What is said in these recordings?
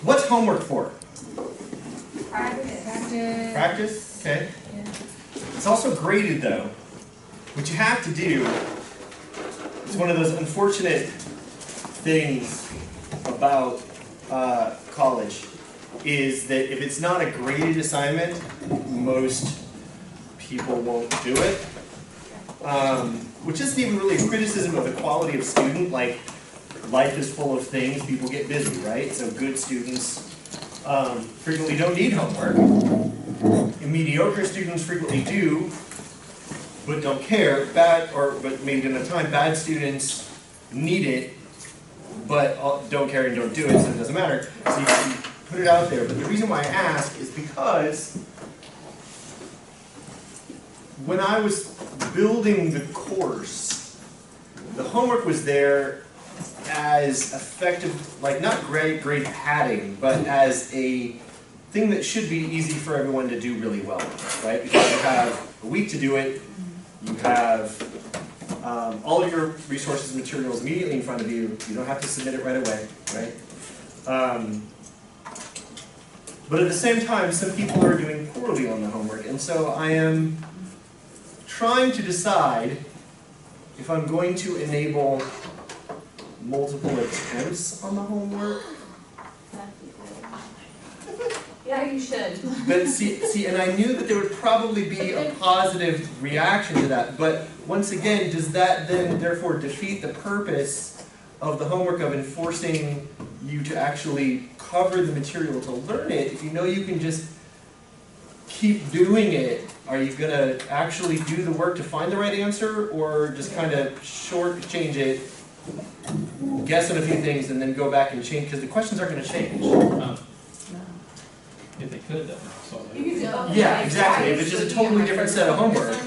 What's homework for? Practice. Practice? Okay. Yeah. It's also graded though. What you have to do is one of those unfortunate things about college is that if it's not a graded assignment, most people won't do it. Which isn't even really a criticism of the quality of student. Like, life is full of things, people get busy, right? So good students frequently don't need homework. And mediocre students frequently do, but don't care. But maybe don't have time. Bad students need it, but don't care and don't do it, so it doesn't matter. So you put it out there. But the reason why I ask is because when I was building the course, the homework was there as effective, like not grade padding, but as a thing that should be easy for everyone to do really well, right? Because you have a week to do it, you have all of your resources and materials immediately in front of you, you don't have to submit it right away, right? But at the same time, some people are doing poorly on the homework, and so I am trying to decide if I'm going to enable multiple attempts on the homework. Yeah, you should. But see, and I knew that there would probably be a positive reaction to that. But once again, does that then therefore defeat the purpose of the homework of enforcing you to actually cover the material to learn it? If you know you can just keep doing it, are you going to actually do the work to find the right answer, or just kind of shortchange it, guess on a few things, and then go back and change? Because the questions aren't going to change. If they could, then solve it. Yeah, exactly. If it's just a totally different set of homework.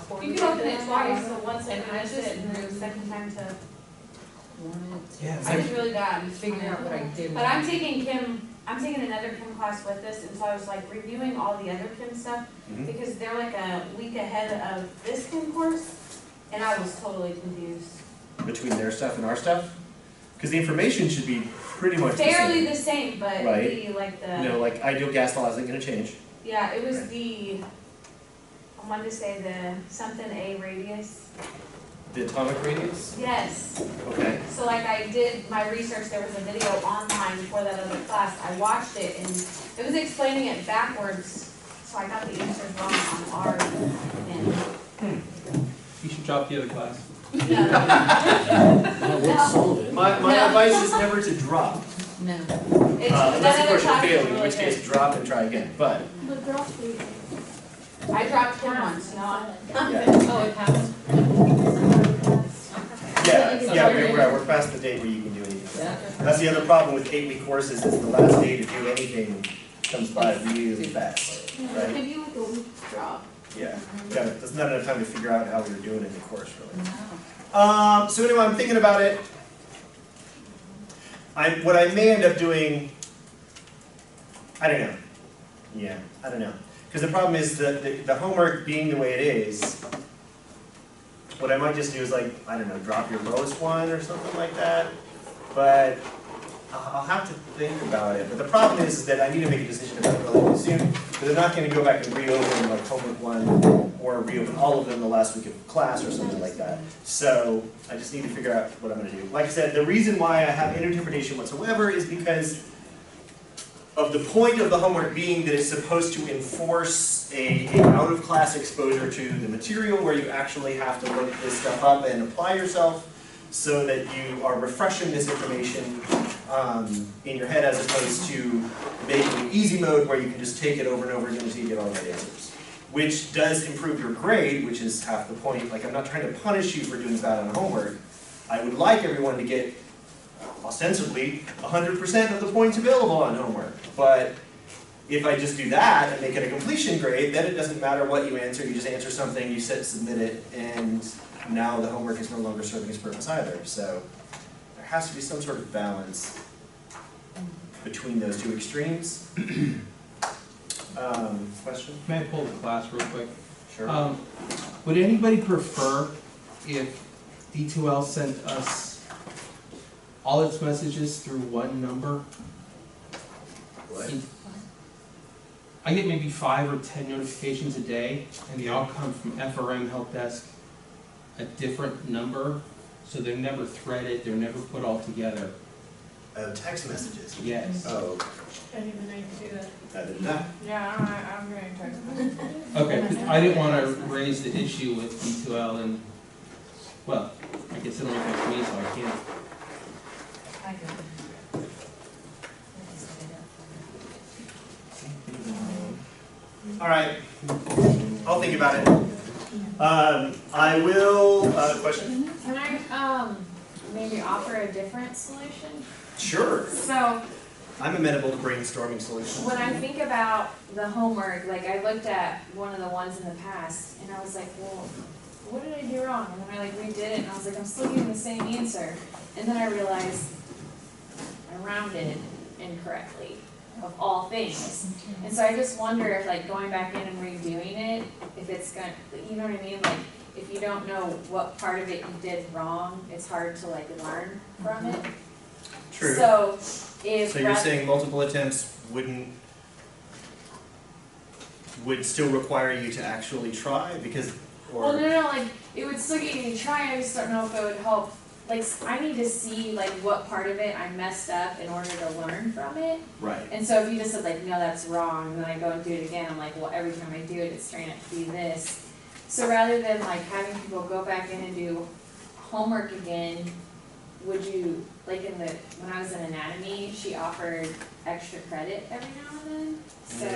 But You can open it twice, so once I finish it, and then the second time to. yeah, I was really bad. Figuring out what I did. But I'm taking another Chem class with this, and so I was like reviewing all the other Chem stuff, because they're like a week ahead of this Chem course, and I was totally confused. between their stuff and our stuff? Because the information should be pretty much Fairly the the same, but Right. the You know, like ideal gas law isn't going to change. yeah, it was Right. I wanted to say the something A radius. The atomic radius? Yes. Okay. So like I did my research, there was a video online for that other class. I watched it and it was explaining it backwards, so I got the answers wrong on ours. And You should drop the other class. no. My advice is never to drop. No. It's, Unless that of other course you're class was failing, in really which case good. drop and try again. But I dropped him once, not. yeah, Oh, it happened? we're past the date where you can do anything. Yeah. That's the other problem with 8-week courses, is the last day to do anything comes by really fast, right? Maybe like a week drop. Yeah, there's not enough time to figure out how we were doing in the course, really. No. So anyway, I'm thinking about it. What I may end up doing, I don't know. Yeah, I don't know. Because the problem is that the homework being the way it is, what I might just do is like, I don't know, drop your lowest one or something like that. But I'll have to think about it. But the problem is that I need to make a decision about it relatively soon, because I'm not going to go back and reopen like homework 1 or reopen all of them the last week of class or something like that. So I just need to figure out what I'm going to do. Like I said, the reason why I have interpretation whatsoever is because of the point of the homework being that it's supposed to enforce a out-of-class exposure to the material where you actually have to look this stuff up and apply yourself, so that you are refreshing this information in your head, as opposed to making easy mode where you can just take it over and over again until you get all the right answers. Which does improve your grade, which is half the point. Like, I'm not trying to punish you for doing bad on homework. I would like everyone to get, ostensibly, 100% of the points available on homework. But if I just do that and make it a completion grade, then it doesn't matter what you answer. You just answer something, you submit it, and now the homework is no longer serving its purpose either. So there has to be some sort of balance between those two extremes. Question? May I pull the class real quick? Sure. Would anybody prefer if D2L sent us all its messages through one number. What? I get maybe 5 or 10 notifications a day, and they all come from FRM Help Desk, a different number, so they're never threaded, they're never put all together. Text messages. Yes. Oh, I didn't even know you could do that. neither did I. Yeah, I'm getting text. Okay, 'cause I didn't want to raise the issue with D2L and, well, I guess it only affects me, so I can't. I do. All right, I'll think about it. I will, question? Can I, maybe offer a different solution? Sure. So, I'm amenable to brainstorming solutions. when I think about the homework, like, I looked at one of the ones in the past, and I was like, well, what did I do wrong? And then I like redid it, and I was like, I'm still getting the same answer. And then I realized I rounded incorrectly, of all things. And so I just wonder if, like, going back in and redoing it, if it's gonna, you know what I mean? Like, if you don't know what part of it you did wrong, it's hard to, like, learn from it. True. So, if. So you're saying multiple attempts would still require you to actually try because, Well, or, no, like, it would still get you to try, I just don't know if it would help. Like, I need to see, like, what part of it I messed up in order to learn from it. right. And so if you just said, like, no, that's wrong, and then I go and do it again, I'm like, well, every time I do it, it's turning out to be this. So rather than, like, having people go back in and do homework again, would you, like, when I was in anatomy, she offered extra credit every now and then, so,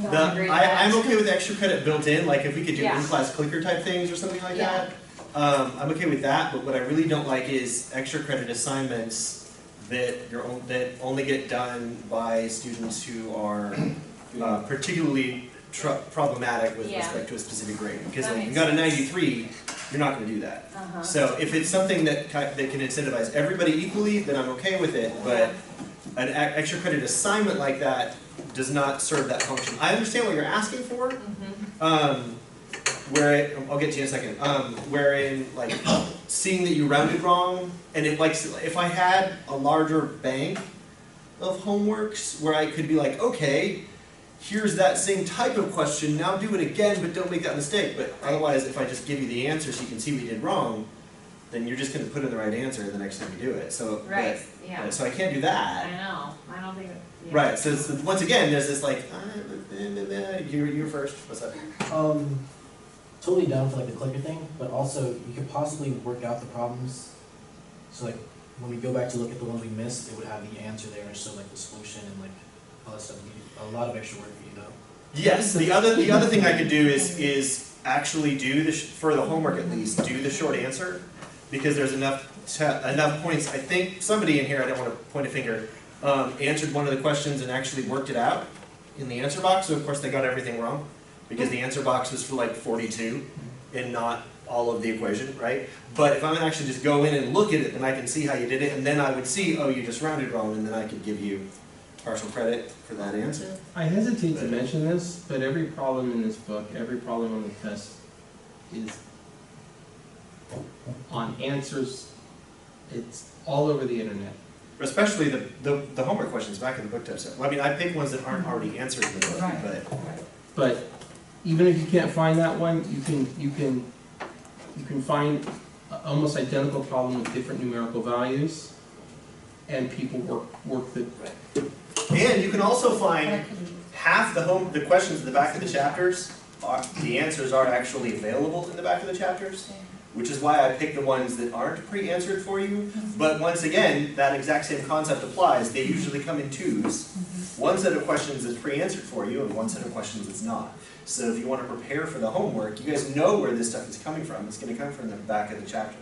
no, don't agree with that. I'm okay with extra credit built in, like if we could do Yeah. in-class clicker type things or something like Yeah. that. I'm okay with that, but what I really don't like is extra credit assignments that that only get done by students who are particularly problematic with Yeah. respect to a specific grade. Because That like, you makes got a sense. 93, you're not gonna do that. Uh-huh. So if it's something that that can incentivize everybody equally, then I'm okay with it, but an extra credit assignment like that does not serve that function. I understand what you're asking for, Mhm. I'll get to you in a second, wherein like seeing that you rounded wrong, and if I had a larger bank of homeworks where I could be like, okay, here's that same type of question, now do it again, but don't make that mistake. But otherwise, if I just give you the answer so you can see what you did wrong, then you're just gonna put in the right answer the next time you do it. So, Right, yeah, so I can't do that. I know, I don't think, yeah. Right, so it's, once again, there's this like, you're first, what's up? Totally down for like the clicker thing, but also you could possibly work out the problems. So like when we go back to look at the ones we missed, it would have the answer there and show like the solution and like all that stuff. A lot of extra work for you though. Yes, the other thing I could do is actually do for the homework at least, do the short answer, because there's enough points. I think somebody in here, I don't want to point a finger, answered one of the questions and actually worked it out in the answer box. So of course they got everything wrong, because the answer box was for like 42 and not all of the equation, right? But if I'm gonna actually just go in and look at it, then I can see how you did it, and then I would see, oh, you just rounded wrong, and then I could give you partial credit for that answer. I hesitate to mention this, but every problem in this book, every problem on the test is on answers. It's all over the internet. Especially the homework questions back in the book test. Well, I mean, I picked ones that aren't already answered in the book, Right. but But even if you can't find that one, you can find almost identical problem with different numerical values, and people work the. and you can also find half the questions in the back of the chapters, the answers are actually available in the back of the chapters, which is why I picked the ones that aren't pre-answered for you. But once again, that exact same concept applies. They usually come in twos. One set of questions is pre-answered for you, and one set of questions is not. So if you want to prepare for the homework, you guys know where this stuff is coming from. It's going to come from the back of the chapter.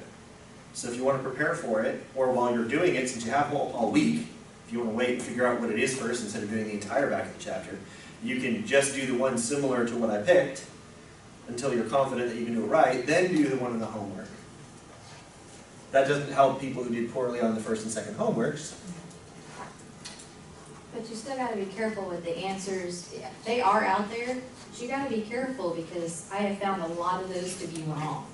So if you want to prepare for it, or while you're doing it, since you have all week, if you want to wait and figure out what it is first instead of doing the entire back of the chapter, you can just do the one similar to what I picked until you're confident that you can do it right, then do the one in the homework. That doesn't help people who did poorly on the first and second homeworks. But you still gotta be careful with the answers. They are out there, but you gotta be careful because I have found a lot of those to be wrong.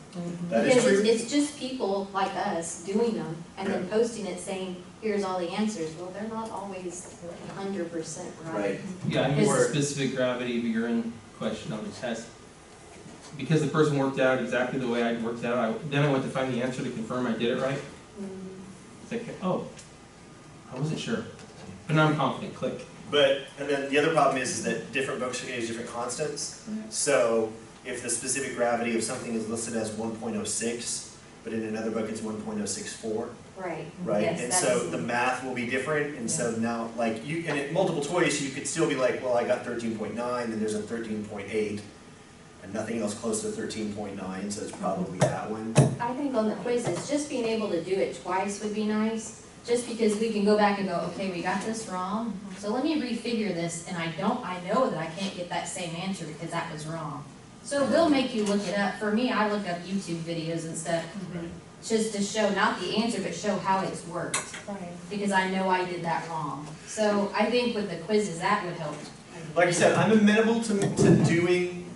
That is Because true. it's just people like us doing them and then posting it saying, here's all the answers. Well, they're not always 100% right. Right. Yeah, I missed Or- the specific gravity of urine question on the test. Because the person worked out exactly the way I worked out, then I went to find the answer to confirm I did it right. It's like, oh, I wasn't sure. But now I'm confident, click. But, and then the other problem is that different books use different constants. So if the specific gravity of something is listed as 1.06, but in another book it's 1.064, Right. right? Yes, And that so is- the math will be different, and so now, like, you, and at multiple choice, you could still be like, well, I got 13.9, then there's a 13.8, and nothing else close to 13.9, so it's probably that one. I think on the quizzes, just being able to do it twice would be nice, just because we can go back and go, okay, we got this wrong, so let me refigure this, and I know that I can't get that same answer because that was wrong. So it will make you look it up. For me, I look up YouTube videos and stuff, just to show, not the answer, but show how it's worked, Right. because I know I did that wrong. So I think with the quizzes, that would help. Like I said, I'm amenable to doing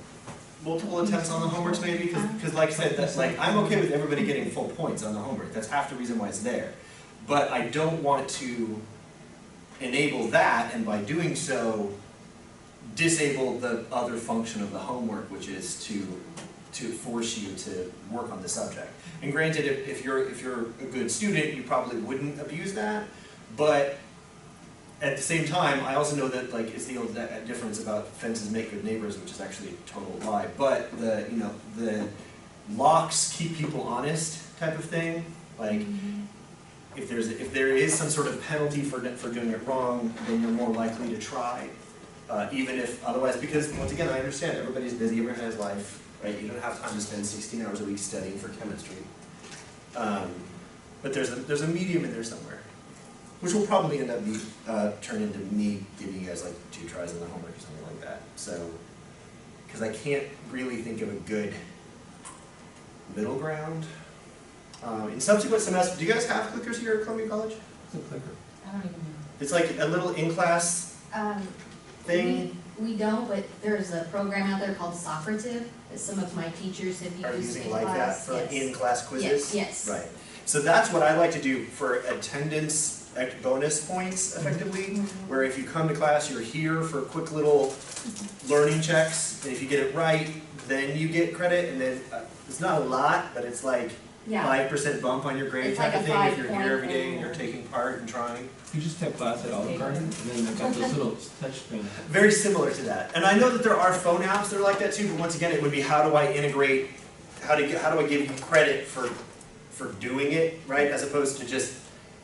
multiple attempts on the homeworks maybe, because like I said, that's like, I'm okay with everybody getting full points on the homework. That's half the reason why it's there. But I don't want to enable that, and by doing so, disable the other function of the homework, which is to force you to work on the subject. And granted, if you're a good student, you probably wouldn't abuse that, but at the same time, I also know that like it's the old difference about fences make good neighbors, which is actually a total lie. But the locks keep people honest type of thing. Like if there is some sort of penalty for doing it wrong, then you're more likely to try, even if otherwise. Because once again, I understand everybody's busy, everyone has life, right? You don't have time to spend 16 hours a week studying for chemistry. But there's a medium in there somewhere, which will probably end up turn into me giving you guys like 2 tries on the homework or something like that. So, because I can't really think of a good middle ground. In subsequent semesters, do you guys have clickers here at Columbia College? It's a clicker. I don't even know. It's like a little in-class thing. We don't, but there's a program out there called Socrative that some of my teachers have Are used using in like that class. for like Yes. in-class quizzes? Yes, yes. Right. So that's what I like to do for attendance bonus points, effectively, where if you come to class, you're here for quick little learning checks, and if you get it right, then you get credit, and then it's not a lot, but it's like Yeah, 5% bump on your grade It's type like of a thing if you're 5-point here every day thing. and you're taking part and trying. You just have class at Olive Garden, and then they've got those little touch screens. Very similar to that. And I know that there are phone apps that are like that too, but once again, it would be how do I integrate, how do I give you credit for doing it, right? As opposed to just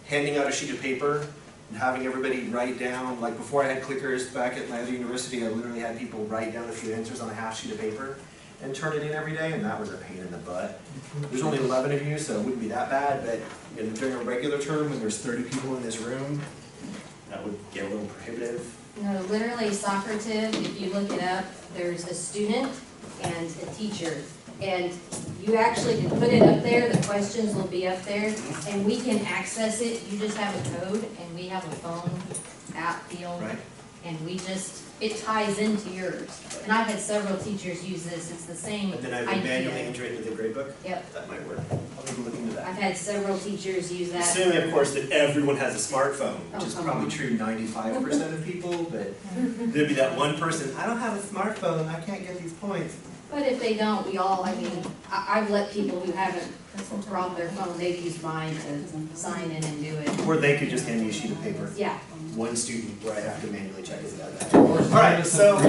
handing out a sheet of paper and having everybody write down, like before I had clickers back at my other university, I literally had people write down a few answers on a half sheet of paper and turn it in every day, and that was a pain in the butt. There's only 11 of you, so it wouldn't be that bad, but during a regular term, when there's 30 people in this room, that would get a little prohibitive. no, literally Socrative, if you look it up, there's a student and a teacher. And you actually can put it up there, the questions will be up there, and we can access it. You just have a code, and we have a phone app deal. Right. And it ties into yours. And I've had several teachers use this, it's the same And then I would idea. manually enter it into the gradebook? Yep, That might work. I'll take a look into that. I've had several teachers use that. Assuming, of course, that everyone has a smartphone, which Oh, is come probably on. true 95% of people, but there'd be that one person, I don't have a smartphone, I can't get these points. But if they don't, I've let people who haven't brought their phone, they've used mine to sign in and do it. Or they could just hand me a sheet of paper. Yeah, One student where I have to manually check is that. All right, so-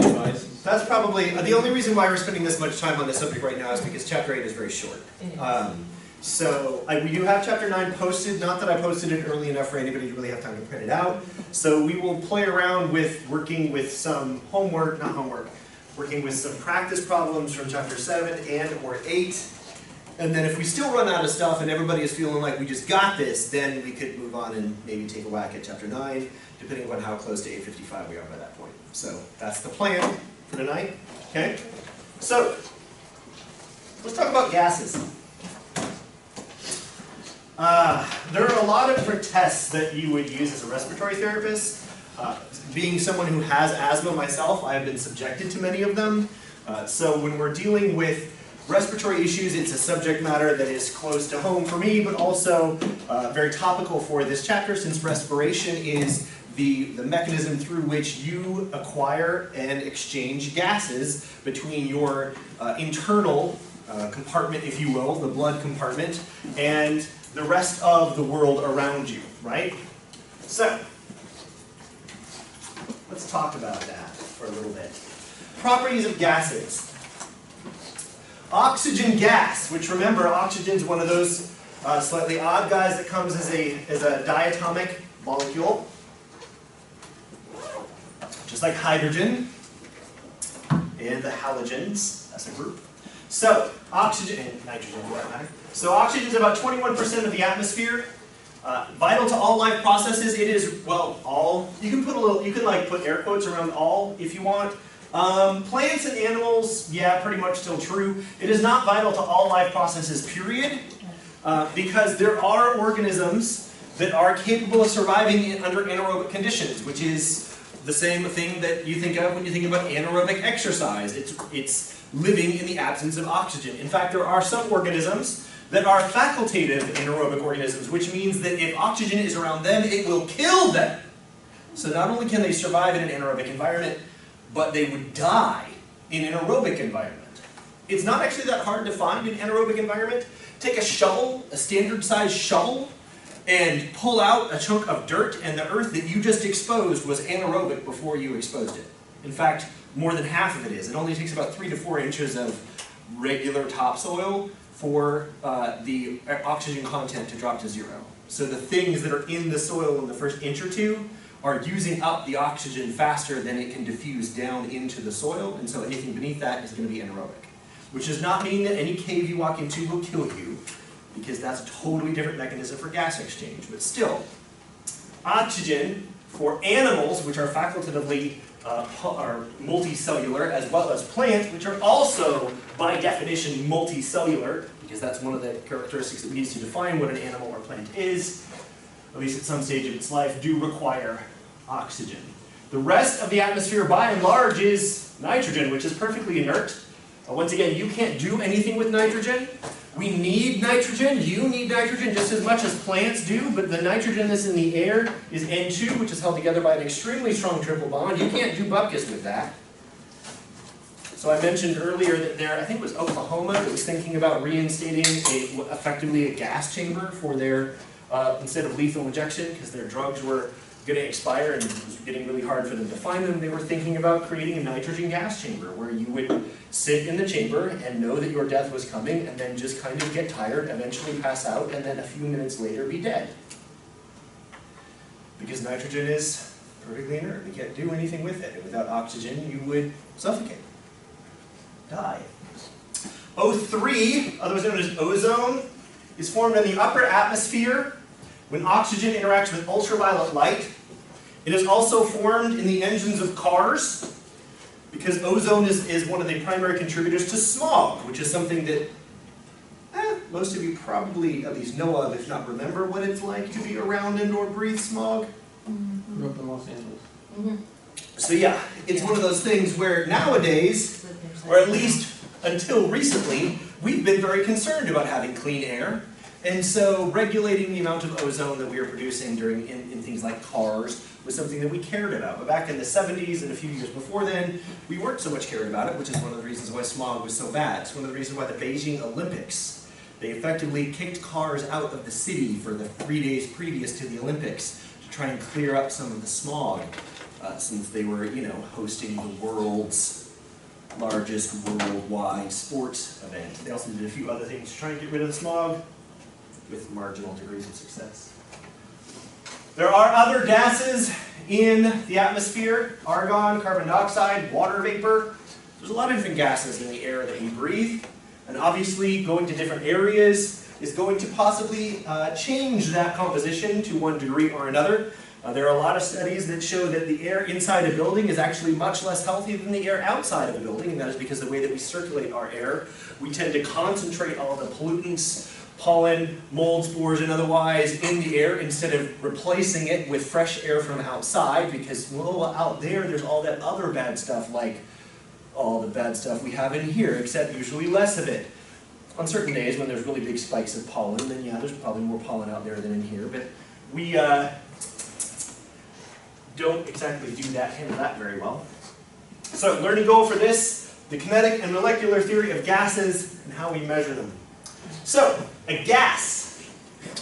That's probably, the only reason why we're spending this much time on this subject right now is because chapter 8 is very short. It is. So we do have chapter 9 posted, not that I posted it early enough for anybody to really have time to print it out. So we will play around with working with some working with some practice problems from chapter 7 and or 8. And then if we still run out of stuff and everybody is feeling like we just got this, then we could move on and maybe take a whack at chapter 9, depending on how close to 8:55 we are by that point. So that's the plan for tonight, okay? So, let's talk about gases. There are a lot of different tests that you would use as a respiratory therapist. Being someone who has asthma myself, I have been subjected to many of them. So when we're dealing with respiratory issues, it's a subject matter that is close to home for me, but also very topical for this chapter, since respiration is the mechanism through which you acquire and exchange gases between your internal compartment, if you will, the blood compartment, and the rest of the world around you, right? So, let's talk about that for a little bit. Properties of gases. Oxygen gas, which remember, oxygen is one of those slightly odd guys that comes as a diatomic molecule, just like hydrogen and the halogens as a group. So, oxygen, and nitrogen for that matter. So oxygen is about 21% of the atmosphere. Vital to all life processes. It is, well, all. You can put a little, you can like put air quotes around all if you want. Plants and animals, yeah, pretty much still true. It is not vital to all life processes, period. Because there are organisms that are capable of surviving under anaerobic conditions, which is the same thing that you think of when you think about anaerobic exercise. It's living in the absence of oxygen. In fact, there are some organisms that are facultative anaerobic organisms, which means that if oxygen is around them, it will kill them. So not only can they survive in an anaerobic environment, but they would die in an aerobic environment. It's not actually that hard to find an anaerobic environment. Take a shovel, a standard size shovel, and pull out a chunk of dirt, and the earth that you just exposed was anaerobic before you exposed it. In fact, more than half of it is. It only takes about 3 to 4 inches of regular topsoil for the oxygen content to drop to 0. So the things that are in the soil in the first inch or two are using up the oxygen faster than it can diffuse down into the soil, and so anything beneath that is going to be anaerobic. Which does not mean that any cave you walk into will kill you, because that's a totally different mechanism for gas exchange. But still, oxygen for animals, which are facultatively are multicellular, as well as plants, which are also, by definition, multicellular, because that's one of the characteristics that we use to define what an animal or plant is, at least at some stage of its life, do require oxygen. The rest of the atmosphere, by and large, is nitrogen, which is perfectly inert. Once again, you can't do anything with nitrogen. We need nitrogen. You need nitrogen just as much as plants do, but the nitrogen that's in the air is N2, which is held together by an extremely strong triple bond. You can't do bupkis with that. So I mentioned earlier that there, I think it was Oklahoma, that was thinking about reinstating effectively a gas chamber for their, instead of lethal injection, because their drugs were going to expire and it was getting really hard for them to find them. They were thinking about creating a nitrogen gas chamber where you would sit in the chamber and know that your death was coming, and then just kind of get tired, eventually pass out, and then a few minutes later be dead. Because nitrogen is perfectly inert. You can't do anything with it. And without oxygen, you would suffocate. Die. O3, otherwise known as ozone, is formed in the upper atmosphere when oxygen interacts with ultraviolet light. It is also formed in the engines of cars, because ozone is one of the primary contributors to smog, which is something that most of you probably at least know of, if not remember what it's like to be around and or breathe smog. Grew up in Los Angeles. Mm-hmm. So yeah, it's one of those things where nowadays, or at least until recently, we've been very concerned about having clean air. And so regulating the amount of ozone that we are producing in things like cars was something that we cared about. But back in the 70s and a few years before then, we weren't so much cared about it, which is one of the reasons why smog was so bad. It's one of the reasons why the Beijing Olympics, they effectively kicked cars out of the city for the 3 days previous to the Olympics to try and clear up some of the smog, since they were, hosting the world's largest worldwide sports event. They also did a few other things to try and get rid of the smog, with marginal degrees of success. There are other gases in the atmosphere: argon, carbon dioxide, water vapor. There's a lot of different gases in the air that we breathe, and obviously going to different areas is going to possibly change that composition to one degree or another. There are a lot of studies that show that the air inside a building is actually much less healthy than the air outside of a building, and that is because the way that we circulate our air, we tend to concentrate all the pollutants pollen, mold spores, and otherwise in the air instead of replacing it with fresh air from outside, because, well, out there's all that other bad stuff, like all the bad stuff we have in here, except usually less of it. On certain days when there's really big spikes of pollen, then yeah, there's probably more pollen out there than in here, but we don't exactly handle that very well. So learning goal for this, the kinetic and molecular theory of gases and how we measure them. So, a gas.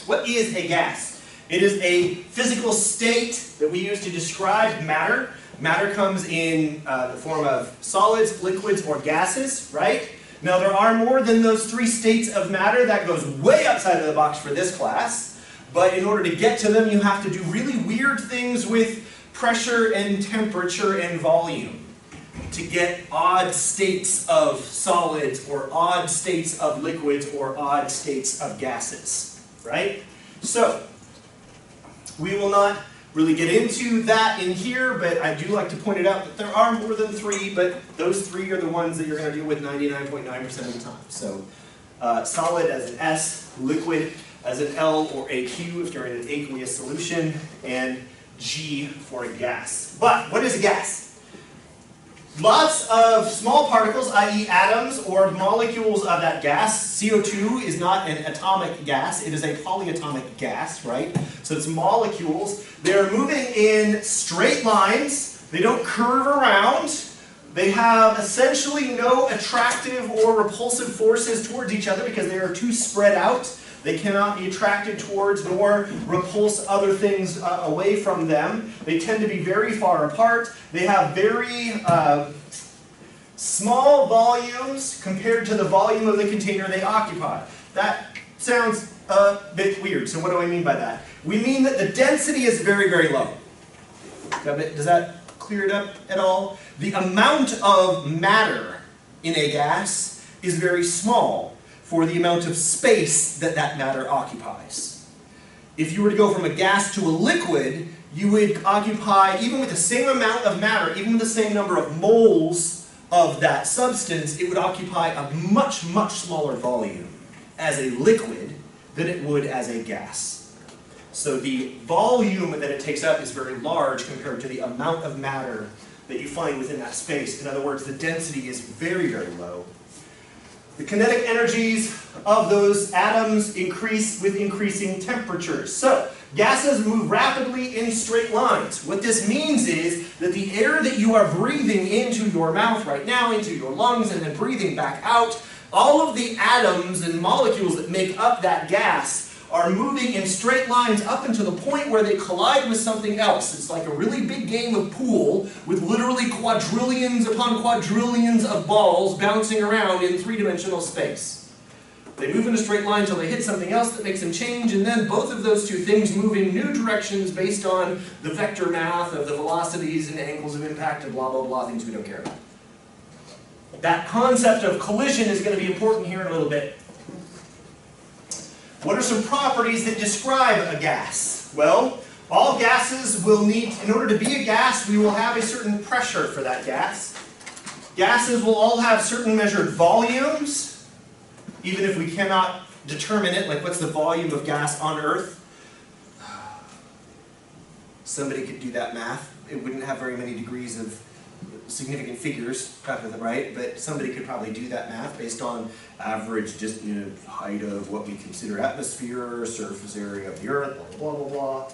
What is a gas? It is a physical state that we use to describe matter. Matter comes in the form of solids, liquids, or gases, right? Now there are more than those 3 states of matter. That goes way outside of the box for this class. But in order to get to them, you have to do really weird things with pressure and temperature and volume to get odd states of solids or odd states of liquids or odd states of gases, right? So, we will not really get into that in here, but I do like to point it out that there are more than 3, but those 3 are the ones that you're going to deal with 99.9% of the time. So, solid as an S, liquid as an L or AQ if you're in an aqueous solution, and G for a gas. But what is a gas? Lots of small particles, i.e. atoms or molecules of that gas. CO2 is not an atomic gas, it is a polyatomic gas, right? So it's molecules. They're moving in straight lines, they don't curve around, they have essentially no attractive or repulsive forces towards each other because they are too spread out. They cannot be attracted towards nor repulse other things away from them. They tend to be very far apart. They have very small volumes compared to the volume of the container they occupy. That sounds a bit weird. So what do I mean by that? We mean that the density is very, very low. Does that clear it up at all? The amount of matter in a gas is very small for the amount of space that that matter occupies. If you were to go from a gas to a liquid, you would occupy, even with the same amount of matter, even with the same number of moles of that substance, it would occupy a much, much smaller volume as a liquid than it would as a gas. So the volume that it takes up is very large compared to the amount of matter that you find within that space. In other words, the density is very, very low. The kinetic energies of those atoms increase with increasing temperatures. So, gases move rapidly in straight lines. What this means is that the air that you are breathing into your mouth right now, into your lungs, and then breathing back out, all of the atoms and molecules that make up that gas are moving in straight lines up until the point where they collide with something else. It's like a really big game of pool with literally quadrillions upon quadrillions of balls bouncing around in 3-dimensional space. They move in a straight line until they hit something else that makes them change, and then both of those 2 things move in new directions based on the vector math of the velocities and angles of impact and blah, blah, blah, things we don't care about. That concept of collision is going to be important here in a little bit. What are some properties that describe a gas? Well, all gases will need, in order to be a gas, we will have a certain pressure for that gas. Gases will all have certain measured volumes, even if we cannot determine it, like what's the volume of gas on Earth? Somebody could do that math. It wouldn't have very many degrees of significant figures, right? But somebody could probably do that math based on average height of what we consider atmosphere, surface area of the Earth, blah, blah, blah, blah.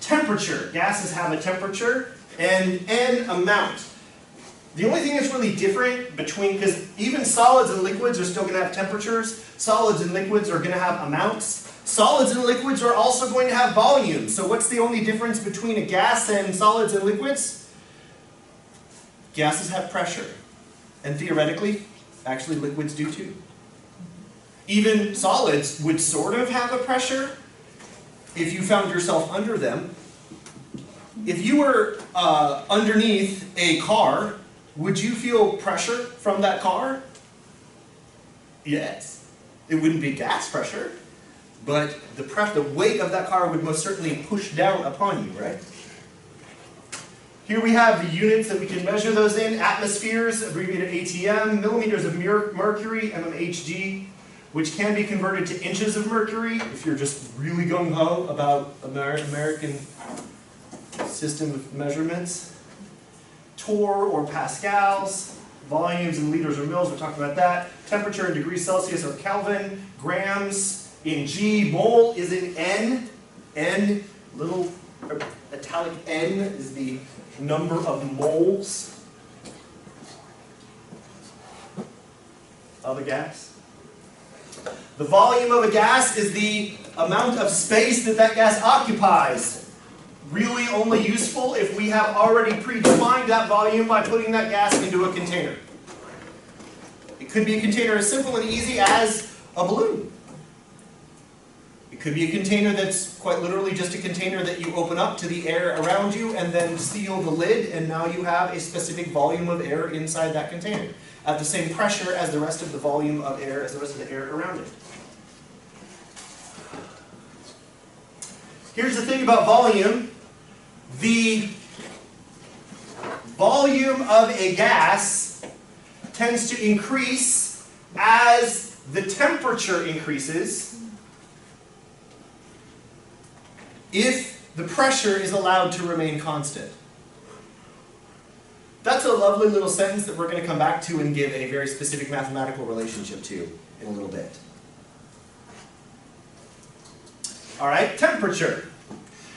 Temperature. Gases have a temperature and an amount. The only thing that's really different between, because even solids and liquids are still going to have temperatures, solids and liquids are going to have amounts. Solids and liquids are also going to have volumes. So what's the only difference between a gas and solids and liquids? Gases have pressure. And theoretically, actually liquids do too. Even solids would sort of have a pressure if you found yourself under them. If you were underneath a car, would you feel pressure from that car? Yes. It wouldn't be gas pressure, but the weight of that car would most certainly push down upon you, right? Here we have the units that we can measure those in. Atmospheres, abbreviated ATM, millimeters of mercury, mmHg. which can be converted to inches of mercury if you're just really gung-ho about American system of measurements. Torr or pascals, volumes in liters or mils, we're talking about that. Temperature in degrees Celsius or Kelvin, grams in G, mole is in N. N, little italic N is the number of moles of a gas. The volume of a gas is the amount of space that that gas occupies. Really only useful if we have already predefined that volume by putting that gas into a container. It could be a container as simple and easy as a balloon. It could be a container that's quite literally just a container that you open up to the air around you and then seal the lid, and now you have a specific volume of air inside that container at the same pressure as the rest of the volume of air, as the rest of the air around it. Here's the thing about volume. The volume of a gas tends to increase as the temperature increases if the pressure is allowed to remain constant. That's a lovely little sentence that we're going to come back to and give a very specific mathematical relationship to in a little bit. All right, temperature.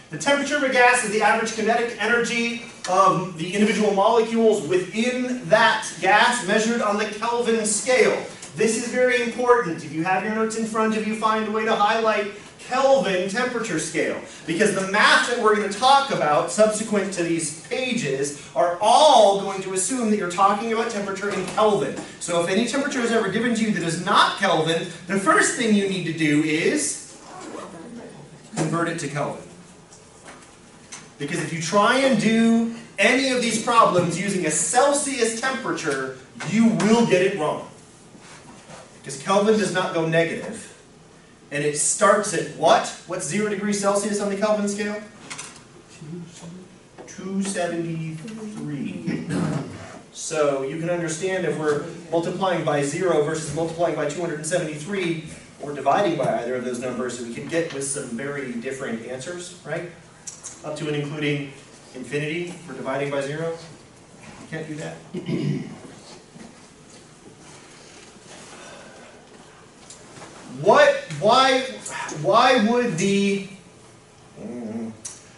The temperature of a gas is the average kinetic energy of the individual molecules within that gas measured on the Kelvin scale. This is very important. If you have your notes in front of you, find a way to highlight Kelvin temperature scale, because the math that we're going to talk about subsequent to these pages are all going to assume that you're talking about temperature in Kelvin. So if any temperature is ever given to you that is not Kelvin, the first thing you need to do is convert it to Kelvin. Because if you try and do any of these problems using a Celsius temperature, you will get it wrong. Because Kelvin does not go negative. And it starts at what? What's 0 degrees Celsius on the Kelvin scale? 273. So you can understand if we're multiplying by 0 versus multiplying by 273, or dividing by either of those numbers, we can get with some very different answers, right? Up to and including infinity for dividing by 0. You can't do that. Why would the...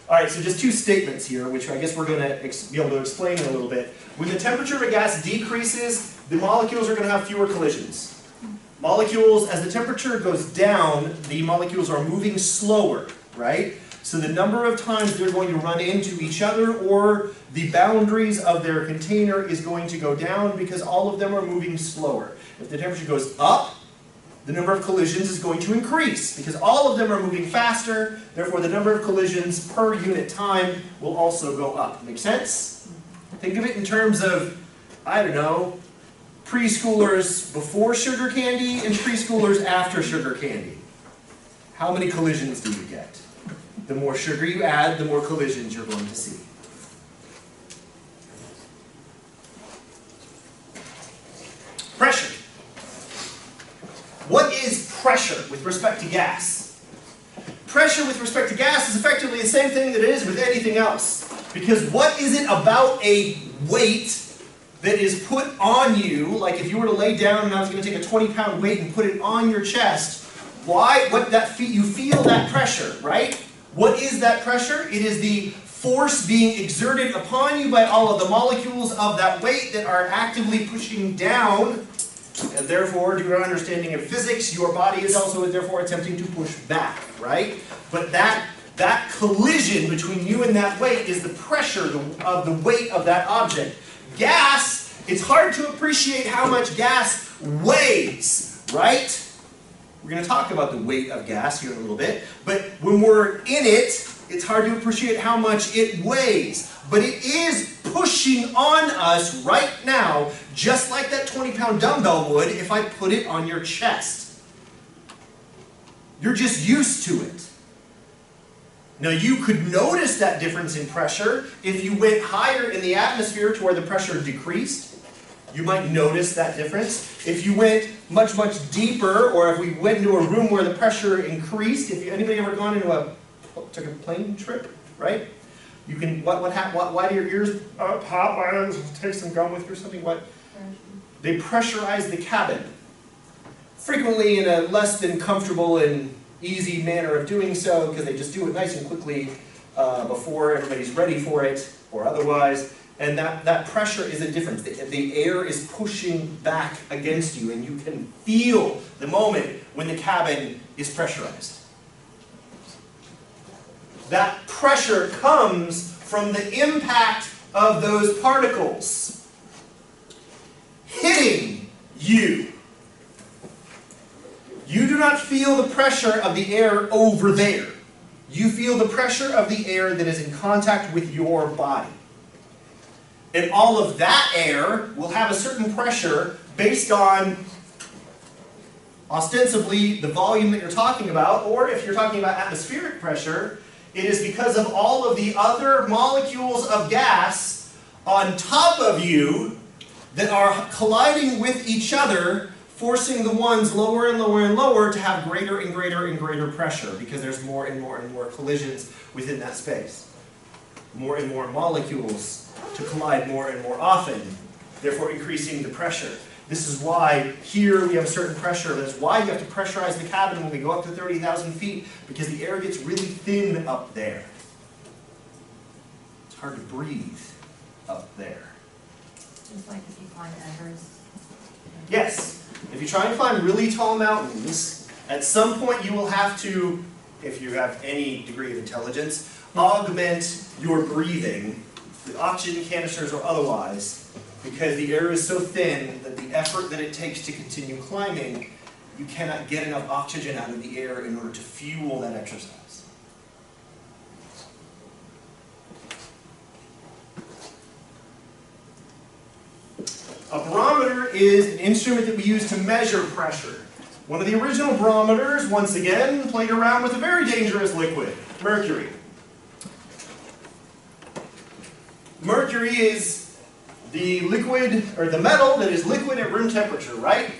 Alright, so just two statements here, which I guess we're going to be able to explain in a little bit. When the temperature of a gas decreases, the molecules are going to have fewer collisions. Molecules, as the temperature goes down, the molecules are moving slower, right? So the number of times they're going to run into each other, or the boundaries of their container, is going to go down because all of them are moving slower. If the temperature goes up, the number of collisions is going to increase because all of them are moving faster, therefore the number of collisions per unit time will also go up. Make sense? Think of it in terms of, I don't know, preschoolers before sugar candy and preschoolers after sugar candy. How many collisions do you get? The more sugar you add, the more collisions you're going to see. Pressure. What is pressure with respect to gas? Pressure with respect to gas is effectively the same thing that it is with anything else. Because what is it about a weight that is put on you, like if you were to lay down and I was going to take a 20-pound weight and put it on your chest, you feel that pressure, right? What is that pressure? It is the force being exerted upon you by all of the molecules of that weight that are actively pushing down. And therefore, due to our understanding of physics, your body is also therefore attempting to push back, right? But that collision between you and that weight is the pressure of the weight of that object. Gas, it's hard to appreciate how much gas weighs, right? We're going to talk about the weight of gas here in a little bit, but when we're in it, it's hard to appreciate how much it weighs. But it is pushing on us right now, just like that 20-pound dumbbell would if I put it on your chest. You're just used to it. Now you could notice that difference in pressure if you went higher in the atmosphere to where the pressure decreased. you might notice that difference. If you went much, much deeper, or if we went into a room where the pressure increased, anybody ever gone into took a plane trip, right? You can, why do your ears pop? Why don't you take some gum with you or something? What? They pressurize the cabin. Frequently in a less than comfortable and easy manner of doing so, because they just do it nice and quickly before everybody's ready for it, or otherwise. And that pressure is a difference. The air is pushing back against you, and you can feel the moment when the cabin is pressurized. That pressure comes from the impact of those particles hitting you. You do not feel the pressure of the air over there. You feel the pressure of the air that is in contact with your body. And all of that air will have a certain pressure based on ostensibly the volume that you're talking about, or if you're talking about atmospheric pressure, it is because of all of the other molecules of gas on top of you that are colliding with each other, forcing the ones lower and lower and lower to have greater and greater and greater pressure, because there's more and more and more collisions within that space. More and more molecules to collide more and more often, therefore increasing the pressure. This is why here we have a certain pressure. That's why you have to pressurize the cabin when we go up to 30,000 feet, because the air gets really thin up there. It's hard to breathe up there. Just like if you climb Everest. Yes, if you try and climb really tall mountains, at some point you will have to, if you have any degree of intelligence, augment your breathing, with oxygen canisters or otherwise, because the air is so thin that the effort that it takes to continue climbing, you cannot get enough oxygen out of the air in order to fuel that exercise. A barometer is an instrument that we use to measure pressure. One of the original barometers, once again, played around with a very dangerous liquid, mercury. Mercury is the liquid, or the metal that is liquid at room temperature, right?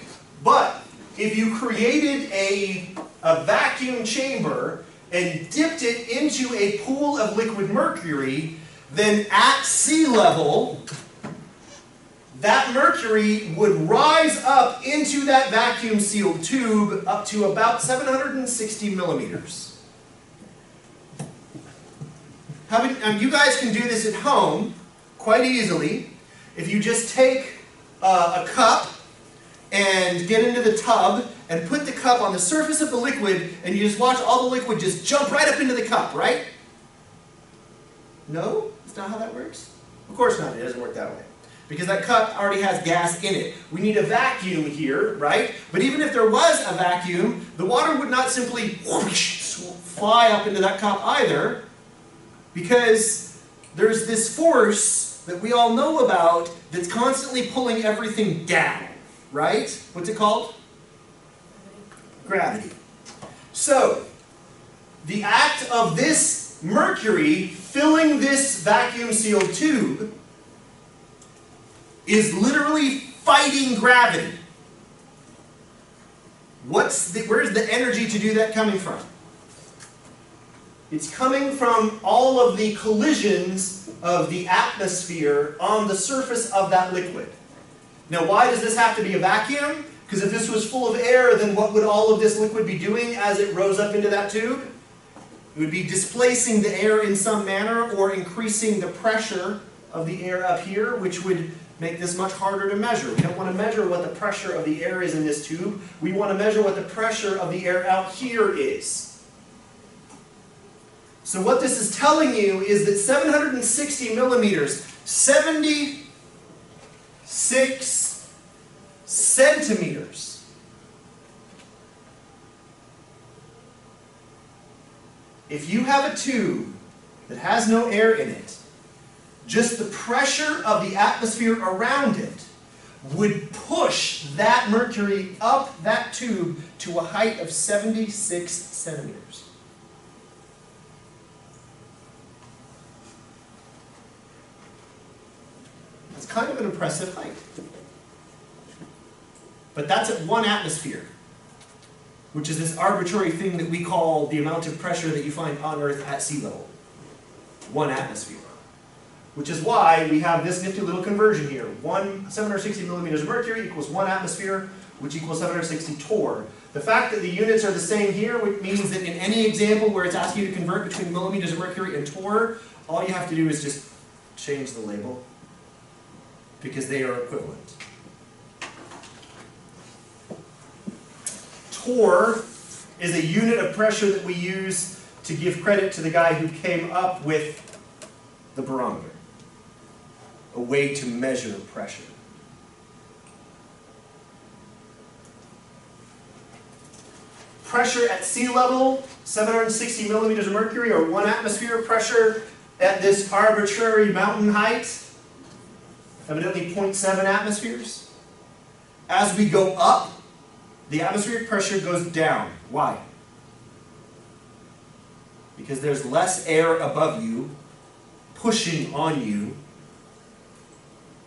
But if you created a vacuum chamber and dipped it into a pool of liquid mercury, then at sea level, that mercury would rise up into that vacuum sealed tube up to about 760 millimeters. You guys can do this at home quite easily. If you just take a cup and get into the tub and put the cup on the surface of the liquid, and you just watch all the liquid just jump right up into the cup, right? No? That's not how that works? Of course not. It doesn't work that way. Because that cup already has gas in it. We need a vacuum here, right? But even if there was a vacuum, the water would not simply whoosh, fly up into that cup either, because there's this force that we all know about that's constantly pulling everything down, right? What's it called? Gravity. So, the act of this mercury filling this vacuum sealed tube is literally fighting gravity. Where's the energy to do that coming from? It's coming from all of the collisions of the atmosphere on the surface of that liquid. Now, why does this have to be a vacuum? Because if this was full of air, then what would all of this liquid be doing as it rose up into that tube? It would be displacing the air in some manner, or increasing the pressure of the air up here, which would make this much harder to measure. We don't want to measure what the pressure of the air is in this tube. We want to measure what the pressure of the air out here is. So what this is telling you is that 760 millimeters, 76 centimeters, if you have a tube that has no air in it, just the pressure of the atmosphere around it would push that mercury up that tube to a height of 76 centimeters. That's kind of an impressive height. But that's at 1 atmosphere, which is this arbitrary thing that we call the amount of pressure that you find on Earth at sea level. 1 atmosphere. Which is why we have this nifty little conversion here. 760 millimeters of mercury equals 1 atmosphere, which equals 760 torr. The fact that the units are the same here, which means that in any example where it's asking you to convert between millimeters of mercury and torr, all you have to do is just change the label, because they are equivalent. Torr is a unit of pressure that we use to give credit to the guy who came up with the barometer, a way to measure pressure. Pressure at sea level, 760 millimeters of mercury, or 1 atmosphere. Pressure at this arbitrary mountain height, evidently 0.7 atmospheres. As we go up, the atmospheric pressure goes down. Why? Because there's less air above you pushing on you.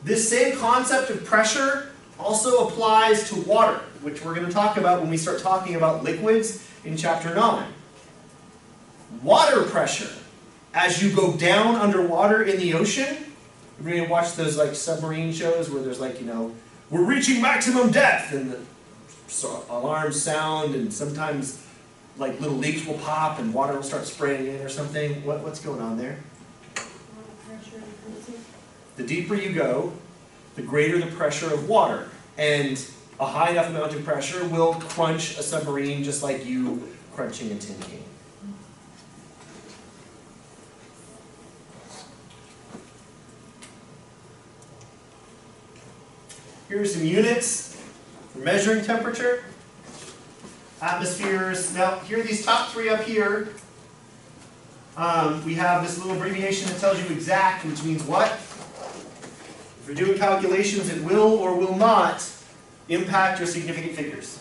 This same concept of pressure also applies to water, which we're going to talk about when we start talking about liquids in chapter 9. Water pressure, as you go down underwater in the ocean, you're going to watch those like submarine shows where there's like, we're reaching maximum depth, and the alarms sound, and sometimes like little leaks will pop and water will start spraying in or something. What's going on there? The deeper you go, the greater the pressure of water. And a high enough amount of pressure will crunch a submarine just like you crunching a tin can. Here are some units for measuring temperature. Atmospheres. Now, here are these top 3 up here. We have this little abbreviation that tells you exact, which means what? If you're doing calculations, it will or will not impact your significant figures.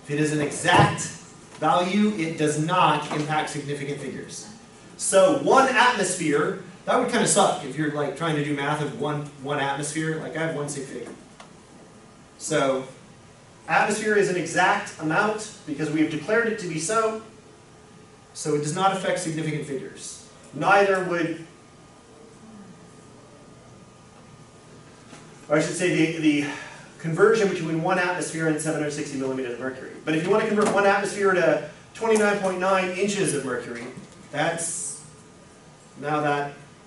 If it is an exact value, it does not impact significant figures. So 1 atmosphere, that would kind of suck if you're like trying to do math of one atmosphere. Like I have 1 sig fig. So atmosphere is an exact amount because we have declared it to be so. So it does not affect significant figures. Neither would, or I should say the conversion between 1 atmosphere and 760 millimeters of mercury. But if you want to convert 1 atmosphere to 29.9 inches of mercury,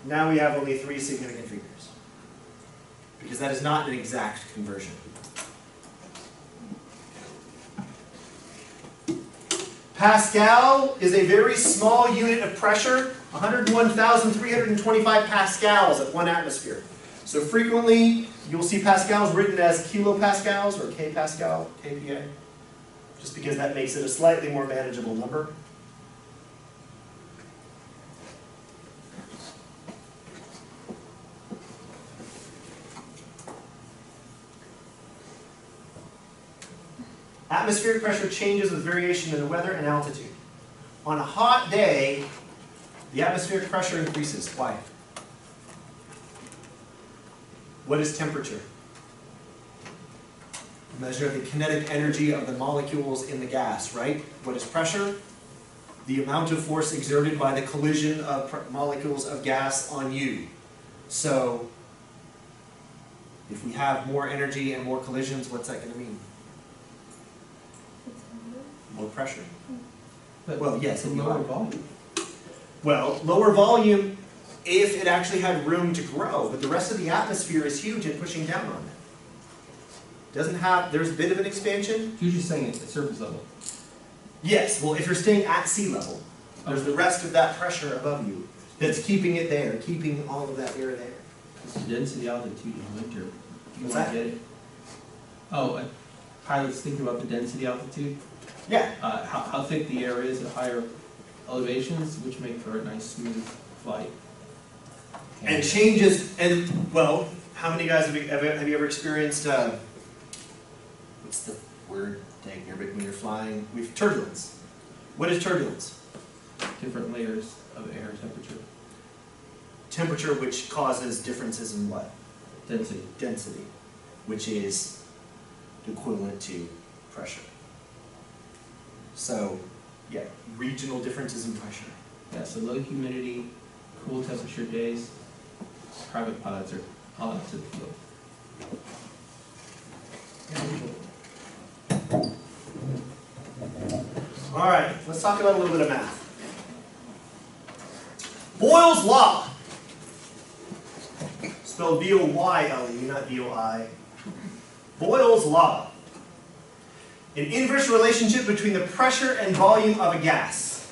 now we have only 3 significant figures. Because that is not an exact conversion. Pascal is a very small unit of pressure, 101,325 pascals at 1 atmosphere. So frequently, you'll see pascals written as kilopascals or kpascal, kPa, just because that makes it a slightly more manageable number. Atmospheric pressure changes with variation in the weather and altitude. On a hot day, the atmospheric pressure increases. Why? What is temperature? A measure of the kinetic energy of the molecules in the gas, right? What is pressure? The amount of force exerted by the collision of molecules of gas on you. So, if we have more energy and more collisions, what's that going to mean? More pressure. But Well, yes, it's a lower volume. Well, lower volume if it actually had room to grow, but the rest of the atmosphere is huge and pushing down on it. Doesn't have, there's a bit of an expansion. You're just saying it's at surface level. Yes, well, if you're staying at sea level, there's the rest of that pressure above you that's keeping it there, keeping all of that air there. It's the density altitude in winter. You What's want that? to get it? Oh, pilots thinking about the density altitude. Yeah. How thick the air is at higher elevations, which make for a nice smooth flight. And changes, and well, how many guys have you ever experienced, what's the word tag here, but when you're flying, turbulence. What is turbulence? Different layers of air temperature. Temperature which causes differences in what? Density. Density. which is equivalent to pressure. So, yeah, regional differences in pressure. Yeah, so low humidity, cool temperature days, private pilots are all out to the field. All right, let's talk about a little bit of math. Boyle's Law. Spelled B-O-Y-L-E, not B-O-I. Boyle's Law. An inverse relationship between the pressure and volume of a gas.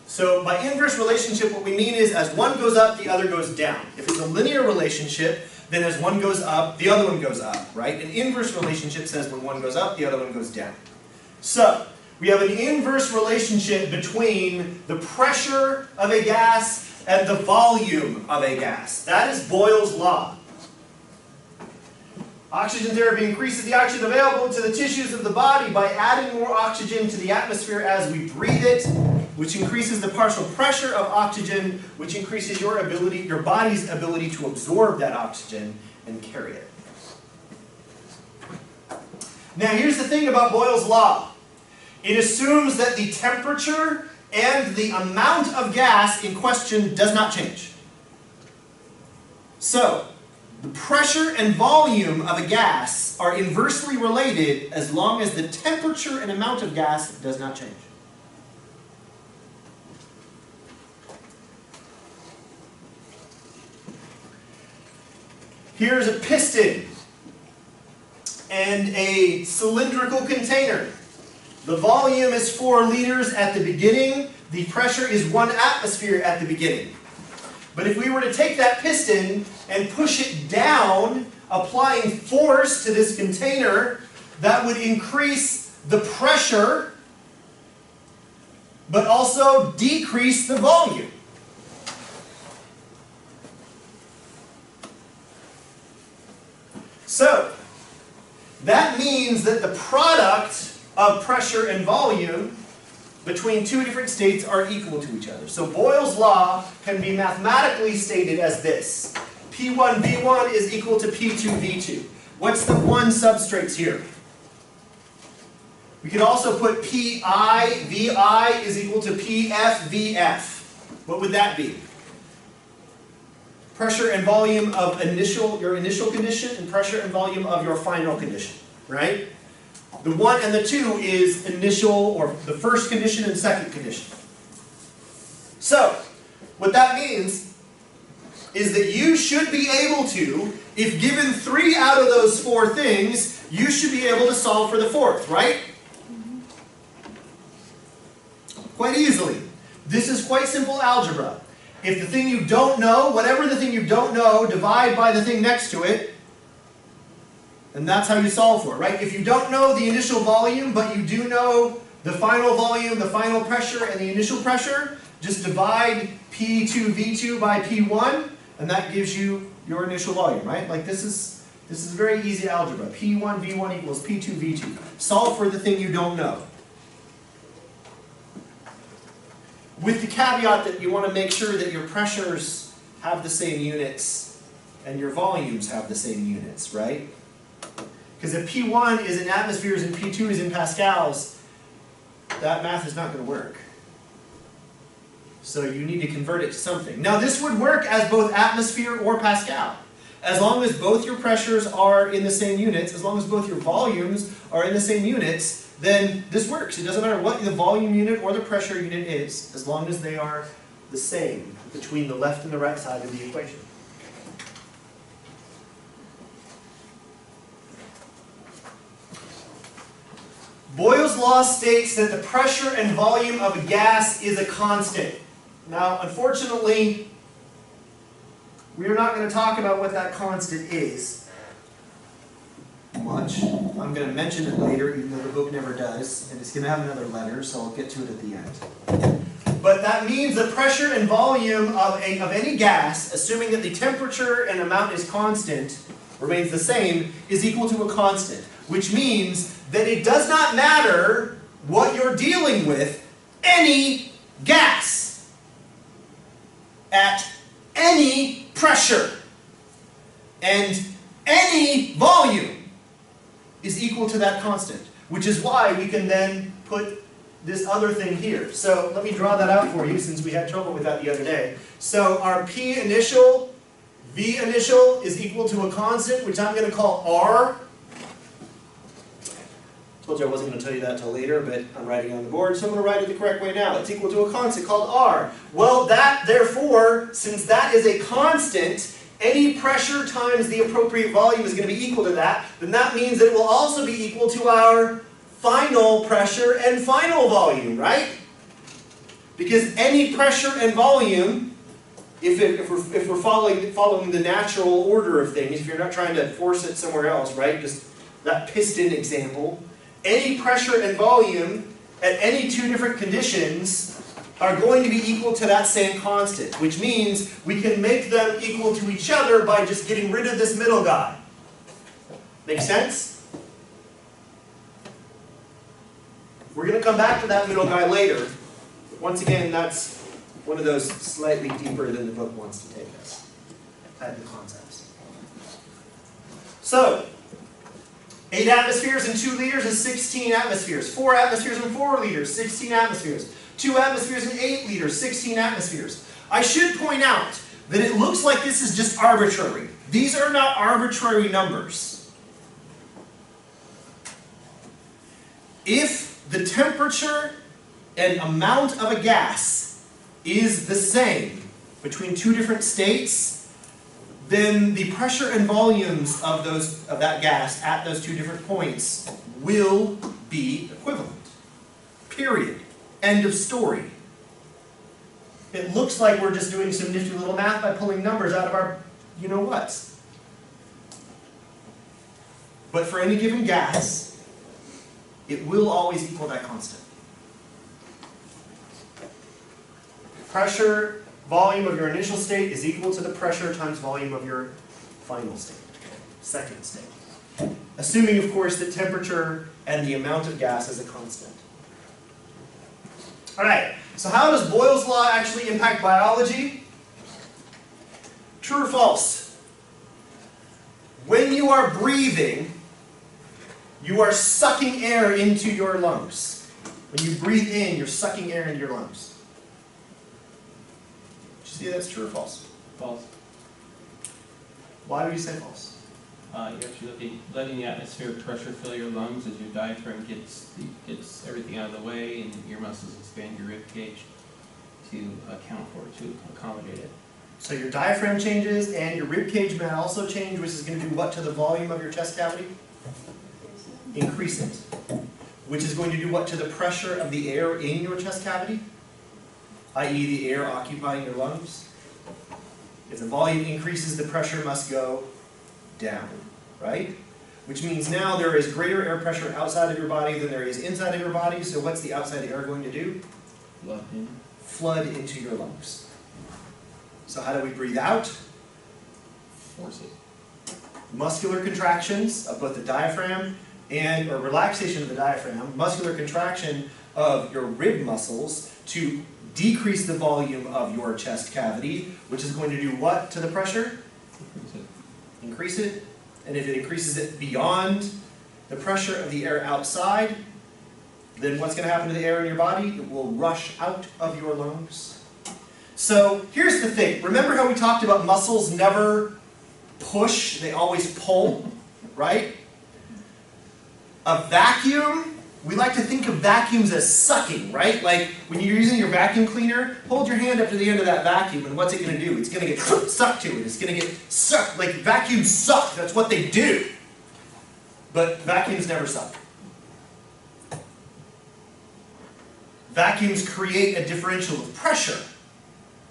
So by inverse relationship, what we mean is as one goes up, the other goes down. If it's a linear relationship, then as one goes up, the other one goes up, right? An inverse relationship says when one goes up, the other one goes down. So, we have an inverse relationship between the pressure of a gas and the volume of a gas. That is Boyle's Law. Oxygen therapy increases the oxygen available to the tissues of the body by adding more oxygen to the atmosphere as we breathe it, which increases the partial pressure of oxygen, which increases your body's ability to absorb that oxygen and carry it. Now here's the thing about Boyle's Law. It assumes that the temperature and the amount of gas in question does not change. So, the pressure and volume of a gas are inversely related as long as the temperature and amount of gas does not change. Here's a piston and a cylindrical container. The volume is 4 liters at the beginning. The pressure is 1 atmosphere at the beginning. But if we were to take that piston and push it down, applying force to this container, that would increase the pressure, but also decrease the volume. So, that means that the product of pressure and volume between two different states are equal to each other. So Boyle's Law can be mathematically stated as this. P1V1 is equal to P2V2. What's the one substrates here? We could also put PIVI is equal to PFVF. What would that be? Pressure and volume of your initial condition and pressure and volume of your final condition, right? The 1 and the 2 is initial, or the first condition and second condition. So, what that means is that you should be able to, if given 3 out of those 4 things, you should be able to solve for the 4th, right? Quite easily. This is quite simple algebra. If the thing you don't know, whatever the thing you don't know, divide by the thing next to it, and that's how you solve for it, right? If you don't know the initial volume, but you do know the final volume, the final pressure, and the initial pressure, just divide P2V2 by P1, and that gives you your initial volume, right? Like this is very easy algebra. P1V1 equals P2V2. Solve for the thing you don't know. With the caveat that you want to make sure that your pressures have the same units and your volumes have the same units, right? Because if P1 is in atmospheres and P2 is in pascals, that math is not going to work. So you need to convert it to something. Now this would work as both atmosphere or pascal. As long as both your pressures are in the same units, as long as both your volumes are in the same units, then this works. It doesn't matter what the volume unit or the pressure unit is, as long as they are the same between the left and the right side of the equation. Boyle's Law states that the pressure and volume of a gas is a constant. Now, unfortunately, we're not going to talk about what that constant is much. I'm going to mention it later, even though the book never does, and it's going to have another letter, so I'll get to it at the end. But that means the pressure and volume of any gas, assuming that the temperature and amount is constant, remains the same, is equal to a constant, which means that it does not matter what you're dealing with, any gas at any pressure and any volume is equal to that constant, which is why we can then put this other thing here. So let me draw that out for you since we had trouble with that the other day. So our P initial, V initial is equal to a constant, which I'm going to call R. Told you I wasn't going to tell you that till later, but I'm writing it on the board, so I'm going to write it the correct way now. It's equal to a constant called R. Well, that, therefore, since that is a constant, any pressure times the appropriate volume is going to be equal to that, then that means that it will also be equal to our final pressure and final volume, right? Because any pressure and volume, if we're following the natural order of things, if you're not trying to force it somewhere else, right? Just that piston example, any pressure and volume at any two different conditions are going to be equal to that same constant, which means we can make them equal to each other by just getting rid of this middle guy. Make sense? We're going to come back to that middle guy later. Once again, that's one of those slightly deeper than the book wants to take us type of concepts. So, 8 atmospheres in 2 liters is 16 atmospheres. 4 atmospheres in 4 liters, 16 atmospheres. 2 atmospheres in 8 liters, 16 atmospheres. I should point out that it looks like this is just arbitrary. These are not arbitrary numbers. If the temperature and amount of a gas is the same between two different states, then the pressure and volumes of that gas at those two different points will be equivalent. Period. End of story. It looks like we're just doing some nifty little math by pulling numbers out of our you-know-whats. But for any given gas, it will always equal that constant. Pressure, volume of your initial state is equal to the pressure times volume of your final state, second state. Assuming, of course, that temperature and the amount of gas is a constant. All right, so how does Boyle's law actually impact biology? True or false? When you are breathing, you are sucking air into your lungs. When you breathe in, you're sucking air into your lungs. Did you see that's true or false? False. Why would you say false? You're actually letting the atmospheric pressure fill your lungs as your diaphragm gets everything out of the way, and your muscles expand your rib cage to account for it, to accommodate it. So your diaphragm changes, and your rib cage may also change, which is going to do what to the volume of your chest cavity? Increase it. Which is going to do what to the pressure of the air in your chest cavity? I.e. the air occupying your lungs. If the volume increases, the pressure must go down, right? Which means now there is greater air pressure outside of your body than there is inside of your body, so what's the outside air going to do? Flood into your lungs. So how do we breathe out? Force it. Muscular contractions of both the diaphragm or relaxation of the diaphragm, muscular contraction of your rib muscles to decrease the volume of your chest cavity, which is going to do what to the pressure? Increase it. And if it increases it beyond the pressure of the air outside, then what's going to happen to the air in your body? It will rush out of your lungs. So here's the thing. Remember how we talked about muscles never push, they always pull, right? A vacuum, we like to think of vacuums as sucking, right? Like when you're using your vacuum cleaner, hold your hand up to the end of that vacuum, and what's it going to do? It's going to get sucked to it. It's going to get sucked. Like vacuums suck. That's what they do. But vacuums never suck. Vacuums create a differential of pressure,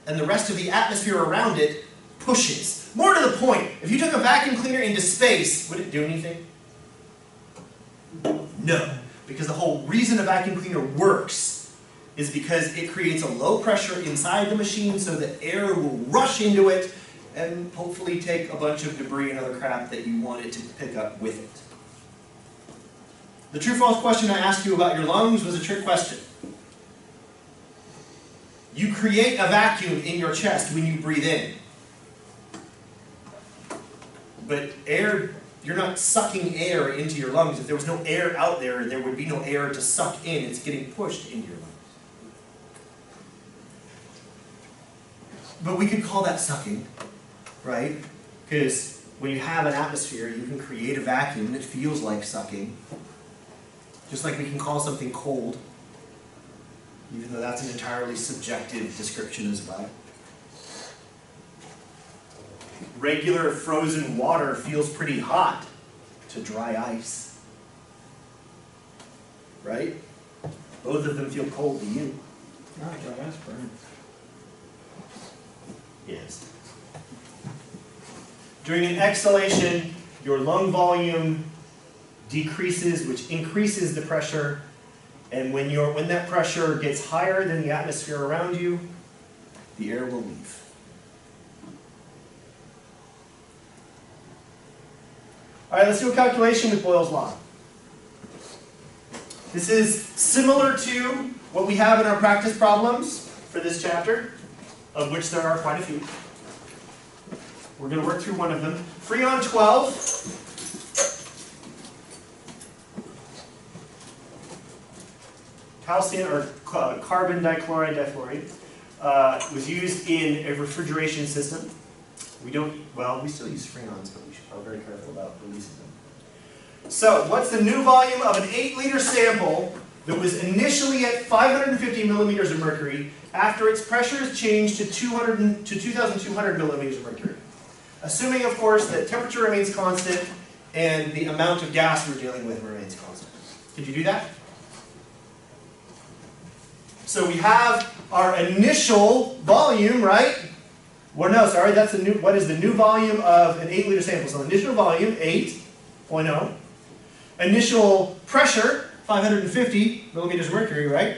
and the rest of the atmosphere around it pushes. More to the point, if you took a vacuum cleaner into space, would it do anything? No. Because the whole reason a vacuum cleaner works is because it creates a low pressure inside the machine so that air will rush into it and hopefully take a bunch of debris and other crap that you want it to pick up with it. The true-false question I asked you about your lungs was a trick question. You create a vacuum in your chest when you breathe in. But air, you're not sucking air into your lungs. If there was no air out there, there would be no air to suck in. It's getting pushed into your lungs. But we could call that sucking, right? Because when you have an atmosphere, you can create a vacuum that feels like sucking. Just like we can call something cold, even though that's an entirely subjective description as well. Regular frozen water feels pretty hot to dry ice, right? Both of them feel cold to you. Ah, dry ice burn. Yes. During an exhalation, your lung volume decreases, which increases the pressure, and when that pressure gets higher than the atmosphere around you, the air will leave. All right, let's do a calculation with Boyle's law. This is similar to what we have in our practice problems for this chapter, of which there are quite a few. We're going to work through one of them. Freon 12. Calcium or carbon dichloride difluoride was used in a refrigeration system. We still use freons, but we should be very careful about releasing them. So, what's the new volume of an 8-liter sample that was initially at 550 millimeters of mercury after its pressure is changed to 2,200 millimeters of mercury? Assuming, of course, that temperature remains constant and the amount of gas we're dealing with remains constant. Could you do that? So we have our initial volume, right? Well, no, sorry, that's the new. What is the new volume of an 8-liter sample? So initial volume, 8.0. Initial pressure, 550 millimeters of mercury, right?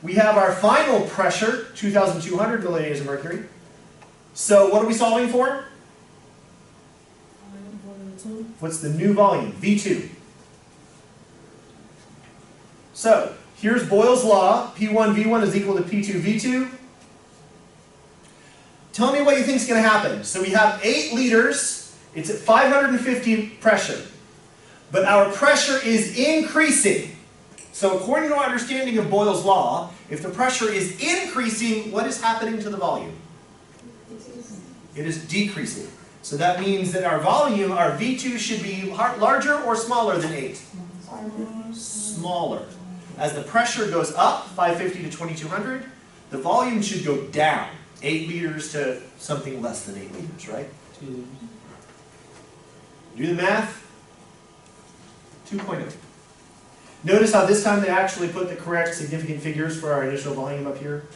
We have our final pressure, 2,200 millimeters of mercury. So what are we solving for? What's the new volume? V2. So, here's Boyle's law. P1 V1 is equal to P2 V2. Tell me what you think is going to happen. So we have 8 liters. It's at 550 pressure. But our pressure is increasing. So according to our understanding of Boyle's law, if the pressure is increasing, what is happening to the volume? It is decreasing. So that means that our volume, our V2, should be larger or smaller than 8? Smaller. As the pressure goes up, 550 to 2200, the volume should go down. 8 liters to something less than 8 liters, right? 2 liters. Do the math. 2.0. Notice how this time they actually put the correct significant figures for our initial volume up here.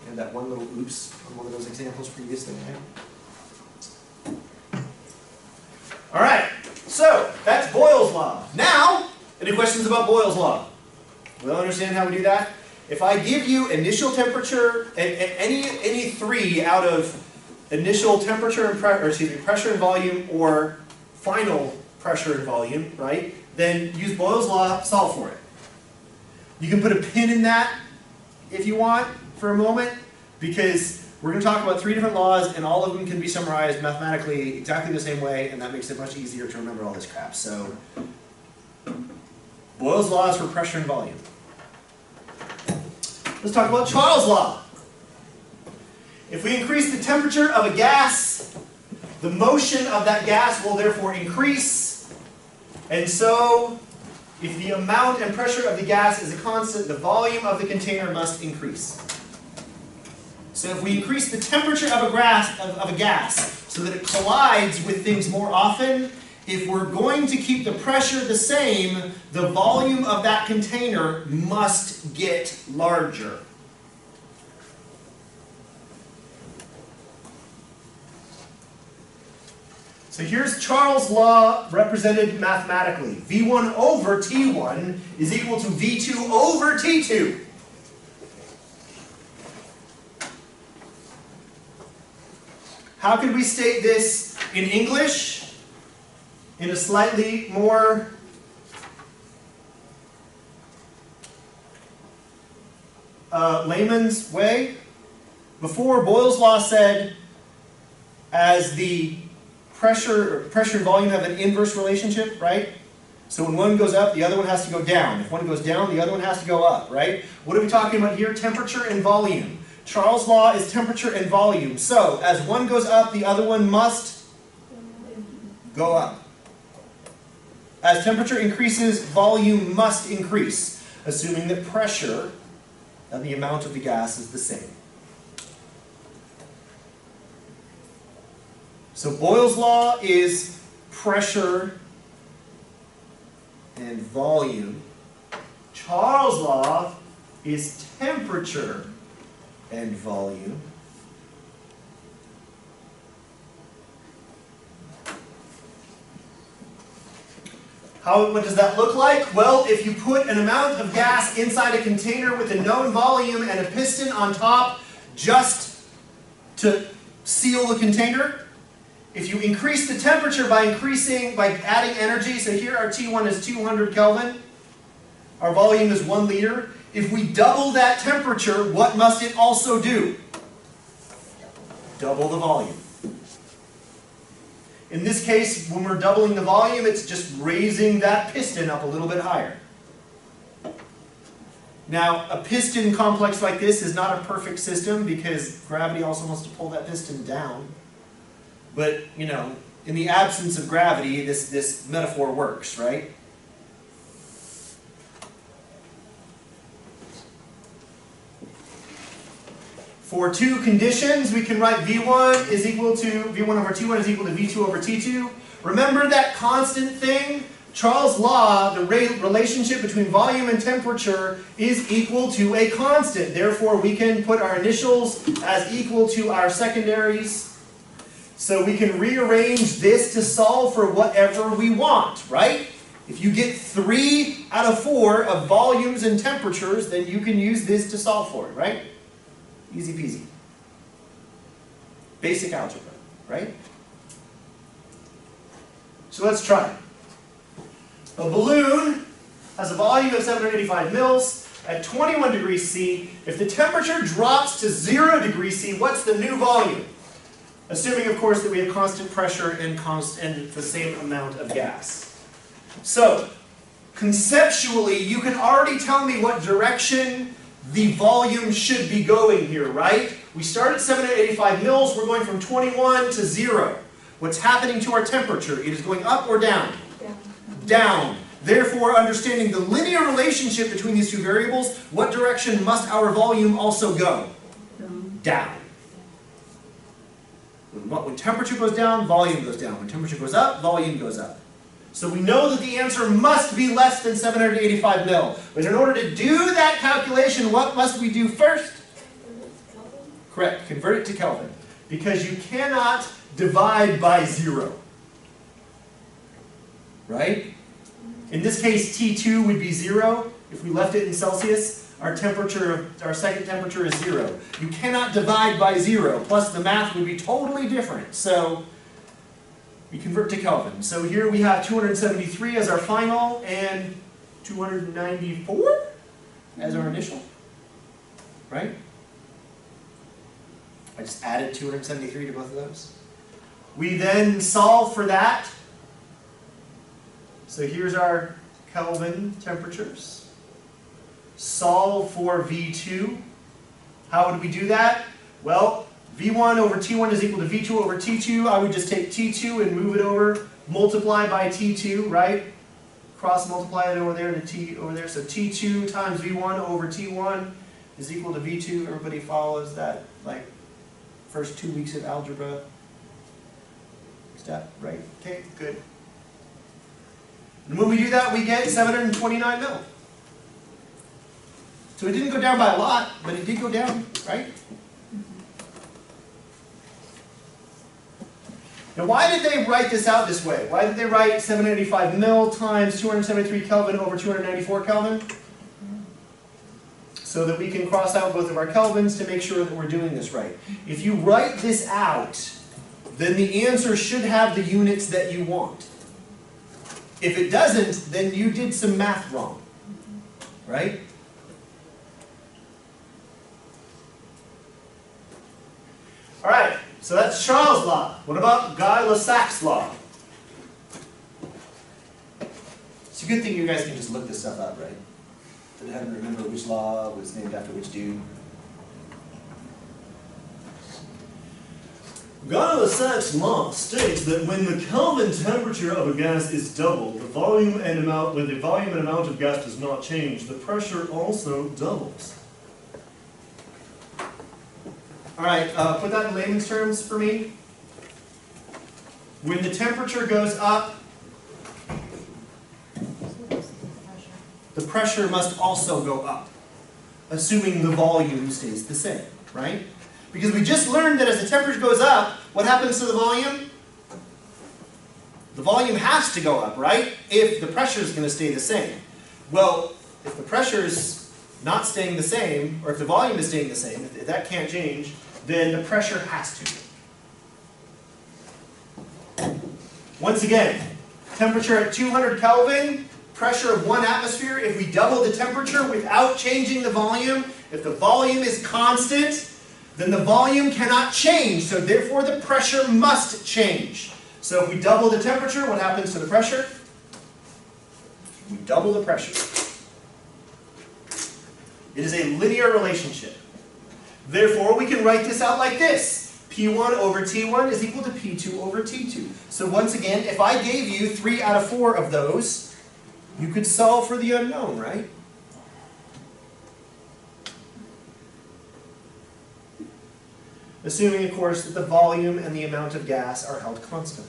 And that one little oops on one of those examples previously, right? All right, so that's Boyle's law. Now, any questions about Boyle's law? We'll understand how we do that. If I give you initial temperature, and any 3 out of initial temperature and pressure and volume, or final pressure and volume, right? Then use Boyle's law, solve for it. You can put a pin in that if you want for a moment, because we're going to talk about 3 different laws, and all of them can be summarized mathematically exactly the same way, and that makes it much easier to remember all this crap. So, Boyle's law is for pressure and volume. Let's talk about Charles' law. If we increase the temperature of a gas, the motion of that gas will therefore increase. And so, if the amount and pressure of the gas is a constant, the volume of the container must increase. So if we increase the temperature of a gas so that it collides with things more often, if we're going to keep the pressure the same, the volume of that container must get larger. So here's Charles' law represented mathematically. V1 over T1 is equal to V2 over T2. How could we state this in English in a slightly more layman's way? Before, Boyle's law said as the pressure and volume have an inverse relationship, right? So when one goes up, the other one has to go down. If one goes down, the other one has to go up, right? What are we talking about here? Temperature and volume. Charles' law is temperature and volume. So as one goes up, the other one must go up. As temperature increases, volume must increase, assuming that pressure and the amount of the gas is the same. So Boyle's law is pressure and volume. Charles' law is temperature and volume. What does that look like? Well, if you put an amount of gas inside a container with a known volume and a piston on top just to seal the container, if you increase the temperature by adding energy, so here our T1 is 200 Kelvin, our volume is 1 liter. If we double that temperature, what must it also do? Double the volume. In this case, when we're doubling the volume, it's just raising that piston up a little bit higher. Now, a piston complex like this is not a perfect system because gravity also wants to pull that piston down. But, you know, in the absence of gravity, this metaphor works, right? For two conditions, we can write V1 is equal to, V1 over T1 is equal to V2 over T2. Remember that constant thing? Charles' law, the relationship between volume and temperature is equal to a constant. Therefore, we can put our initials as equal to our secondaries. So we can rearrange this to solve for whatever we want, right? If you get 3 out of 4 of volumes and temperatures, then you can use this to solve for it, right? Easy peasy. Basic algebra, right? So let's try. A balloon has a volume of 785 mils at 21 degrees C. If the temperature drops to 0 degrees C, what's the new volume? Assuming, of course, that we have constant pressure and the same amount of gas. So, conceptually, you can already tell me what direction the volume should be going here, right? We start at 785 mils, we're going from 21 to 0. What's happening to our temperature? It is going up or down? Down. Therefore, understanding the linear relationship between these two variables, what direction must our volume also go? Down. When temperature goes down, volume goes down. When temperature goes up, volume goes up. So we know that the answer must be less than 785 mil. But in order to do that calculation, what must we do first? Correct, convert it to Kelvin. Because you cannot divide by 0. Right? In this case, T2 would be 0. If we left it in Celsius, our second temperature is 0. You cannot divide by 0. Plus the math would be totally different. So we convert to Kelvin. So here we have 273 as our final and 294 as our initial. Right? I just added 273 to both of those. We then solve for that. So here's our Kelvin temperatures. Solve for V2. How would we do that? Well, V1 over T1 is equal to V2 over T2. I would just take T2 and move it over, multiply by T2, right? Cross multiply it over there to T over there. So T2 times V1 over T1 is equal to V2. Everybody follows that, like, first 2 weeks of algebra step, right? Okay, good. And when we do that, we get 729 mil. So it didn't go down by a lot, but it did go down, right? Now, why did they write this out this way? Why did they write 785 mil times 273 Kelvin over 294 Kelvin? So that we can cross out both of our kelvins to make sure that we're doing this right. If you write this out, then the answer should have the units that you want. If it doesn't, then you did some math wrong, right? All right, So that's Charles' law. What about Guy-Lussac's law? It's a good thing you guys can just look this stuff up, right? That I haven't remember which law was named after which dude. Guy-Lussac's law states that when the Kelvin temperature of a gas is doubled, when the volume and amount of gas does not change, the pressure also doubles. All right, put that in layman's terms for me. When the temperature goes up, the pressure must also go up, assuming the volume stays the same, right? Because we just learned that as the temperature goes up, what happens to the volume? The volume has to go up, right? If the pressure is going to stay the same. Well, if the pressure is not staying the same, or if the volume is staying the same, if that can't change, then the pressure has to. Once again, temperature at 200 Kelvin, pressure of 1 atmosphere. If we double the temperature without changing the volume, if the volume is constant, then the volume cannot change, so therefore the pressure must change. So if we double the temperature, what happens to the pressure? We double the pressure. It is a linear relationship. Therefore, we can write this out like this. P1 over T1 is equal to P2 over T2. So once again, if I gave you 3 out of 4 of those, you could solve for the unknown, right? Assuming, of course, that the volume and the amount of gas are held constant.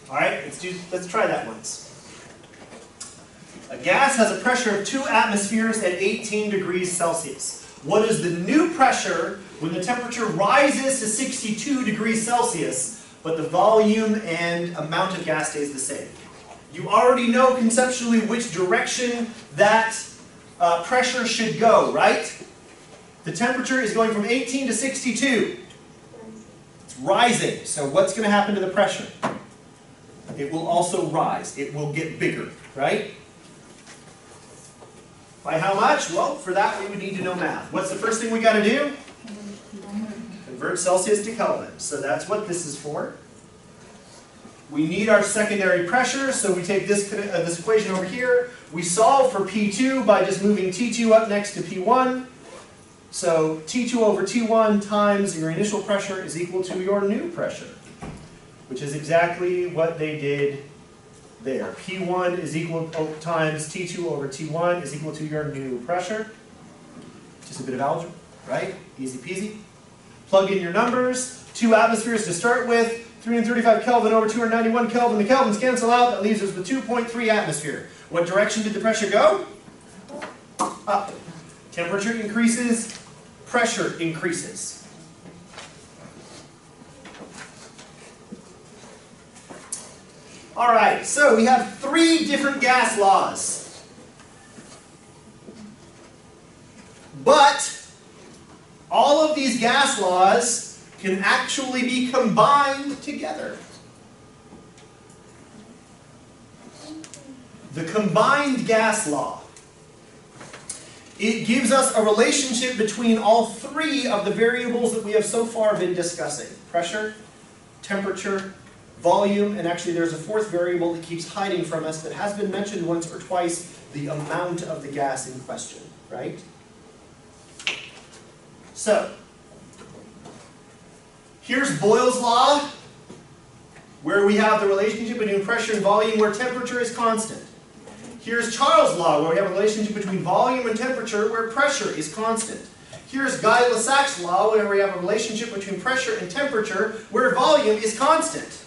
All right, let's try that once. A gas has a pressure of 2 atmospheres at 18 degrees Celsius. What is the new pressure when the temperature rises to 62 degrees Celsius, but the volume and amount of gas stays the same? You already know conceptually which direction that pressure should go, right? The temperature is going from 18 to 62. It's rising. So what's going to happen to the pressure? It will also rise. It will get bigger, right? By how much? Well, for that we would need to know math. What's the first thing we got to do? Convert Celsius to Kelvin. So that's what this is for. We need our secondary pressure, so we take this equation over here. We solve for P2 by just moving T2 up next to P1. So T2 over T1 times your initial pressure is equal to your new pressure, which is exactly what they did there. P1 is equal times T2 over T1 is equal to your new pressure. Just a bit of algebra, right? Easy peasy. Plug in your numbers. 2 atmospheres to start with. 335 Kelvin over 291 Kelvin. The Kelvins cancel out. That leaves us with 2.3 atmosphere. What direction did the pressure go? Up. Temperature increases. Pressure increases. All right, so we have 3 different gas laws. But all of these gas laws can actually be combined together. The combined gas law. It gives us a relationship between all 3 of the variables that we have so far been discussing. Pressure, temperature, volume, and actually there's a 4th variable that keeps hiding from us that has been mentioned once or twice, the amount of the gas in question, right? So, here's Boyle's law, where we have the relationship between pressure and volume where temperature is constant. Here's Charles' law, where we have a relationship between volume and temperature where pressure is constant. Here's Guy-Lussac's law, where we have a relationship between pressure and temperature where volume is constant.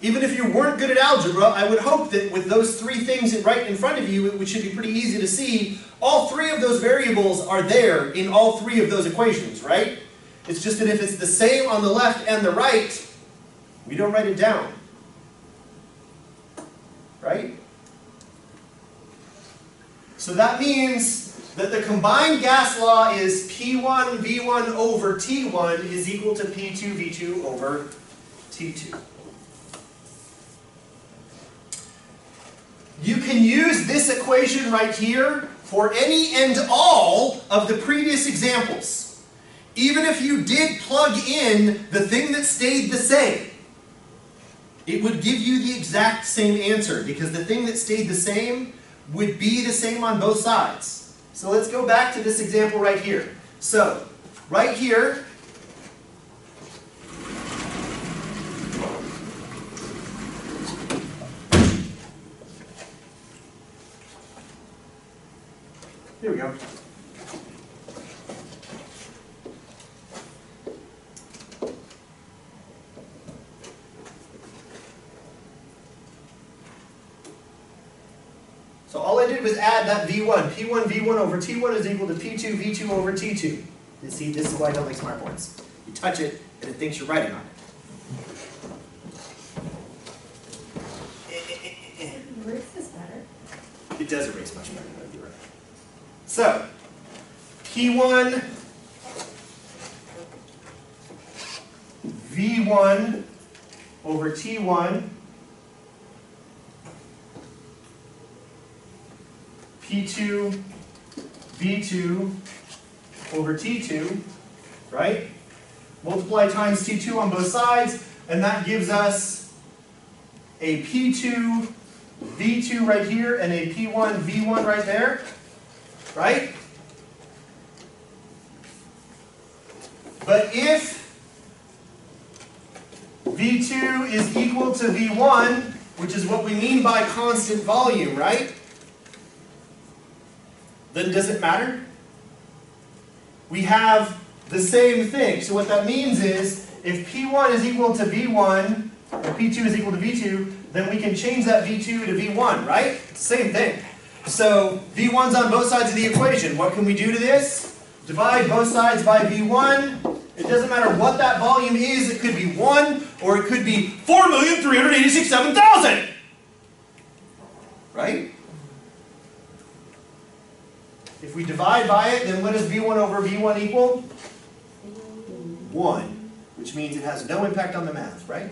Even if you weren't good at algebra, I would hope that with those 3 things right in front of you, it should be pretty easy to see all 3 of those variables are there in all 3 of those equations, right? It's just that if it's the same on the left and the right, we don't write it down. Right? So that means that the combined gas law is P1 V1 over T1 is equal to P2 V2 over T2. You can use this equation right here for any and all of the previous examples. Even if you did plug in the thing that stayed the same, it would give you the exact same answer because the thing that stayed the same would be the same on both sides. So let's go back to this example right here. So, right here, here we go. So all I did was add that V1. P1 V1 over T1 is equal to P2 V2 over T2. You see, this is why I don't like smart boards. You touch it, and it thinks you're writing on it. Erase this better. It does erase much better, you're right. So, P1 V1 over T1 P2 V2 over T2, right? Multiply times T2 on both sides, and that gives us a P2 V2 right here and a P1 V1 right there, right? But if V2 is equal to V1, which is what we mean by constant volume, right? Then does it matter? We have the same thing. So what that means is, if P1 is equal to V1, or P2 is equal to V2, then we can change that V2 to V1, right? Same thing. So V1's on both sides of the equation. What can we do to this? Divide both sides by V1. It doesn't matter what that volume is. It could be 1, or it could be 4,386,7,000. Right? If we divide by it, then what does V1 over V1 equal? 1, which means it has no impact on the math, right?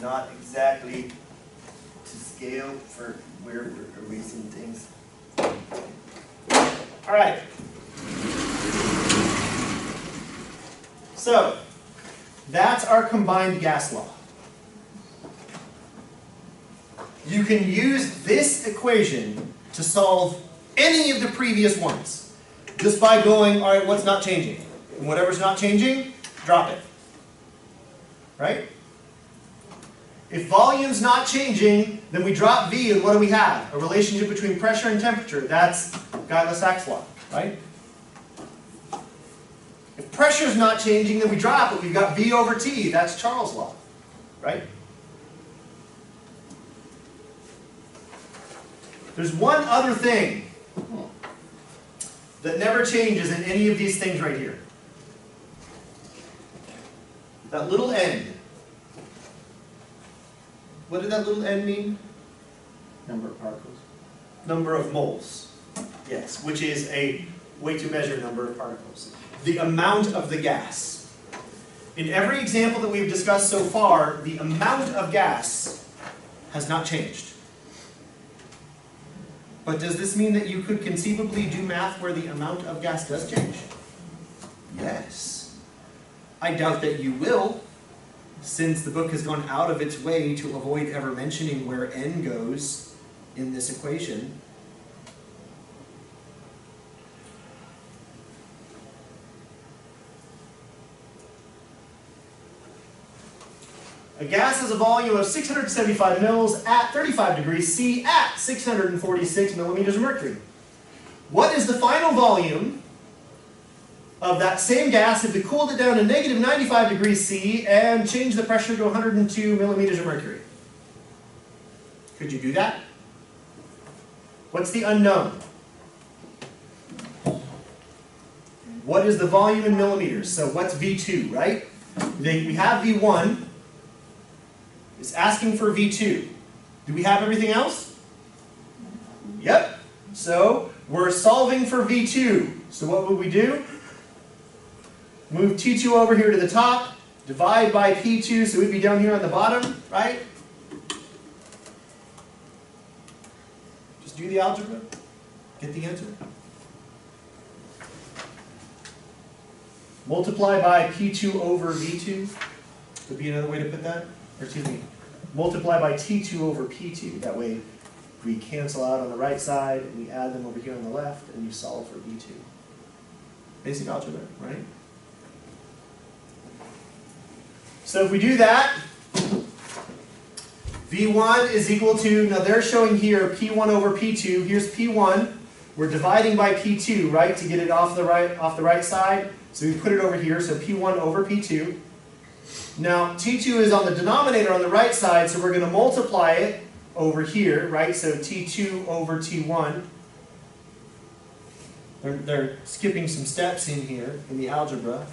Not exactly to scale for where we're erasing things. All right. So, that's our combined gas law. You can use this equation to solve any of the previous ones. Just by going, all right, what's not changing? And whatever's not changing, drop it. Right? If volume's not changing, then we drop V, and what do we have? A relationship between pressure and temperature. That's Guy-Lussac's law, right? If pressure's not changing, then we drop it. We've got V over T. That's Charles' law, right? There's one other thing that never changes in any of these things right here. That little n. What did that little n mean? Number of particles. Number of moles. Yes, which is a way to measure number of particles. The amount of the gas. In every example that we've discussed so far, the amount of gas has not changed. But does this mean that you could conceivably do math where the amount of gas does change? Yes. I doubt that you will, since the book has gone out of its way to avoid ever mentioning where n goes in this equation. A gas has a volume of 675 mils at 35 degrees C at 646 millimeters of mercury. What is the final volume of that same gas if we cooled it down to negative 95 degrees C and changed the pressure to 102 millimeters of mercury? Could you do that? What's the unknown? What is the volume in millimeters? So what's V2, right? We have V1. It's asking for V2. Do we have everything else? Yep. So we're solving for V2. So what would we do? Move T2 over here to the top, divide by P2, so we'd be down here on the bottom, right? Just do the algebra, get the answer. Multiply by P2 over V2 would be another way to put that. Or excuse me, multiply by T2 over P2. That way we cancel out on the right side, and we add them over here on the left, and you solve for V2. Basic algebra, right? So if we do that, V1 is equal to, now they're showing here P1 over P2. Here's P1. We're dividing by P2, right, to get it off the right side. So we put it over here, so P1 over P2. Now T2 is on the denominator on the right side, so we're going to multiply it over here, right? So T2 over T1. They're skipping some steps in here in the algebra.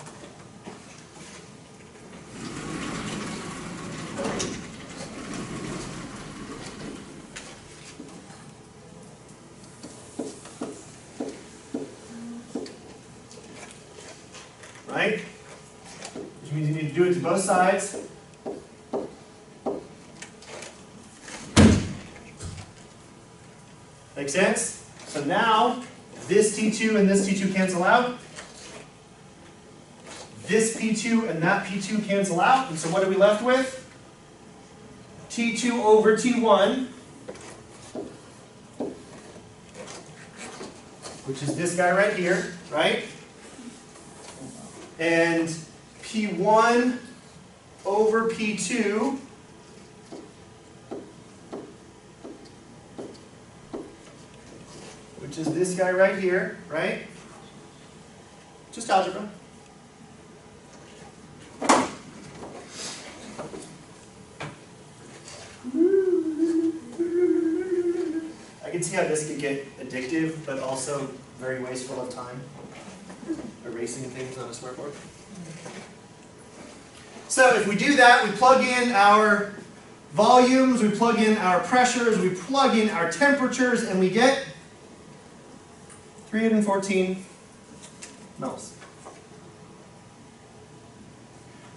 Right? Which means you need to do it to both sides. Make sense? So now, this T2 and this T2 cancel out. This P2 and that P2 cancel out. And so what are we left with? T2 over T1, which is this guy right here, right? And P1 over P2 which is this guy right here, right? Just algebra. I can see how this could get addictive, but also very wasteful of time. Erasing things on a smartboard. So if we do that, we plug in our volumes, we plug in our pressures, we plug in our temperatures, and we get 314 moles.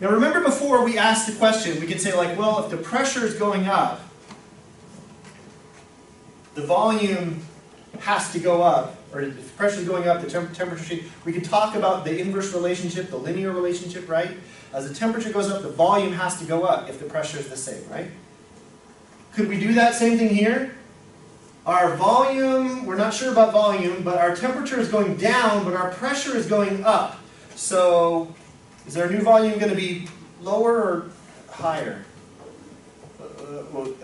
Now remember before we asked the question, we could say like, well, if the pressure is going up, the volume has to go up, or if the pressure is going up, the temperature should. We could talk about the inverse relationship, the linear relationship, right? As the temperature goes up, the volume has to go up if the pressure is the same, right? Could we do that same thing here? Our volume, we're not sure about volume, but our temperature is going down, but our pressure is going up. So, is our new volume going to be lower or higher? Well,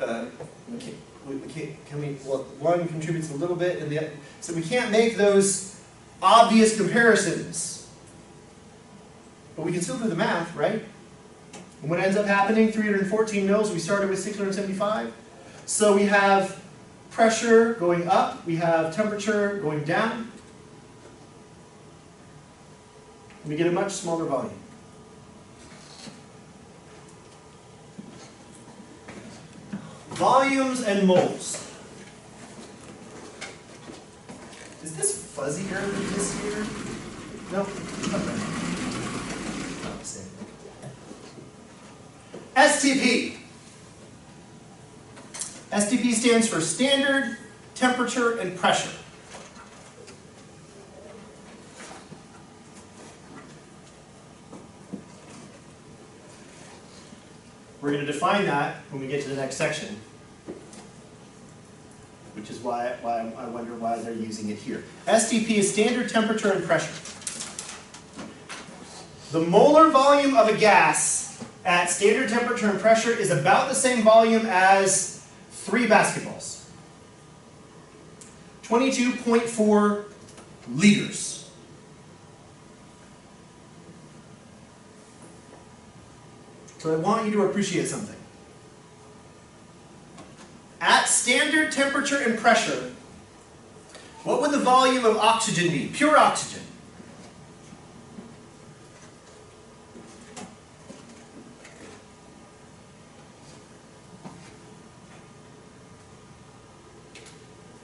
one contributes a little bit, and so we can't make those obvious comparisons. But we can still do the math, right? And what ends up happening, 314 mils, we started with 675. So we have pressure going up, we have temperature going down. And we get a much smaller volume. Volumes and moles. Is this fuzzier than this here? No, okay. STP. STP stands for standard, temperature, and pressure. We're going to define that when we get to the next section, which is why I wonder why they're using it here. STP is standard temperature and pressure. The molar volume of a gas at standard temperature and pressure is about the same volume as 3 basketballs. 22.4 liters. So I want you to appreciate something. At standard temperature and pressure, what would the volume of oxygen be? Pure oxygen.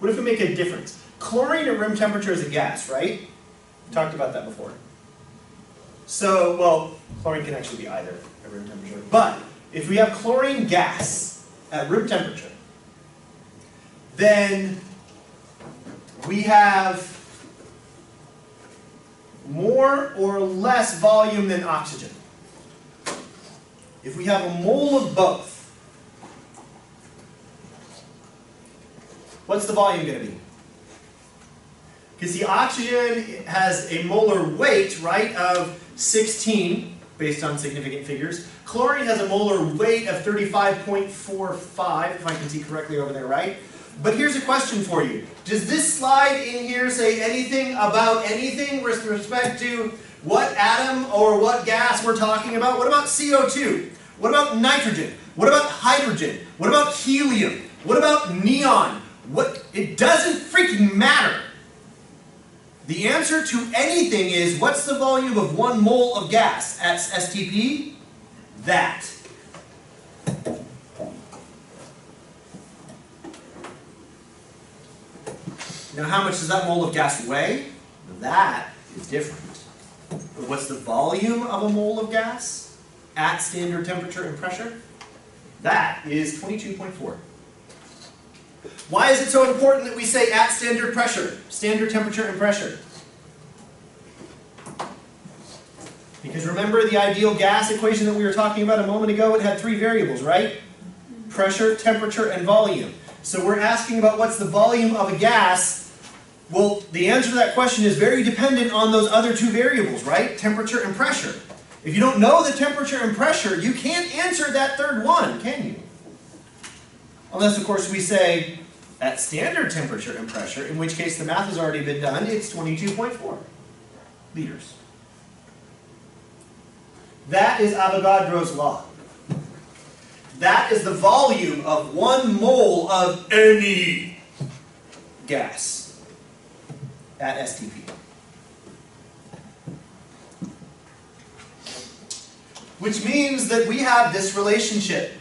What if we make a difference? Chlorine at room temperature is a gas, right? We talked about that before. So, well, chlorine can actually be either at room temperature. But if we have chlorine gas at room temperature, then we have more or less volume than oxygen. If we have a mole of both, what's the volume going to be? Because the oxygen has a molar weight, right, of 16, based on significant figures. Chlorine has a molar weight of 35.45, if I can see correctly over there, right? But here's a question for you. Does this slide in here say anything about anything with respect to what atom or what gas we're talking about? What about CO2? What about nitrogen? What about hydrogen? What about helium? What about neon? It doesn't freaking matter. The answer to anything is, what's the volume of 1 mole of gas at STP? That. Now, how much does that mole of gas weigh? That is different. But what's the volume of a mole of gas at standard temperature and pressure? That is 22.4. Why is it so important that we say at standard pressure, standard temperature and pressure? Because remember the ideal gas equation that we were talking about a moment ago? It had 3 variables, right? Pressure, temperature, and volume. So we're asking about what's the volume of a gas. Well, the answer to that question is very dependent on those other 2 variables, right? Temperature and pressure. If you don't know the temperature and pressure, you can't answer that third one, can you? Unless, of course, we say at standard temperature and pressure, in which case the math has already been done, it's 22.4 liters. That is Avogadro's law. That is the volume of 1 mole of any gas at STP. Which means that we have this relationship.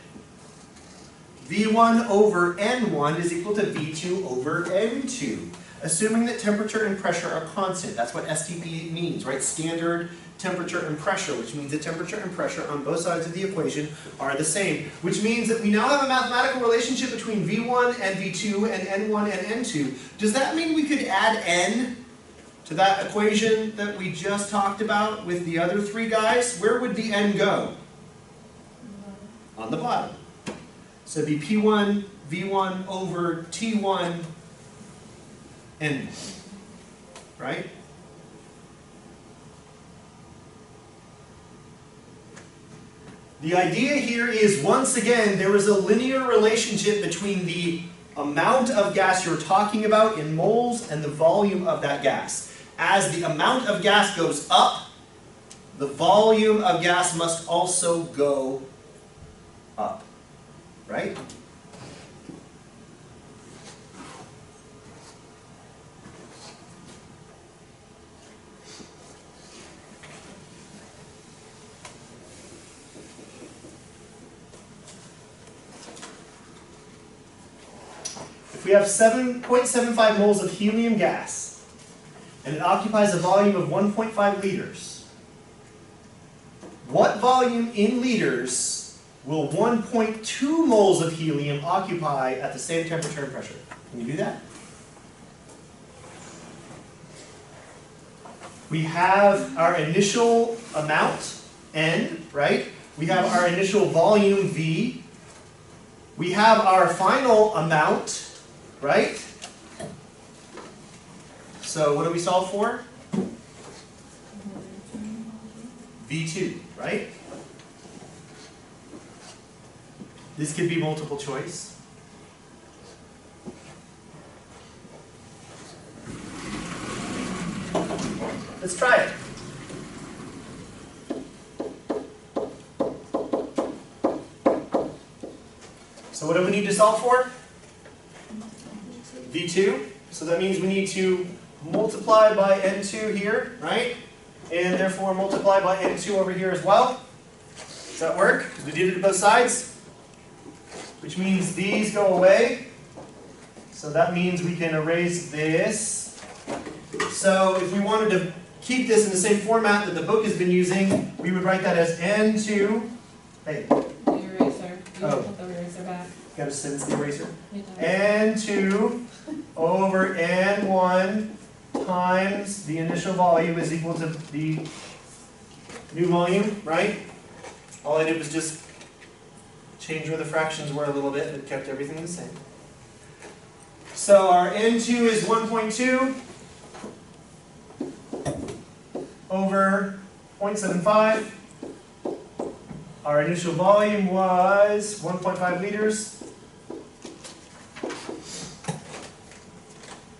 V1 over N1 is equal to V2 over N2, assuming that temperature and pressure are constant. That's what STP means, right? Standard temperature and pressure, which means the temperature and pressure on both sides of the equation are the same. Which means that we now have a mathematical relationship between V1 and V2 and N1 and N2. Does that mean we could add N to that equation that we just talked about with the other 3 guys? Where would the N go? On the bottom. So it'd be P1, V1 over T1, N1, right? The idea here is, once again, there is a linear relationship between the amount of gas you're talking about in moles and the volume of that gas. As the amount of gas goes up, the volume of gas must also go up, right? If we have 7.75 moles of helium gas, and it occupies a volume of 1.5 liters, what volume in liters will 1.2 moles of helium occupy at the same temperature and pressure? Can you do that? We have our initial amount, N, right? We have our initial volume, V. We have our final amount, right? So what do we solve for? V2, right? This could be multiple choice. Let's try it. So what do we need to solve for? V2. So that means we need to multiply by N2 here, right? And therefore multiply by N2 over here as well. Does that work? Because we did it to both sides. Which means these go away. So that means we can erase this. So if we wanted to keep this in the same format that the book has been using, we would write that as N2. Hey, The eraser. You Oh. put the eraser back. gotta sense the eraser. You don't. N2 over N1 times the initial volume is equal to the new volume, right? All I did was just change where the fractions were a little bit, and it kept everything the same. So our N2 is 1.2 over 0.75. Our initial volume was 1.5 liters.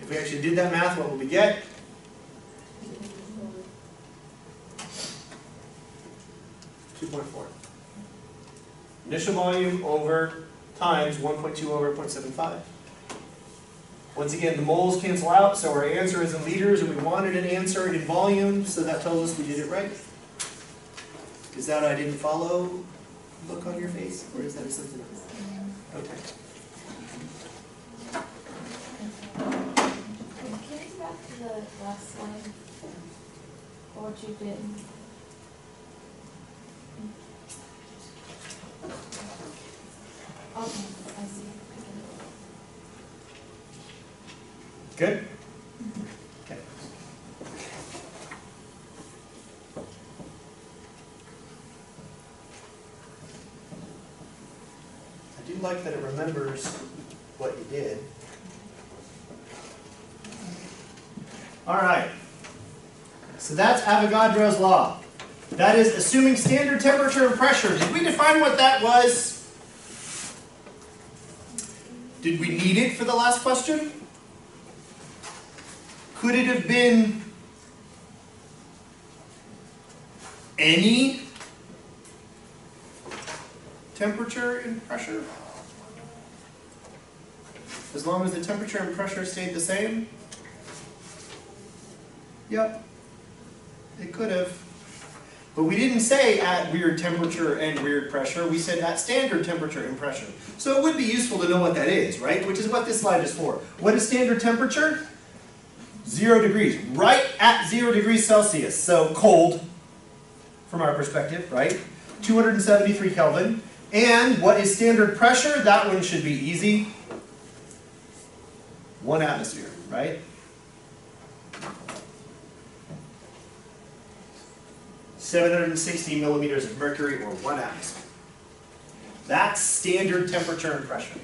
If we actually did that math, what would we get? 2.4. Initial volume over times 1.2 over 0.75. Once again, the moles cancel out, so our answer is in liters, and we wanted an answer in volume, so that tells us we did it right. Is that I didn't follow look on your face, or is that something else? Okay. Can you go back to the last slide? Or what you did? Okay, I see. Good? Okay. I do like that it remembers what you did. All right. So that's Avogadro's law. That is assuming standard temperature and pressure. Did we define what that was? Did we need it for the last question? Could it have been any temperature and pressure? As long as the temperature and pressure stayed the same? Yep, it could have. But we didn't say at weird temperature and weird pressure, we said at standard temperature and pressure. So it would be useful to know what that is, right? Which is what this slide is for. What is standard temperature? 0 degrees, right at 0 degrees Celsius. So cold, from our perspective, right? 273 Kelvin. And what is standard pressure? That one should be easy. 1 atmosphere, right? 760 millimeters of mercury, or 1 atmosphere. That's standard temperature and pressure.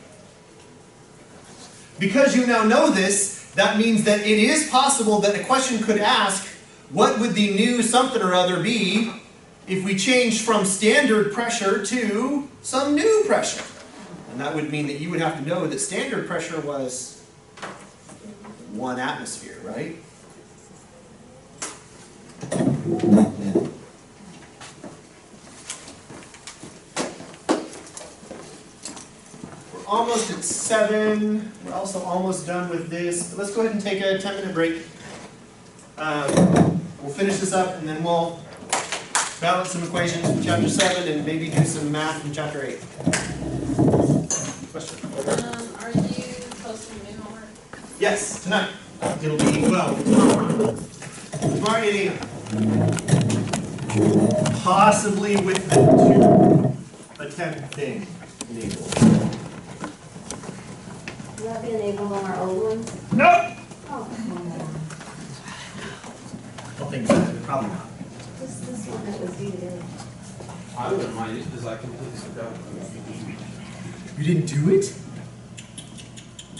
Because you now know this, that means that it is possible that a question could ask, what would the new something or other be if we changed from standard pressure to some new pressure? And that would mean that you would have to know that standard pressure was 1 atmosphere, right? We're almost at 7. We're also almost done with this. But let's go ahead and take a 10-minute break. We'll finish this up, and then we'll balance some equations from chapter 7 and maybe do some math from chapter 8. Question? Are you posting new homework? Yes, tonight. It'll be, well, tomorrow. Tomorrow at 8 a.m. Possibly with the 2 attempt thing enabled. Will that be enabled on our old ones? Nope! Oh, Don't think so. Probably not. this one that was due today. I wouldn't mind it because I completely forgot. You didn't do it?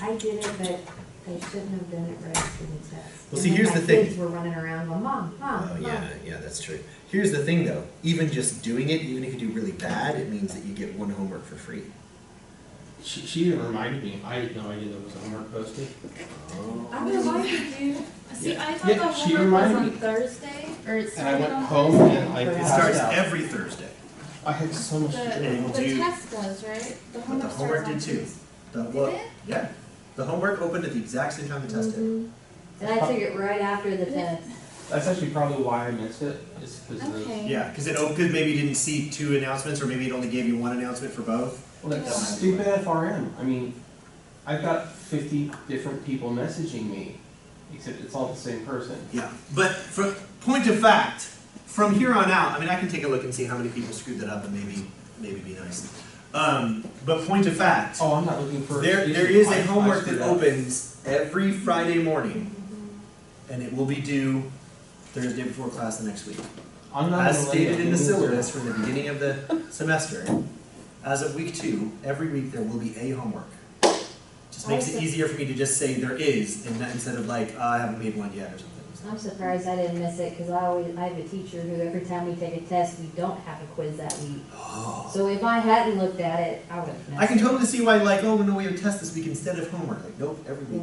I did it, but they shouldn't have done it right for the test. Well, see, And then here's my the thing. kids were running around going, Mom, Mom, Oh, Mom. yeah, that's true. Here's the thing, though. Even just doing it, even if you do really bad, it means that you get 1 homework for free. She even reminded me, I had no idea there was a homework posted. I reminded you. See, I Yeah, thought the she homework was reminded on me. Thursday, or it's And I started went on home Thursday. and I It passed starts out. every Thursday. I had so much to do. And we'll The do- test does, right? The But homework the homework starts on did too. Tuesday. The, Did well, it? yeah. The homework opened at the exact same time the test did. Mhm. And I took it right after the test. That's actually probably why I missed it, is because of the, Okay. Yeah, because it opened, maybe you didn't see 2 announcements, or maybe it only gave you 1 announcement for both. well, that Yeah. stupid FRM. I mean, I've got 50 different people messaging me, except it's all the same person. Yeah, but from point of fact, from here on out, I mean, I can take a look and see how many people screwed that up and maybe be nice. But point of fact, Oh, I'm not looking for. there is a I homework screwed that up. opens every Friday morning, and it will be due Thursday before class the next week. I'm not As gonna let stated you in the lose syllabus your- from the beginning of the semester, as of week 2, every week there will be a homework. Just makes it easier for me to just say there is, and not, instead of like, I haven't made one yet or something. I'm surprised I didn't miss it, cause I have a teacher who every time we take a test, we don't have a quiz that week. Oh. So if I hadn't looked at it, I would've missed it. I can totally see why, like, oh, no, we have a test this week instead of homework. Like, nope, every week.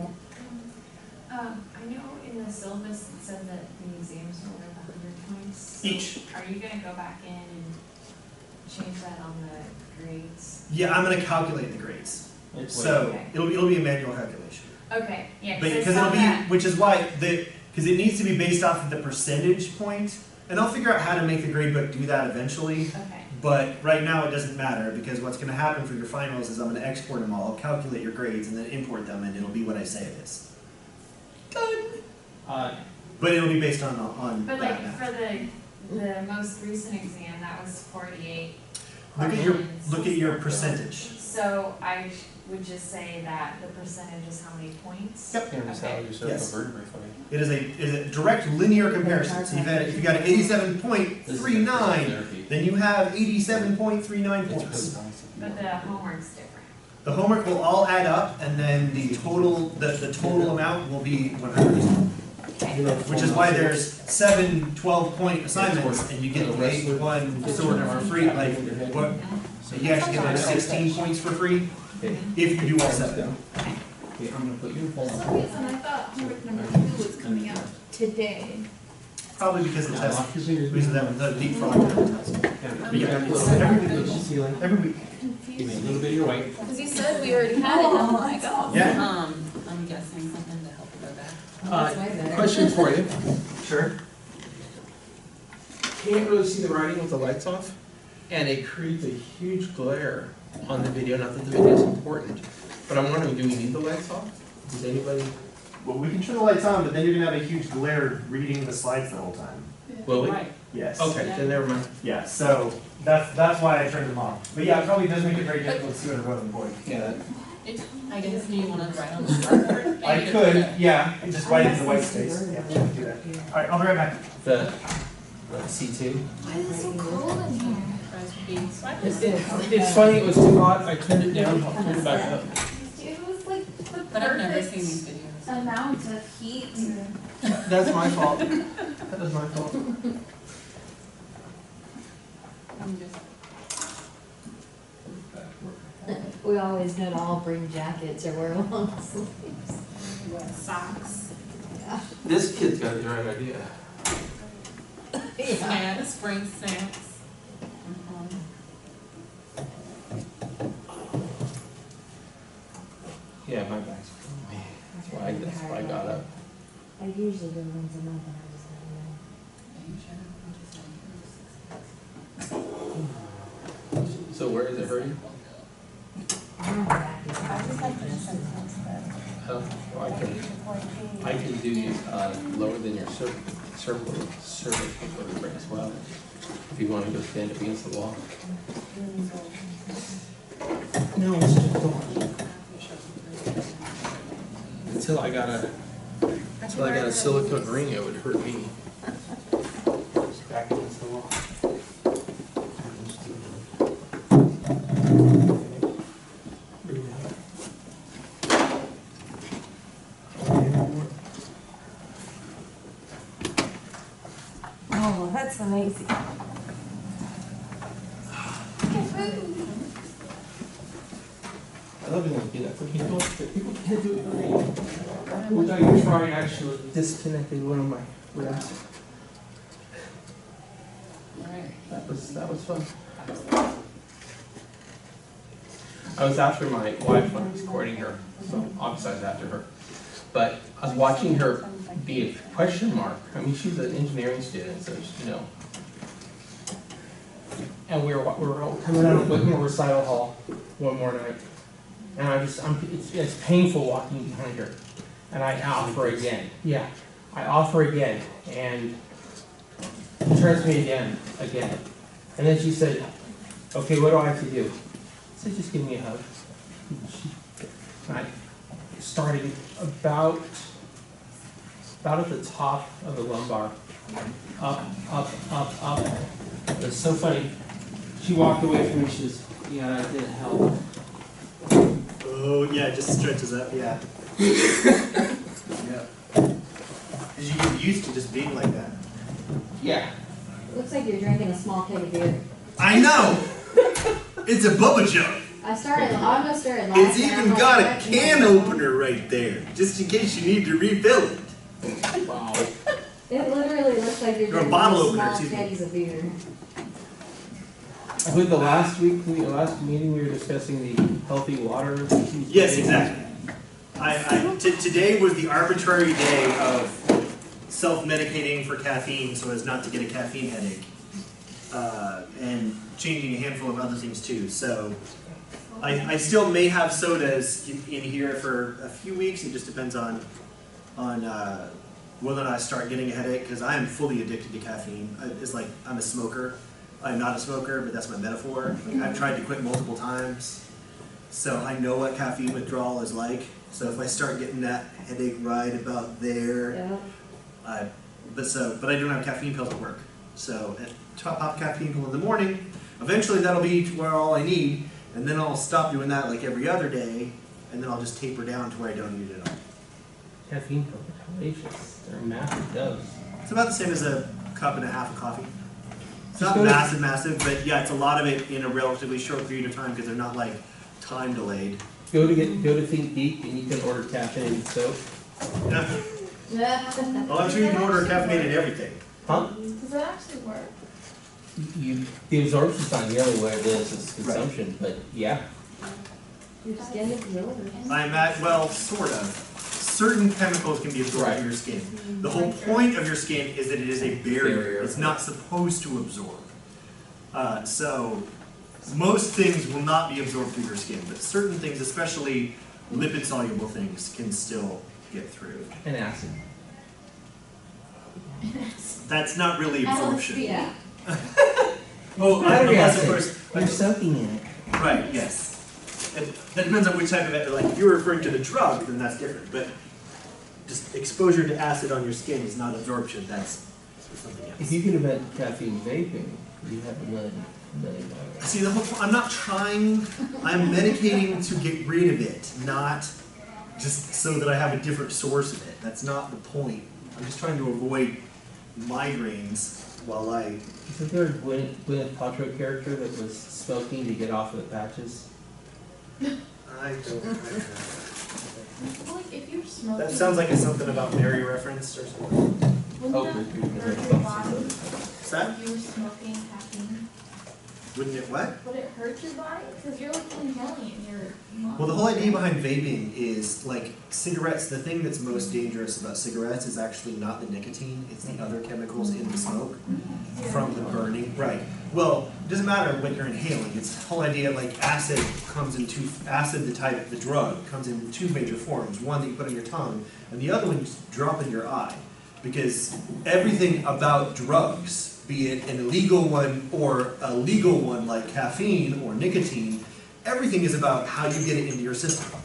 Yeah. I know in the syllabus it said that the exams were worth 100 points. Each. Are you gonna go back in and change that on the grades? Yeah, I'm gonna calculate the grades. It's So, Okay. it'll be a manual calculation. Okay, yeah, But, cause I because saw it'll be, that. which is why, because it needs to be based off of the percentage point, and I'll figure out how to make the grade book do that eventually. Okay, But right now it doesn't matter, because what's gonna happen for your finals is I'm gonna export them all, I'll calculate your grades, and then import them, and it'll be what I say it is. Done. But it'll be based on but that like math. for the most recent exam, that was 48 Look at your, questions. look at your percentage. So I would just say that the percentage is how many points? Yep. Yes. It is a direct linear comparison. So if you got an 87.39, then you have 87.39 points. But the homework's different. The homework will all add up, and then the total amount will be 100%. Which is why there's 7 12-point assignments, and you get to make one sort of for free, like, what, so you actually get like 16 points for free, if you do all 7. Okay, I'm gonna put you in For form. some reason, I thought homework number 2 was coming out today. Probably because the test, Lock your fingers. because of the leapfrog test. But yeah, it's every week. Give me a little bit of your weight. Cause you said we already had it, and I'm like, oh. Yeah. I'm guessing something to help you go back. That's way better. Question for you. Sure. Can't really see the writing with the lights off, and it creates a huge glare on the video. Not that the video is important, but I'm wondering, do we need the lights off? Does anybody? Well, we can turn the lights on, but then you're gonna have a huge glare reading the slides the whole time. Will we? Yes. Okay, then never mind. Yeah, so that's why I turned them off. But yeah, it probably does make it very difficult to see what I wrote on the board. Yeah. I guess, do you wanna write on the card? I could, yeah, just write into the white space. Yeah, I can do that. All right, I'll be right back. The C2. Why is it so cold in here? It's funny. It was too hot. I turned it down. I'll turn it back up. It was like the But I've never perfect seen these videos. amount of heat. That's my fault. That was my fault. I'm just. We always know to all bring jackets or wear long sleeves. Socks. This kid's got the right idea. Snacks, spring snacks. Yeah, my back's. That's why I got up. I usually do once a month and I just never know. So where is it hurting? My back is- Well, I can do lower than your cervical vertebrae as well. If you want to go stand up against the wall. No, it's just until I got a silicone ring, it would hurt me. Just back against the wall. Oh, that's amazing. I love it when you do that for people, but people can't do it for me. Which I tried actually disconnected one of my ribs. That was fun. I was after my wife when I was courting her, so obviously I was after her. But I was watching her be a question mark. I mean, she's an engineering student, so you know. And we were all coming out of Whitmore Recital Hall one more night. and it's painful walking behind her. And I offer again, yeah, I offer again, and she turns to me again. And then she said, okay, what do I have to do? I said, just give me a hug. And I started about at the top of the lumbar, up. It was so funny. She walked away from me, she says, yeah, that didn't help. Oh, yeah, it just stretches up, yeah. Yeah. Because you get used to just being like that. Yeah. Looks like you're drinking a small keg of beer. I know! It's a Bubba jug. I almost started laughing. It's even got a can opener right there, just in case you need to refill it. Wow. It literally looks like you're You're a drinking bottle small opener, excuse me. kegs of beer. I believe the last meeting, we were discussing the healthy water. Yes, exactly. Today was the arbitrary day of self-medicating for caffeine so as not to get a caffeine headache. And changing a handful of other things too. So I still may have sodas in here for a few weeks. It just depends on whether or not I start getting a headache, because I am fully addicted to caffeine. It's like I'm a smoker. I'm not a smoker, but that's my metaphor. Like, I've tried to quit multiple times, so I know what caffeine withdrawal is like. So if I start getting that headache right about there, Yeah. but I don't have caffeine pills at work. So pop caffeine pill in the morning. Eventually that'll be to where all I need, and then I'll stop doing that like every other day, and then I'll just taper down to where I don't need it at all. Caffeine pills are hellacious. They're a massive dose. It's about the same as a cup and a half of coffee. It's Just not go to- massive, but yeah, it's a lot of it in a relatively short period of time because they're not like time delayed. Go to Think Geek and you can order caffeinated soap. Well, I'm sure you can order caffeinated everything. Huh? Does that actually work? The absorption's not nearly what it is, it's consumption, but yeah. Your skin absorbs. Well, sort of. Certain chemicals can be absorbed Right. in your skin. The whole point of your skin is that it is a barrier. Barrier. It's not supposed to absorb. So most things will not be absorbed through your skin, but certain things, especially lipid-soluble things, can still get through. And acid. That's not really absorption. Yeah. Oh, unless of course, You're soaking in it. right, yes. That depends on which type of it, like if you're referring to the drug, then that's different, but just exposure to acid on your skin is not absorption, that's something else. If you can invent caffeine vaping, you have $1 million. See, the whole I'm not trying, I'm medicating to get rid of it, not just so that I have a different source of it. That's not the point. I'm just trying to avoid migraines while I... Isn't there a Gwyneth Paltrow character that was smoking to get off of the patches? I don't... Well, like if you're smoking. That sounds like it's something about Mary reference or something. Oh, Wouldn't that good. hurt your body Is that? if you were smoking caffeine? Wouldn't it what? Would it hurt your body? Because you're like inhaling in your lungs. Well, the whole idea behind vaping is like cigarettes. The thing that's most dangerous about cigarettes is actually not the nicotine; it's the other chemicals in the smoke from the burning. Right. Well, it doesn't matter what you're inhaling. It's the whole idea like acid comes in the drug comes in two major forms. One that you put on your tongue, and the other one you just drop in your eye. Because everything about drugs, be it an illegal one or a legal one like caffeine or nicotine, everything is about how you get it into your system.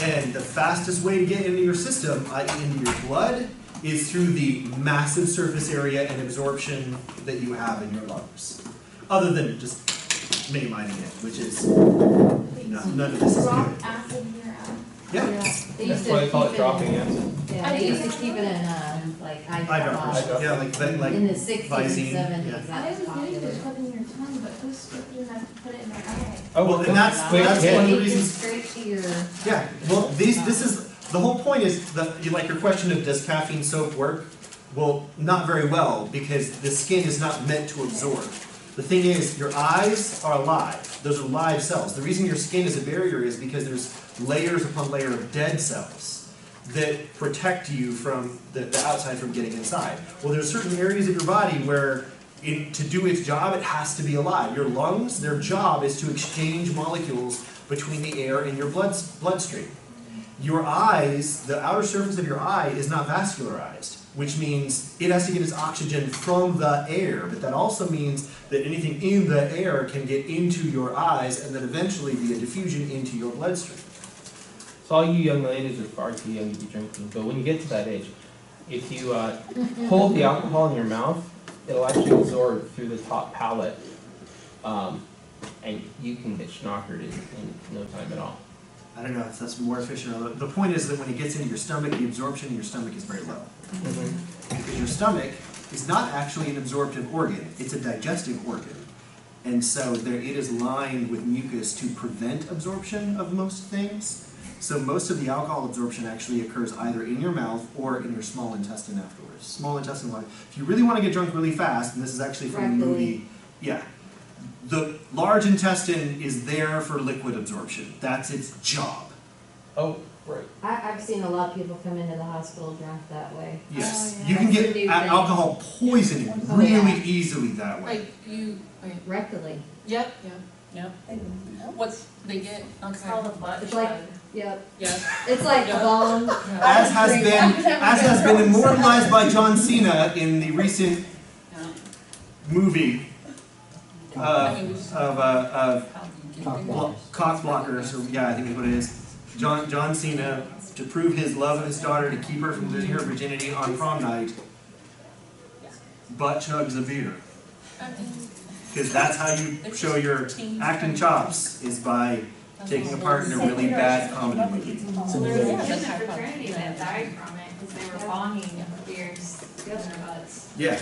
And the fastest way to get it into your system, i.e. into your blood, is through the massive surface area and absorption that you have in your lungs. Other than just minimizing it, which is, none of this is Drop good. acid in your eye. Yeah. They used That's why to they call keep it dropping acid. Yeah, they used to keep it in, like, Eyedroppers. Yeah, like in the sixties and Visine, seventies, yeah. I that was was getting to popular. put in your tongue, but who's stupid enough to put it in their eye? Oh, Well, and that's one of the Take it reasons. straight to your, Yeah, well, this is, the whole point is, that, like your question of does caffeine soap work? Well, not very well, because the skin is not meant to absorb. The thing is, your eyes are alive. Those are live cells. The reason your skin is a barrier is because there's layers upon layer of dead cells that protect you from the outside from getting inside. Well, there's certain areas of your body where to do its job, it has to be alive. Your lungs, their job is to exchange molecules between the air in your bloodstream. Your eyes, the outer surface of your eye is not vascularized, which means it has to get its oxygen from the air, but that also means that anything in the air can get into your eyes and then eventually be a diffusion into your bloodstream. So all you young ladies are far too young to be drinking, but when you get to that age, if you hold the alcohol in your mouth, it'll actually absorb through the top palate, and you can get schnockered in no time at all. I don't know if that's more efficient. The point is that when it gets into your stomach, the absorption in your stomach is very low. Because your stomach is not actually an absorptive organ, it's a digestive organ. And so it is lined with mucus to prevent absorption of most things. So most of the alcohol absorption actually occurs either in your mouth or in your small intestine afterwards. Small intestine, if you really want to get drunk really fast, and this is actually from the movie, yeah. The large intestine is there for liquid absorption. That's its job. Oh, right. I've seen a lot of people come into the hospital drunk that way. Yes. Oh, yeah. You can That's get the new thing. alcohol poisoning Oh, really yeah. easily that way. Like you, wait, Rectally. yep, what's, they get, It's okay, called a butt It's like, plug. yep, yeah. it's like Yeah. bone. As has been immortalized by John Cena in the recent Yeah. movie I mean, we just- of How do you get there? cock blockers, or yeah, I think is what it is. John Cena, to prove his love of his daughter, to keep her from losing her virginity on prom night, butt chugs a beer. Because that's how you show your acting chops, is by taking a part in a really bad comedy movie. So there's a fraternity that died from it because they were bonging beers in their butts. Yeah.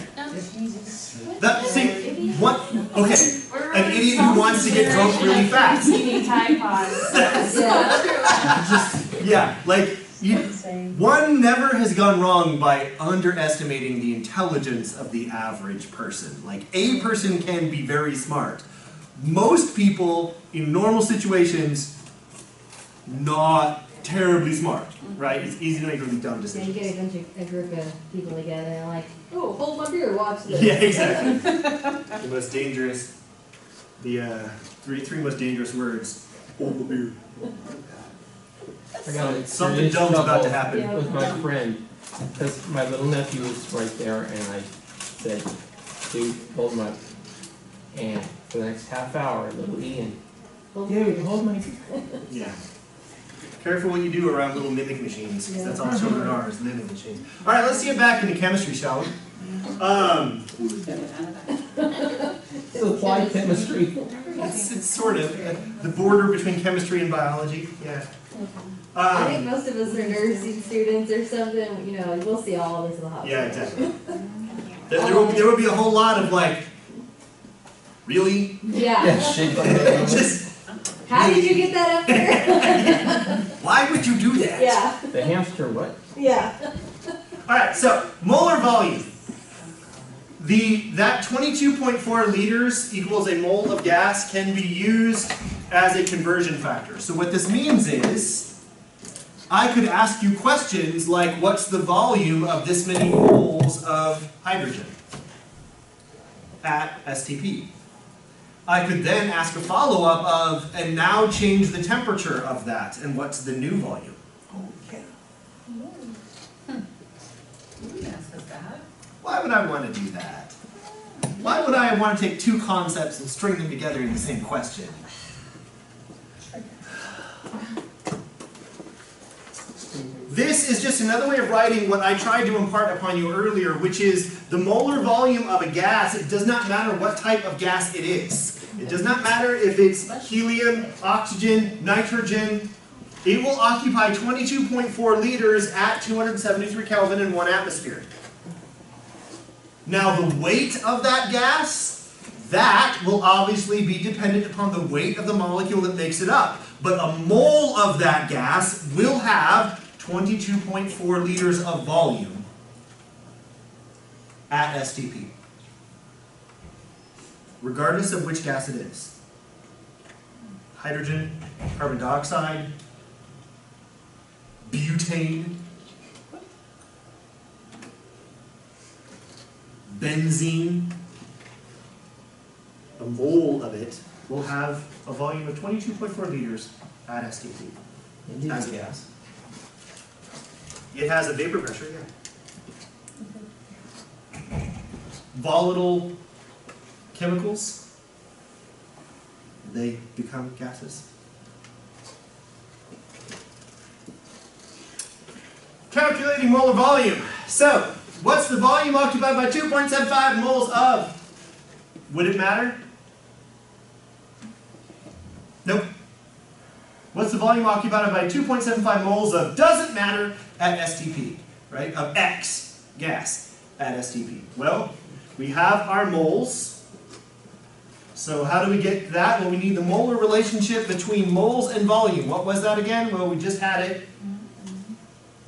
Jesus. That, see, what, okay, an idiot who wants to get drunk really fast. Teeny Tide Pods. Yeah. Yeah, like, one never has gone wrong by underestimating the intelligence of the average person. Like, a person can be very smart. Most people, in normal situations, not terribly smart, right? It's easy to make really dumb Yeah, you decisions. get a group of people together and like, oh, hold my beer, watch this. Yeah, exactly. The most dangerous, three most dangerous words. Hold the beer. I got it. Something dumb's about to happen. Yeah. With my friend, because my little nephew was right there, and I said, dude, hold him up. And for the next half hour, little Ian, dude, hold my. Yeah. Careful what you do around little mimic machines, 'cause that's all children are, is mimic machines. All right, let's get back into chemistry, shall we? So applied chemistry. It's sort of the border between chemistry and biology. Yeah. I think most of us are nursing students or something, you know, we'll see all of this in the hospital. Yeah, exactly. There will be a whole lot of like, really? Yeah. Shake Just, How did you get that up there? why would you do that? Yeah, The hamster, what? yeah. All right, so molar volume. That 22.4 liters equals a mole of gas can be used as a conversion factor. So what this means is, I could ask you questions like, what's the volume of this many moles of hydrogen at STP? I could then ask a follow-up of, and now change the temperature of that, and what's the new volume? Yes, is that? Why would I want to do that? Why would I want to take two concepts and string them together in the same question? This is just another way of writing what I tried to impart upon you earlier, which is the molar volume of a gas. It does not matter what type of gas it is. It does not matter if it's helium, oxygen, nitrogen. It will occupy 22.4 liters at 273 Kelvin in 1 atmosphere. Now the weight of that gas, that will obviously be dependent upon the weight of the molecule that makes it up. But a mole of that gas will have 22.4 liters of volume at STP, regardless of which gas it is. Hydrogen, carbon dioxide, butane, benzene, a mole of it will have a volume of 22.4 liters at STP. As a gas. It has a vapor pressure, yeah. Volatile chemicals, they become gases. Calculating molar volume. So, what's the volume occupied by 2.75 moles of? Would it matter? Nope. What's the volume occupied by 2.75 moles of? Doesn't matter at STP, right? Of X gas at STP. Well, we have our moles. So how do we get that? Well, we need the molar relationship between moles and volume. What was that again? Well, we just had it.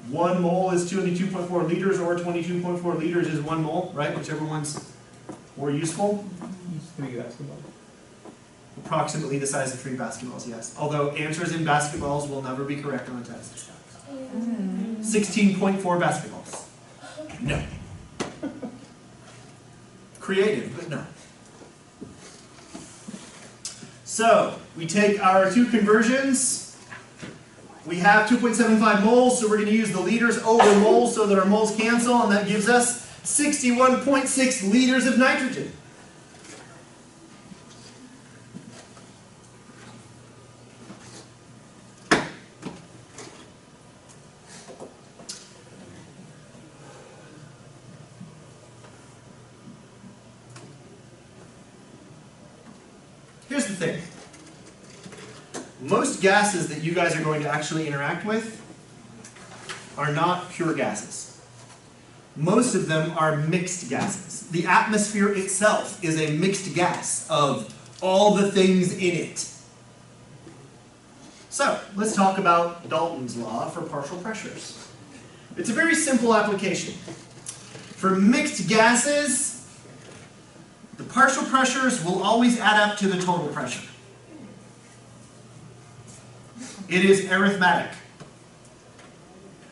1 mole is 22.4 liters, or 22.4 liters is 1 mole, right? Whichever one's more useful. 3 basketballs. Approximately the size of 3 basketballs, yes. Although answers in basketballs will never be correct on a test. 16.4 basketballs. No. Creative, but no. So, we take our 2 conversions. We have 2.75 moles, so we're going to use the liters over moles so that our moles cancel, and that gives us 61.6 liters of nitrogen. Here's the thing. Most gases that you guys are going to actually interact with are not pure gases. Most of them are mixed gases. The atmosphere itself is a mixed gas of all the things in it. So, let's talk about Dalton's law for partial pressures. It's a very simple application. For mixed gases, the partial pressures will always add up to the total pressure. It is arithmetic.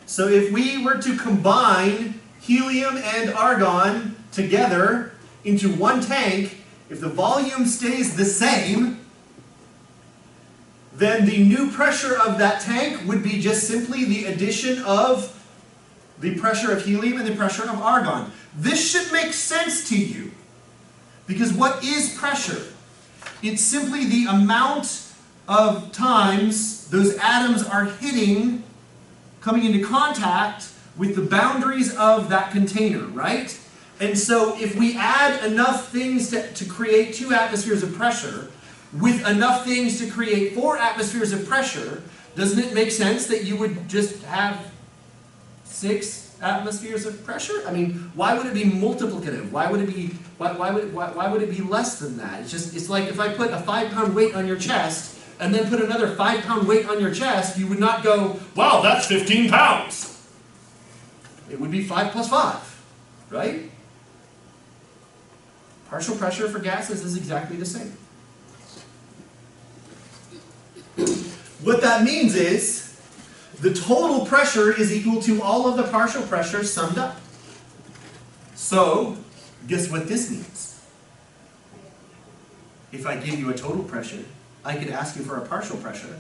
So if we were to combine helium and argon together into one tank, if the volume stays the same, then the new pressure of that tank would be just simply the addition of the pressure of helium and the pressure of argon. This should make sense to you. Because what is pressure? It's simply the amount of times those atoms are hitting, coming into contact with the boundaries of that container, right? And so if we add enough things to create 2 atmospheres of pressure, with enough things to create 4 atmospheres of pressure, doesn't it make sense that you would just have 6 atmospheres of pressure? I mean, why would it be multiplicative? Why would it be less than that? It's like if I put a 5-pound weight on your chest and then put another 5-pound weight on your chest, you would not go, wow, that's 15 pounds. It would be 5 plus 5, right? Partial pressure for gases is exactly the same. What that means is the total pressure is equal to all of the partial pressures summed up. So, guess what this means? If I give you a total pressure, I could ask you for a partial pressure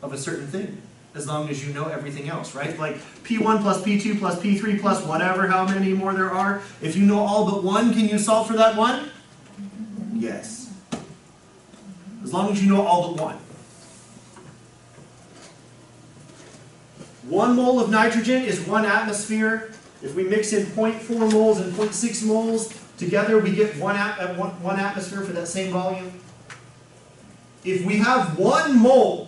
of a certain thing, as long as you know everything else, right? Like P1 plus P2 plus P3 plus whatever, how many more there are. If you know all but one, can you solve for that one? Yes. As long as you know all but one. 1 mole of nitrogen is 1 atmosphere. If we mix in 0.4 moles and 0.6 moles together, we get one atmosphere for that same volume. If we have 1 mole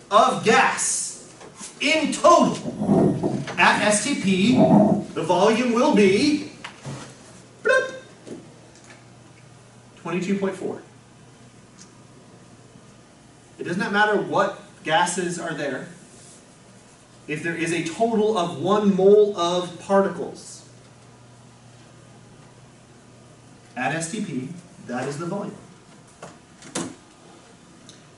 of gas in total at STP, the volume will be 22.4. It does not matter what gases are there. If there is a total of 1 mole of particles at STP, that is the volume.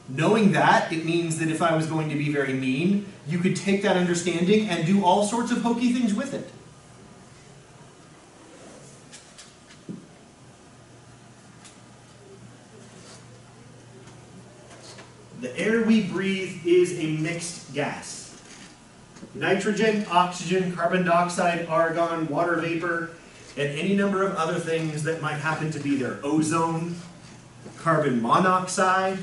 Knowing that, it means that if I was going to be very mean, you could take that understanding and do all sorts of hokey things with it. The air we breathe is a mixed gas. Nitrogen, oxygen, carbon dioxide, argon, water vapor, and any number of other things that might happen to be there. Ozone, carbon monoxide,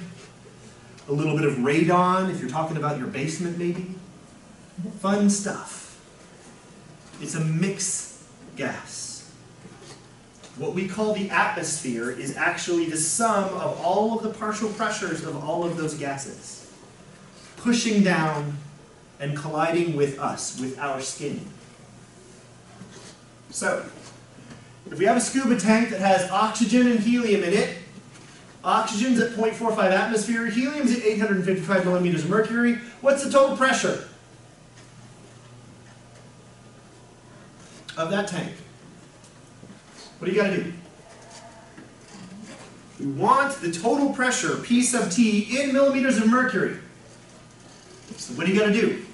a little bit of radon if you're talking about your basement maybe. Fun stuff. It's a mixed gas. What we call the atmosphere is actually the sum of all of the partial pressures of all of those gases, pushing down and colliding with us, with our skin. So, if we have a scuba tank that has oxygen and helium in it, oxygen's at 0.45 atmosphere, helium's at 855 millimeters of mercury, what's the total pressure of that tank? What do you got to do? We want the total pressure, P sub T, in millimeters of mercury. So what do you got to do?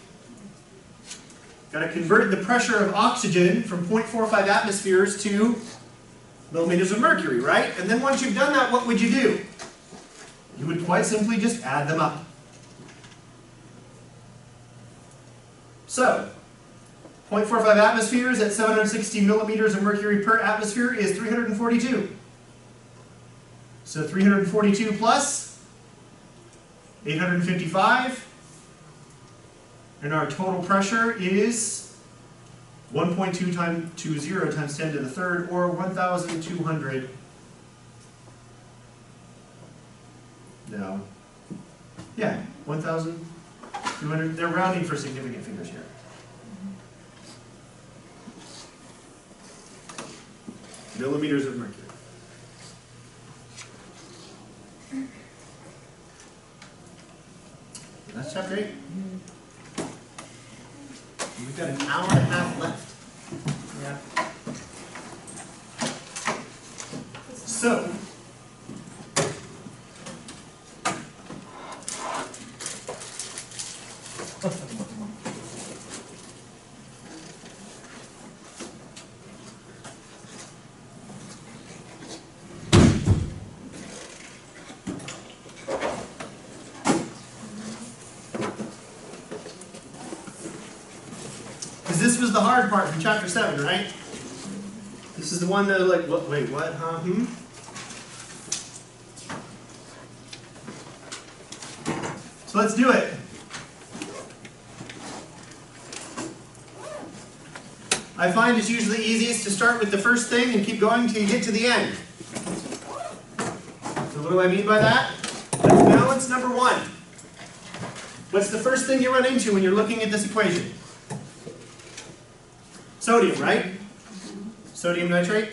Got to convert the pressure of oxygen from 0.45 atmospheres to millimeters of mercury, right? And then once you've done that, what would you do? You would quite simply just add them up. So, 0.45 atmospheres at 760 millimeters of mercury per atmosphere is 342. So 342 plus 855, and our total pressure is 1.2 times 20 times 10 to the third, or 1,200. No. Yeah, 1,200. They're rounding for significant figures here. Millimeters of mercury. That's chapter 8. We've got an hour and a half left. Yeah. So, this was the hard part from chapter 7, right? This is the one that like, what, wait, what, huh, So let's do it. I find it's usually easiest to start with the first thing and keep going until you get to the end. So what do I mean by that? Let's balance number 1. What's the first thing you run into when you're looking at this equation? Sodium, right? Sodium nitrate.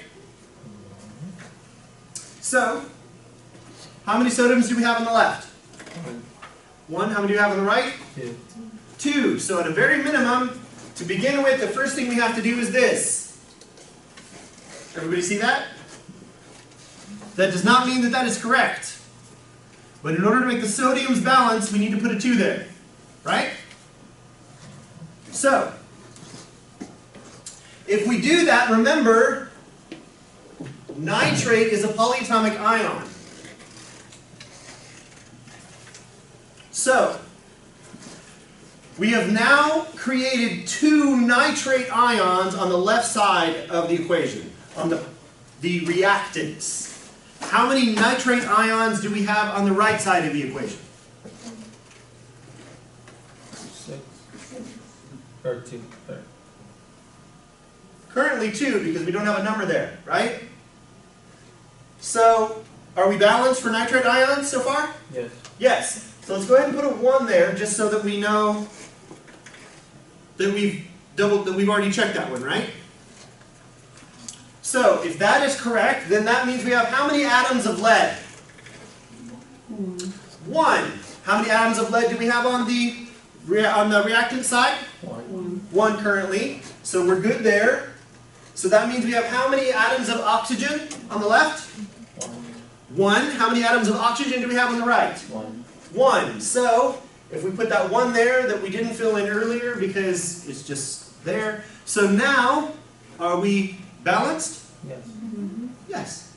So, how many sodiums do we have on the left? 1. How many do we have on the right? 2. So at a very minimum, to begin with, the first thing we have to do is this. Everybody see that? That does not mean that that is correct. But in order to make the sodiums balance, we need to put a 2 there. Right? So, if we do that, remember, nitrate is a polyatomic ion. So, we have now created 2 nitrate ions on the left side of the equation, on the reactants. How many nitrate ions do we have on the right side of the equation? 6. Or 2. There. Currently 2, because we don't have a number there, right? So, are we balanced for nitrate ions so far? Yes. Yes. So let's go ahead and put a 1 there, just so that we know that we've already checked that one, right? So, if that is correct, then that means we have how many atoms of lead? 1. How many atoms of lead do we have on the reactant side? 1 currently. So we're good there. So that means we have how many atoms of oxygen on the left? 1. How many atoms of oxygen do we have on the right? 1. So, if we put that 1 there that we didn't fill in earlier because it's just there. So now, are we balanced? Yes. Yes.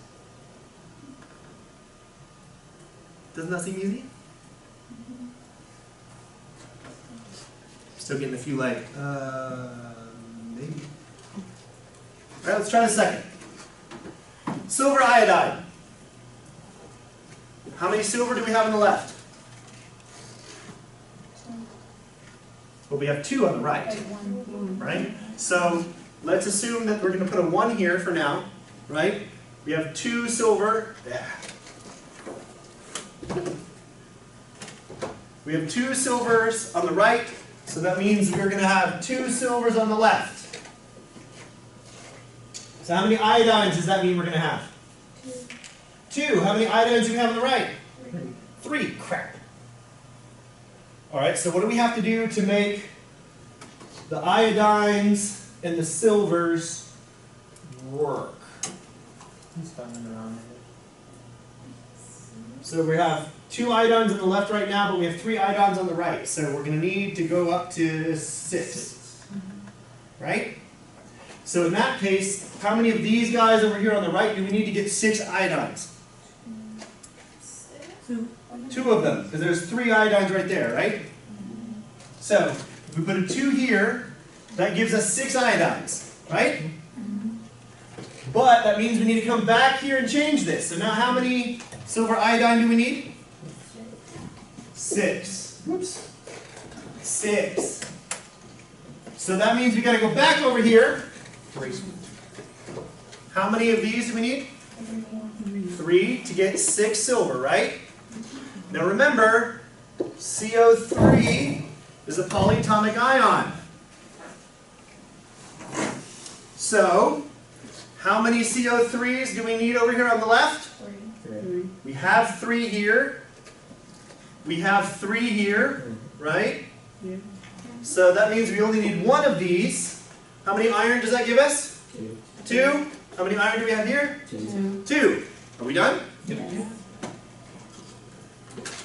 Doesn't that seem easy? Still getting a few like, maybe. All right, let's try the second. Silver iodide. How many silver do we have on the left? Well, we have 2 on the right, right? So let's assume that we're going to put a 1 here for now, right? We have 2 silver. We have 2 silvers on the right, so that means we're going to have 2 silvers on the left. So how many iodines does that mean we're going to have? 2. How many iodines do we have on the right? 3. Crap. All right, so what do we have to do to make the iodines and the silvers work? So we have 2 iodines on the left right now, but we have 3 iodines on the right. So we're going to need to go up to 6. Right? So in that case, how many of these guys over here on the right do we need to get 6 iodines? 2 of them, because there's 3 iodines right there, right? So if we put a 2 here, that gives us 6 iodines, right? But that means we need to come back here and change this. So now how many silver iodine do we need? 6. Whoops. 6. So that means we got to go back over here. 3. How many of these do we need? 3 to get 6 silver, right? Now remember, CO3 is a polyatomic ion. So, how many CO3s do we need over here on the left? 3. We have 3 here. We have 3 here, right? So that means we only need 1 of these. How many iron does that give us? 2. How many iron do we have here? 2. Are we done?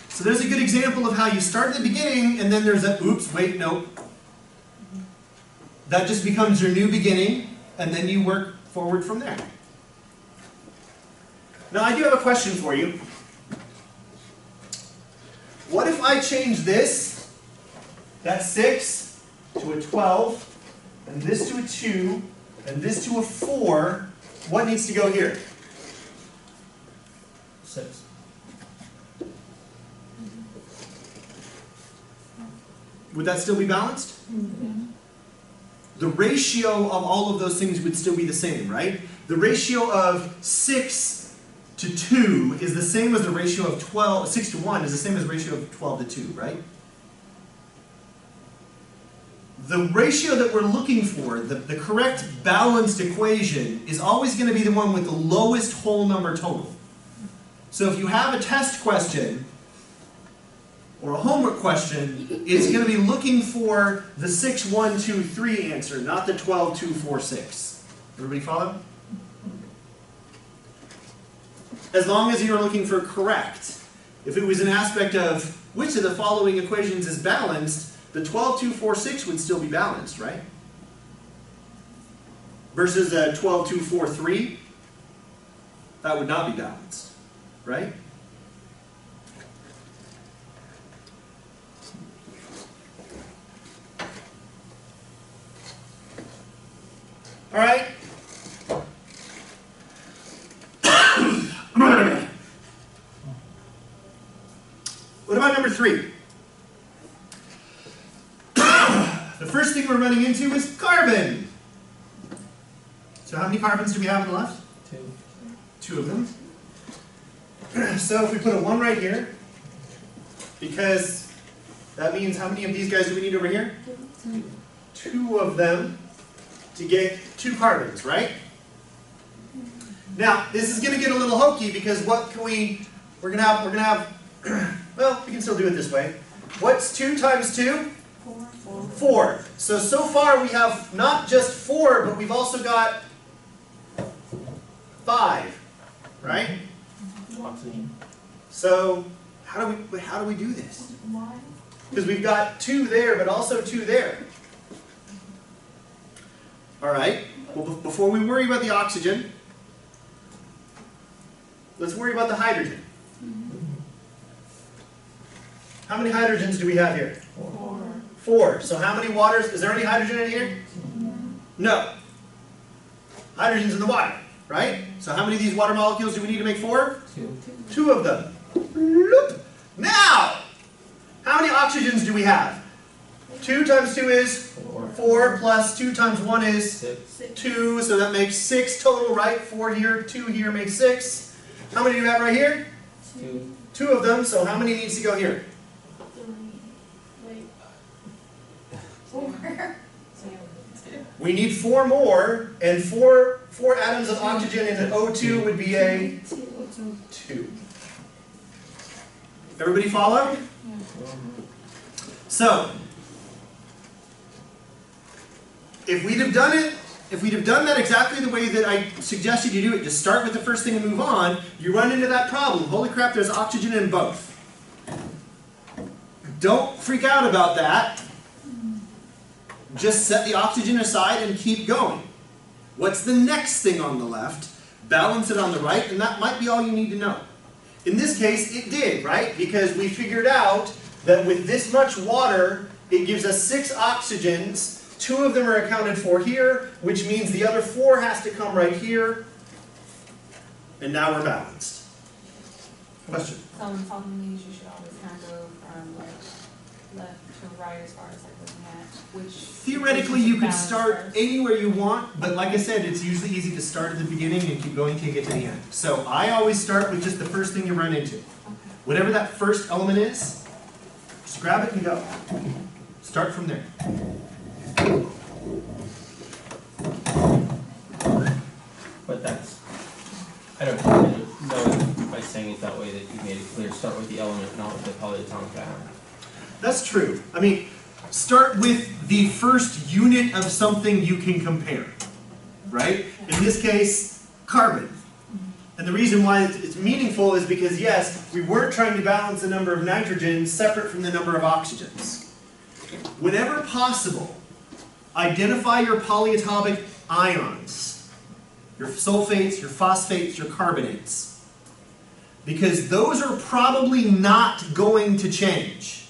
So there's a good example of how you start at the beginning and then there's a, oops, wait, nope. That just becomes your new beginning and then you work forward from there. Now I do have a question for you. What if I change this, that 6, to a 12, and this to a 2, and this to a 4, what needs to go here? 6. Would that still be balanced? The ratio of all of those things would still be the same, right? The ratio of 6 to 2 is the same as the ratio of 12, 6 to 1 is the same as the ratio of 12 to 2, right? The ratio that we're looking for, the correct balanced equation, is always going to be the one with the lowest whole number total. So if you have a test question, or a homework question, it's going to be looking for the 6, 1, 2, 3 answer, not the 12, 2, 4, 6. Everybody follow? As long as you're looking for correct. If it was an aspect of which of the following equations is balanced, the 12, 2, 4, 6 would still be balanced, right? Versus the 12, 2, 4, 3, that would not be balanced, right? All right. What about number 3? The first thing we're running into is carbon. So how many carbons do we have on the left? 2. 2 of them. So if we put a 1 right here, because that means how many of these guys do we need over here? 2 of them to get 2 carbons, right? Now, this is going to get a little hokey because what can we're going to have, well, we can still do it this way. What's 2 times 2? 4. So far we have not just 4, but we've also got 5, right? Oxygen. So how do we do this? Because we've got 2 there, but also 2 there. All right. Well, before we worry about the oxygen, let's worry about the hydrogen. How many hydrogens do we have here? 4. So how many waters? Is there any hydrogen in here? No. Hydrogen's in the water, right? So how many of these water molecules do we need to make 4? 2. 2 of them. Bloop. Now, how many oxygens do we have? 2 times 2 is 4 plus 2 times 1 is 2, so that makes 6 total, right? 4 here, 2 here makes 6. How many do you have right here? 2. 2 of them, so how many needs to go here? 4. We need 4 more, and 4 atoms of oxygen in an O2 would be a 2. Everybody follow? So, if we'd have done it, if we'd have done that exactly the way that I suggested you do it, just start with the first thing and move on, you run into that problem. Holy crap, there's oxygen in both. Don't freak out about that. Just set the oxygen aside and keep going. What's the next thing on the left? Balance it on the right, and that might be all you need to know. In this case, it did, right? Because we figured out that with this much water, it gives us 6 oxygens. 2 of them are accounted for here, which means the other 4 has to come right here. And now we're balanced. Question? So in solving these, you should always kind of go from like left to right as far as like looking at which. Theoretically, you could start anywhere you want, but like I said, it's usually easy to start at the beginning and keep going till you get to the end. So I always start with just the first thing you run into. Whatever that first element is, just grab it and go. Start from there. But that's, I don't know if by saying it that way that you made it clear, start with the element, not with the polyatomic atom. That's true. I mean, start with the first unit of something you can compare, right? In this case, carbon. And the reason why it's meaningful is because, yes, we weren't trying to balance the number of nitrogens separate from the number of oxygens. Whenever possible, identify your polyatomic ions, your sulfates, your phosphates, your carbonates, because those are probably not going to change,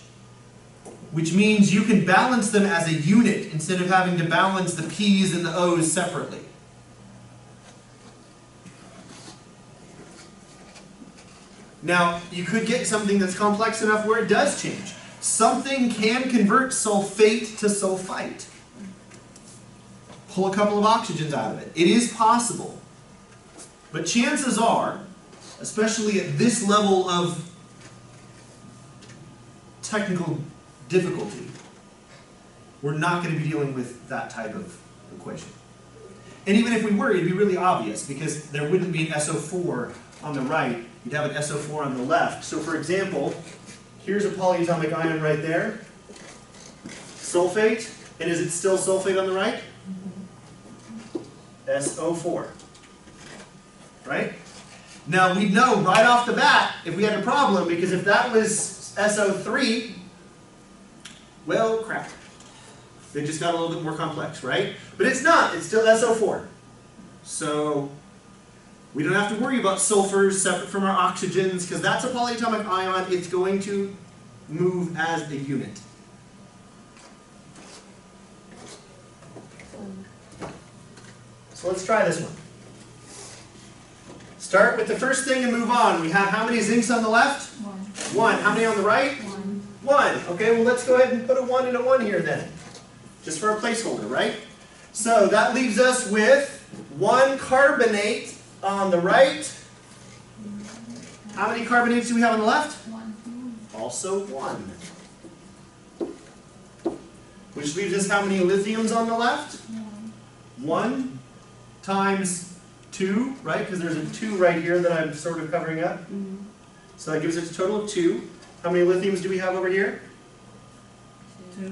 which means you can balance them as a unit instead of having to balance the P's and the O's separately. Now, you could get something that's complex enough where it does change. Something can convert sulfate to sulfite. Pull a couple of oxygens out of it. It is possible. But chances are, especially at this level of technical difficulty, we're not going to be dealing with that type of equation. And even if we were, it'd be really obvious because there wouldn't be an SO4 on the right, you'd have an SO4 on the left. So for example, here's a polyatomic ion right there, sulfate, and is it still sulfate on the right? SO4, right? Now we know right off the bat if we had a problem, because if that was SO3, well, crap. They just got a little bit more complex, right? But it's not, it's still SO4. So we don't have to worry about sulfurs separate from our oxygens, because that's a polyatomic ion. It's going to move as a unit. So let's try this one. Start with the first thing and move on. We have how many zincs on the left? 1. How many on the right? 1. Okay, well let's go ahead and put a 1 and a 1 here then. Just for a placeholder, right? So that leaves us with 1 carbonate on the right. How many carbonates do we have on the left? 1. Also 1. Which leaves us how many lithiums on the left? 1 times 2, right? Because there's a 2 right here that I'm sort of covering up. So that gives us a total of 2. How many lithiums do we have over here?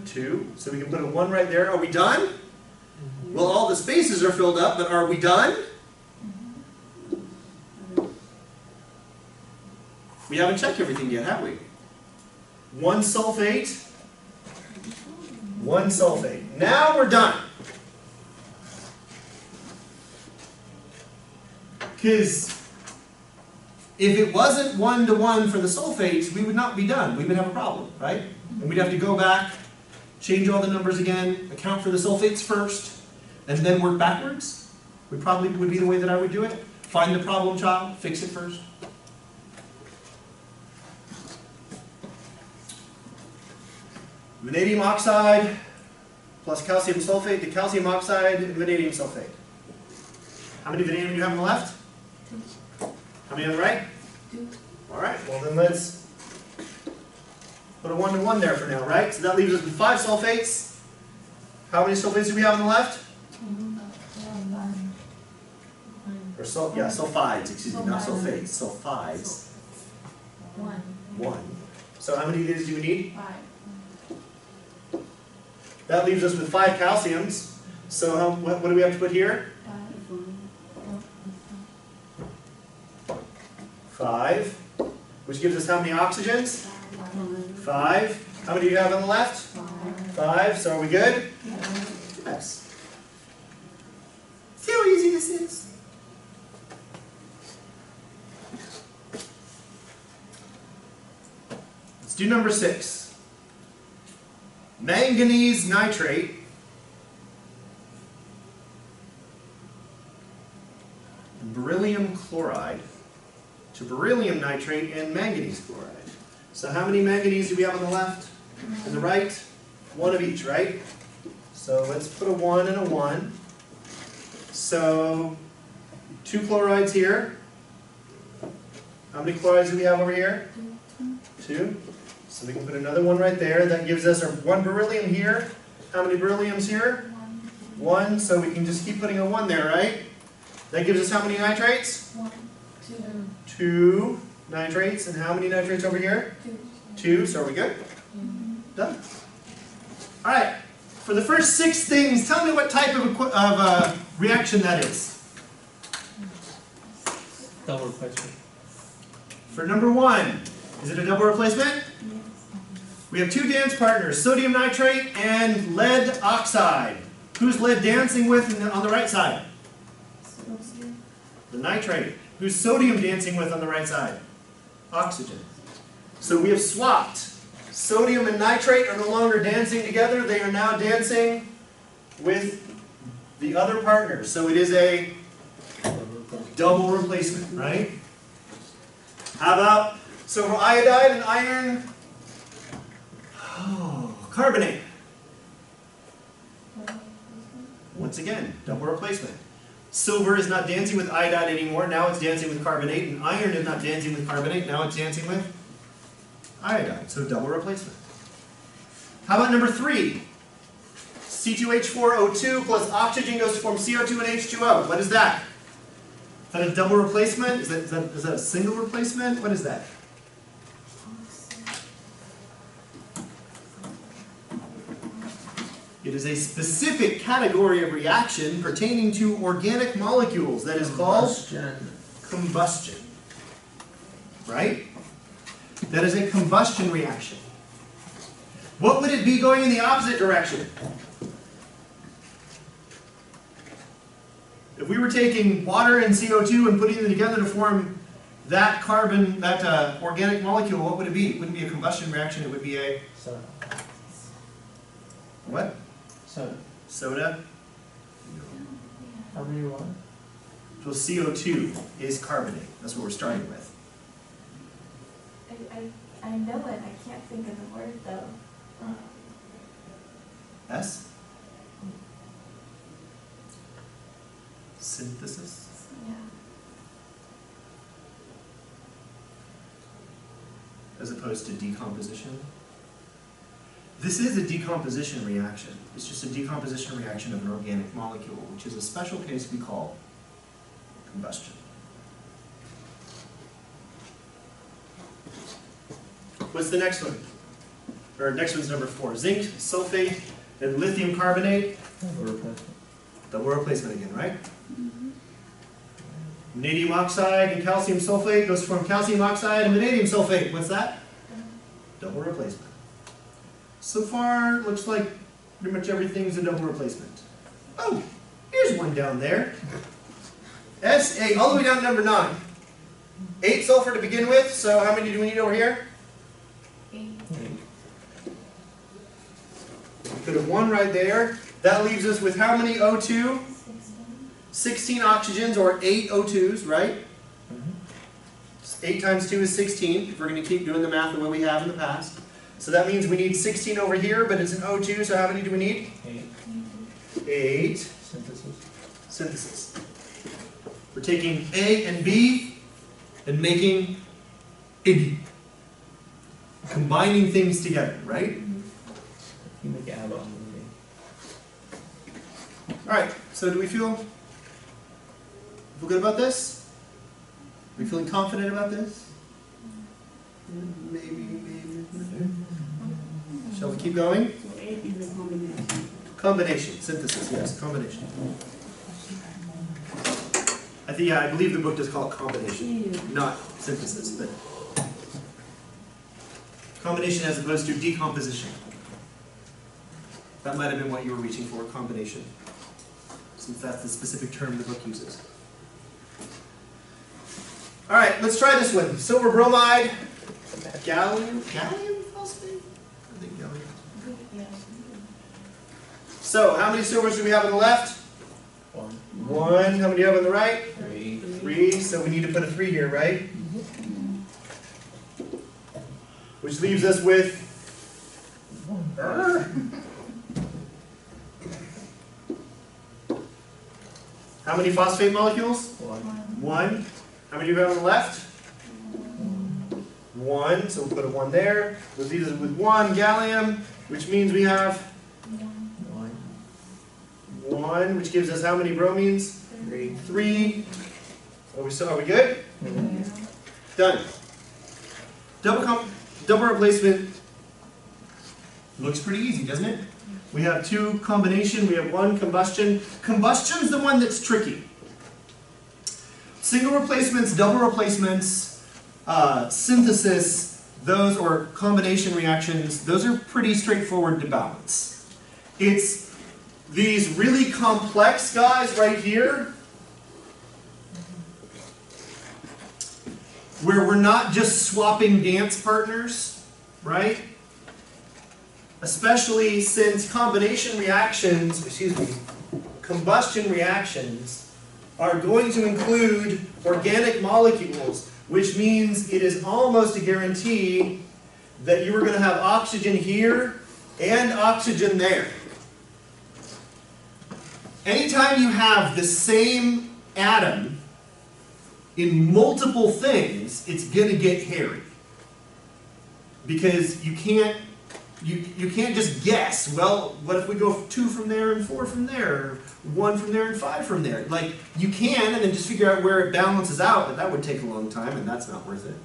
2. So we can put a 1 right there. Are we done? Well, all the spaces are filled up, but are we done? We haven't checked everything yet, have we? 1 sulfate. 1 sulfate. Now we're done. Because if it wasn't 1-to-1 for the sulfates, we would not be done. We would have a problem, right? And we'd have to go back, change all the numbers again, account for the sulfates first, and then work backwards. Probably would be the way that I would do it. Find the problem child, fix it first. Vanadium oxide plus calcium sulfate to calcium oxide and vanadium sulfate. How many vanadium do you have on the left? How many on the right? 2. All right, well then let's put a 1-to-1 there for now, right? So that leaves us with 5 sulfates. How many sulfates do we have on the left? Or sulfides, excuse me, not sulfates, sulfides. 1. So how many of these do we need? 5. That leaves us with 5 calciums. So what do we have to put here? 5. Which gives us how many oxygens? 5. How many do you have on the left? 5. So are we good? Yes. See how easy this is? Let's do number 6. Manganese nitrate and beryllium chloride to beryllium nitrate and manganese chloride. So how many manganese do we have on the left and the right? 1 of each, right? So let's put a 1 and a 1. So 2 chlorides here. How many chlorides do we have over here? 2. So we can put another 1 right there. That gives us our 1 beryllium here. How many berylliums here? 1. So we can just keep putting a 1 there, right? That gives us how many nitrates? 1, 2, 2 nitrates. And how many nitrates over here? 2. So are we good? Done. All right. For the first 6 things, tell me what type of reaction that is. Double replacement. For number 1, is it a double replacement? We have 2 dance partners, sodium nitrate and lead oxide. Who's lead dancing with on the right side? The nitrate. Who's sodium dancing with on the right side? Oxygen. So we have swapped. Sodium and nitrate are no longer dancing together. They are now dancing with the other partner. So it is a double replacement, right? How about, so for iodide and iron, carbonate. Once again, double replacement. Silver is not dancing with iodide anymore, now it's dancing with carbonate, and iron is not dancing with carbonate, now it's dancing with iodide, so double replacement. How about number 3? C2H4O2 plus oxygen goes to form CO2 and H2O. What is that? Is that a double replacement? Is that a single replacement? What is that? It is a specific category of reaction pertaining to organic molecules that is called combustion. Right? That is a combustion reaction. What would it be going in the opposite direction? If we were taking water and CO2 and putting them together to form that carbon, that organic molecule, what would it be? It wouldn't be a combustion reaction, it would be a... Soda. What? Soda. Soda? Carbonate water. So CO2 is carbonate. That's what we're starting with. I know it, I can't think of the word though. S? Synthesis? Yeah. As opposed to decomposition? This is a decomposition reaction. It's just a decomposition reaction of an organic molecule, which is a special case we call combustion. What's the next one? Or next one's number 4. Zinc, sulfate, and lithium carbonate. Double replacement. Double replacement again, right? Vanadium oxide and calcium sulfate goes to form calcium oxide and vanadium sulfate. What's that? Double replacement. So far, it looks like pretty much everything's a double replacement. Oh, here's one down there. SA, all the way down to number 9. 8 sulfur to begin with, so how many do we need over here? Put a 1 right there. That leaves us with how many O2? 16 oxygens, or 8 O2s, right? 8 times 2 is 16, if we're going to keep doing the math the way we have in the past. So that means we need 16 over here, but it's an O2, so how many do we need? 8. Synthesis. We're taking A and B and making a B. Combining things together, right? You make it have Alright, so do we feel good about this? Are we feeling confident about this? Maybe. Shall we keep going? So 8 is a combination. Combination, synthesis, yes, combination. I believe the book does call it combination, not synthesis, but combination as opposed to decomposition. That might have been what you were reaching for, combination, since that's the specific term the book uses. All right, let's try this one. Silver bromide, gallium phosphate? I think gallium. So, how many silvers do we have on the left? 1. How many do you have on the right? 3. So we need to put a 3 here, right? Which leaves us with how many phosphate molecules? 1. How many do we have on the left? 1. So we'll put a 1 there. Which leaves us with 1 gallium, which means we have 1, which gives us how many bromines? 3. Are we good? Done. Double replacement looks pretty easy, doesn't it? We have 2 combination, we have 1 combustion. Combustion's the one that's tricky. Single replacements, double replacements, synthesis, those, or combination reactions, those are pretty straightforward to balance. It's these really complex guys right here, where we're not just swapping dance partners, right? Especially since combustion reactions are going to include organic molecules, which means it is almost a guarantee that you are going to have oxygen here and oxygen there. Anytime you have the same atom in multiple things, it's going to get hairy. Because you can't just guess, well, what if we go 2 from there and 4 from there, or 1 from there and 5 from there? Like, you can, and then just figure out where it balances out, but that would take a long time, and that's not worth it.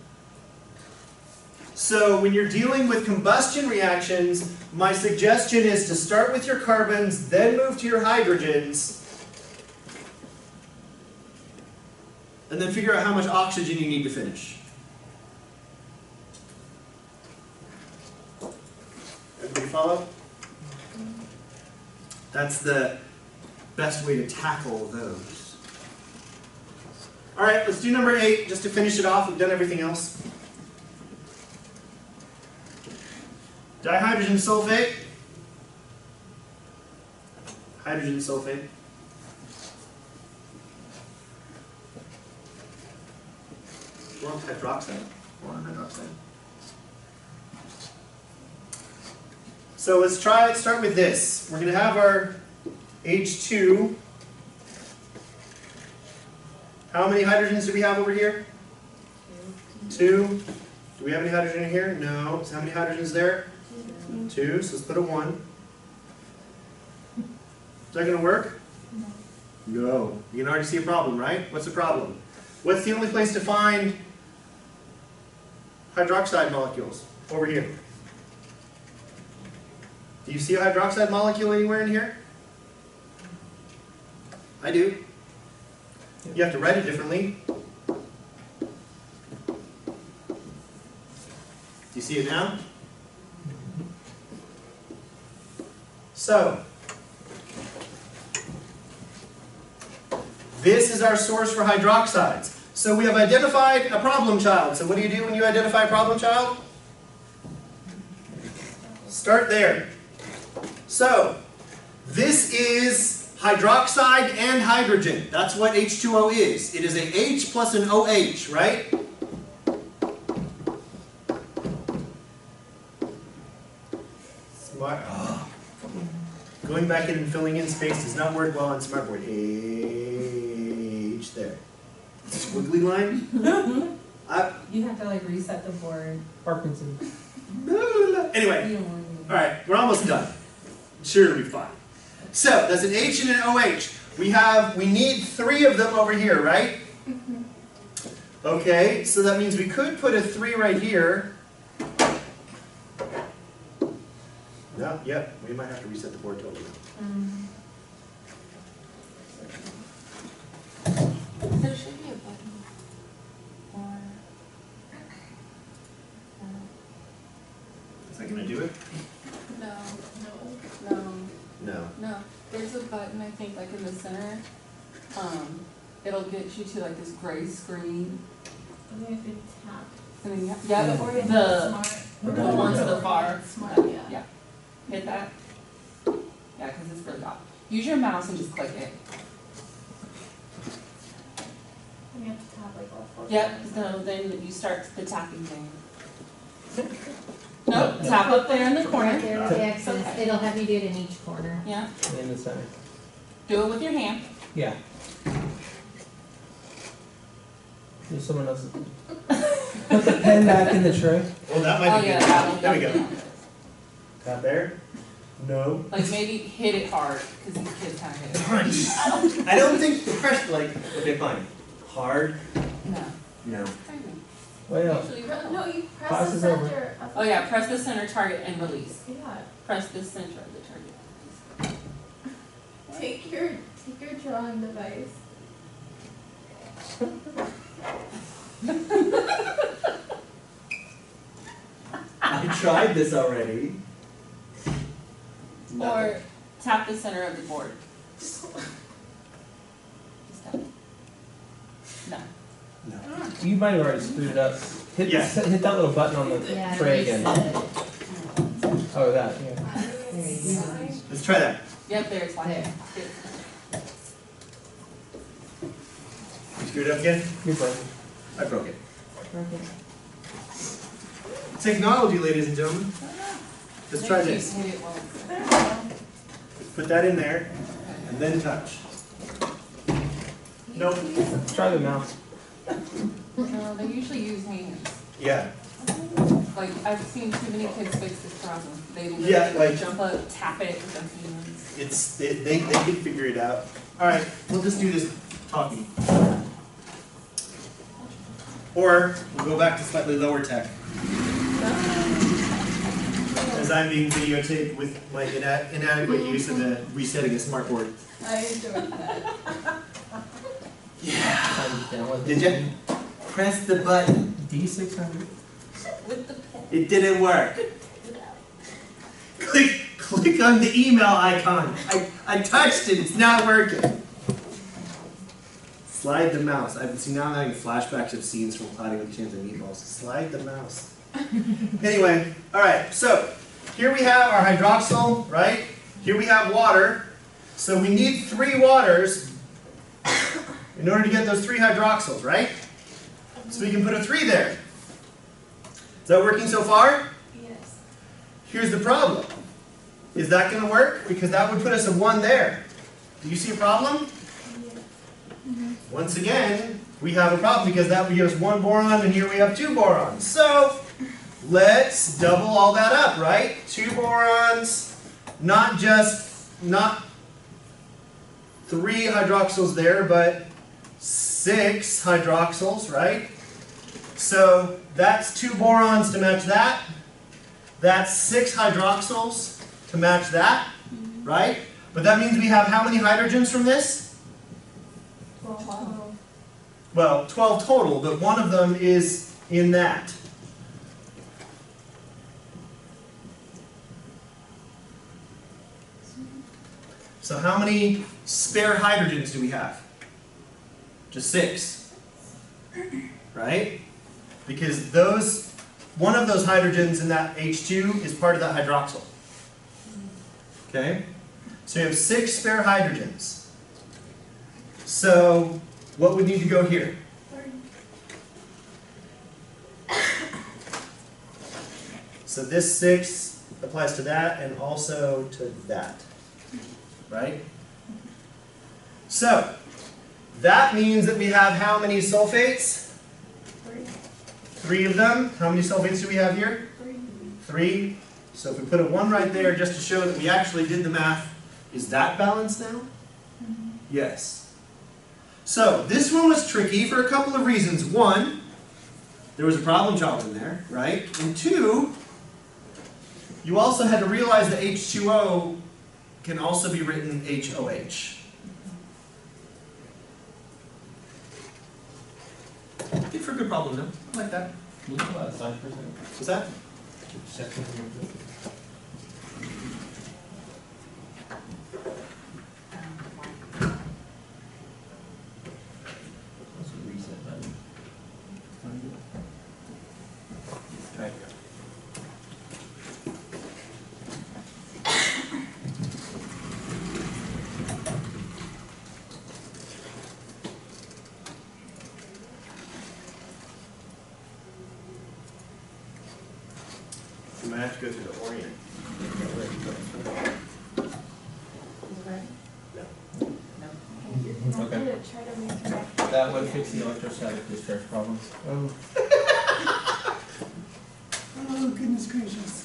So when you're dealing with combustion reactions, my suggestion is to start with your carbons, then move to your hydrogens, and then figure out how much oxygen you need to finish. Everybody follow? That's the best way to tackle those. All right, let's do number 8 just to finish it off. We've done everything else. Dihydrogen sulfate. Hydrogen sulfate. Boron hydroxide. Boron hydroxide. So let's start with this. We're going to have our H2. How many hydrogens do we have over here? 2. Do we have any hydrogen in here? No. So how many hydrogens there? 2. So let's put a 1. Is that going to work? No. You can already see a problem, right? What's the problem? What's the only place to find hydroxide molecules? Over here. Do you see a hydroxide molecule anywhere in here? I do. You have to write it differently. Do you see it now? So, this is our source for hydroxides. so we have identified a problem child. So what do you do when you identify a problem child? Start there. So, this is hydroxide and hydrogen. That's what H2O is. It is a H plus an OH, right? Smart. Oh. Going back in and filling in space does not work well on Smartboard. H there. Squiggly line? You have to like reset the board. Parkinson. Anyway, alright, we're almost done. Sure, it'll be fine. So, that's an H and an OH. We need 3 of them over here, right? Okay, so that means we could put a 3 right here. No, yep, we might have to reset the board totally. There should be a button. Or Is that gonna do it? no. No. There's a button I think like in the center. It'll get you to like this gray screen. And then if you tap. And then the Smart. the one to the far. Smart, yeah. Hit that. Yeah, because it's really hot. Use your mouse and just click it. And you have to tap like all 4. Yep, so then you start the tapping thing. Nope, tap up there in the corner. Right there with the X's, Okay. it'll have you do it in each corner. Yeah, In the center. do it with your hand. Yeah. There's someone else. Put the pen back in the tray. Well, that might Oh be yeah, good. that one. There we go. Tap there? No. Like maybe hit it hard, because these kids kind of hit it. Punch. I don't think the press, like, okay, fine. Hard? No. No. Well, Usually No, you press Class the is over. center. Of Oh yeah, press the center target and release. Yeah. Press the center of the target. Take your drawing device. I tried this already. Or tap the center of the board. Just tap it. No. No. you might have already screwed it up. Hit, Yeah. hit that little button on the Yeah, tray again. reset it. Oh, that, yeah. There you go. Let's try that. Yep, there it's fine. There. You screwed it up again? You're broken. I broke it. Perfect. Technology, ladies and gentlemen. Let's try this. Hit it while it's there. Put that in there, and then touch. Nope. Try the mouse. No, they usually use hands. Yeah. Like, I've seen too many kids fix this problem. They Yeah, literally like- jump up, tap it with their hands. It's, they can figure it out. All right, we'll just do this talking. Or we'll go back to slightly lower tech. As I'm being videotaped with my inadequate use of the resetting a smartboard. I enjoyed that. Did you? Press the button. D600. With the pen. It didn't work. Click on the email icon. I touched it, it's not working. Slide the mouse. Now I'm having flashbacks of scenes from Cloudy with a Chance of Meatballs. Slide the mouse. Anyway, alright, so here we have our hydroxyl, right? Here we have water. So we need 3 waters in order to get those 3 hydroxyls, right? So we can put a 3 there. Is that working so far? Yes. Here's the problem. Is that going to work? Because that would put us a 1 there. Do you see a problem? Once again, we have a problem because that would give us 1 boron and here we have 2 borons. So, let's double all that up, right? 2 borons, not 3 hydroxyls there, but 6 hydroxyls, right? So, that's 2 borons to match that. That's 6 hydroxyls to match that, right? But that means we have how many hydrogens from this? 12. Well, 12 total, but one of them is in that. So how many spare hydrogens do we have? Just 6. right? Because those, one of those hydrogens in that H2 is part of that hydroxyl. Okay? So you have 6 spare hydrogens. So what would need to go here? So this 6 applies to that and also to that, right? So that means that we have how many sulfates? 3 of them. How many sulfates do we have here? 3. So if we put a 1 right there just to show that we actually did the math, is that balanced now? Yes. So this one was tricky for a couple of reasons. 1, there was a problem child in there, right? And 2, you also had to realize that H2O can also be written HOH. Good for a good problem, though. I like that. Can you pull out a slide for a second? What's that? Section. What's the reset button? Right here. You might have to go through the orient. Okay. That would fix the electrostatic discharge problems. Oh. Oh, goodness gracious.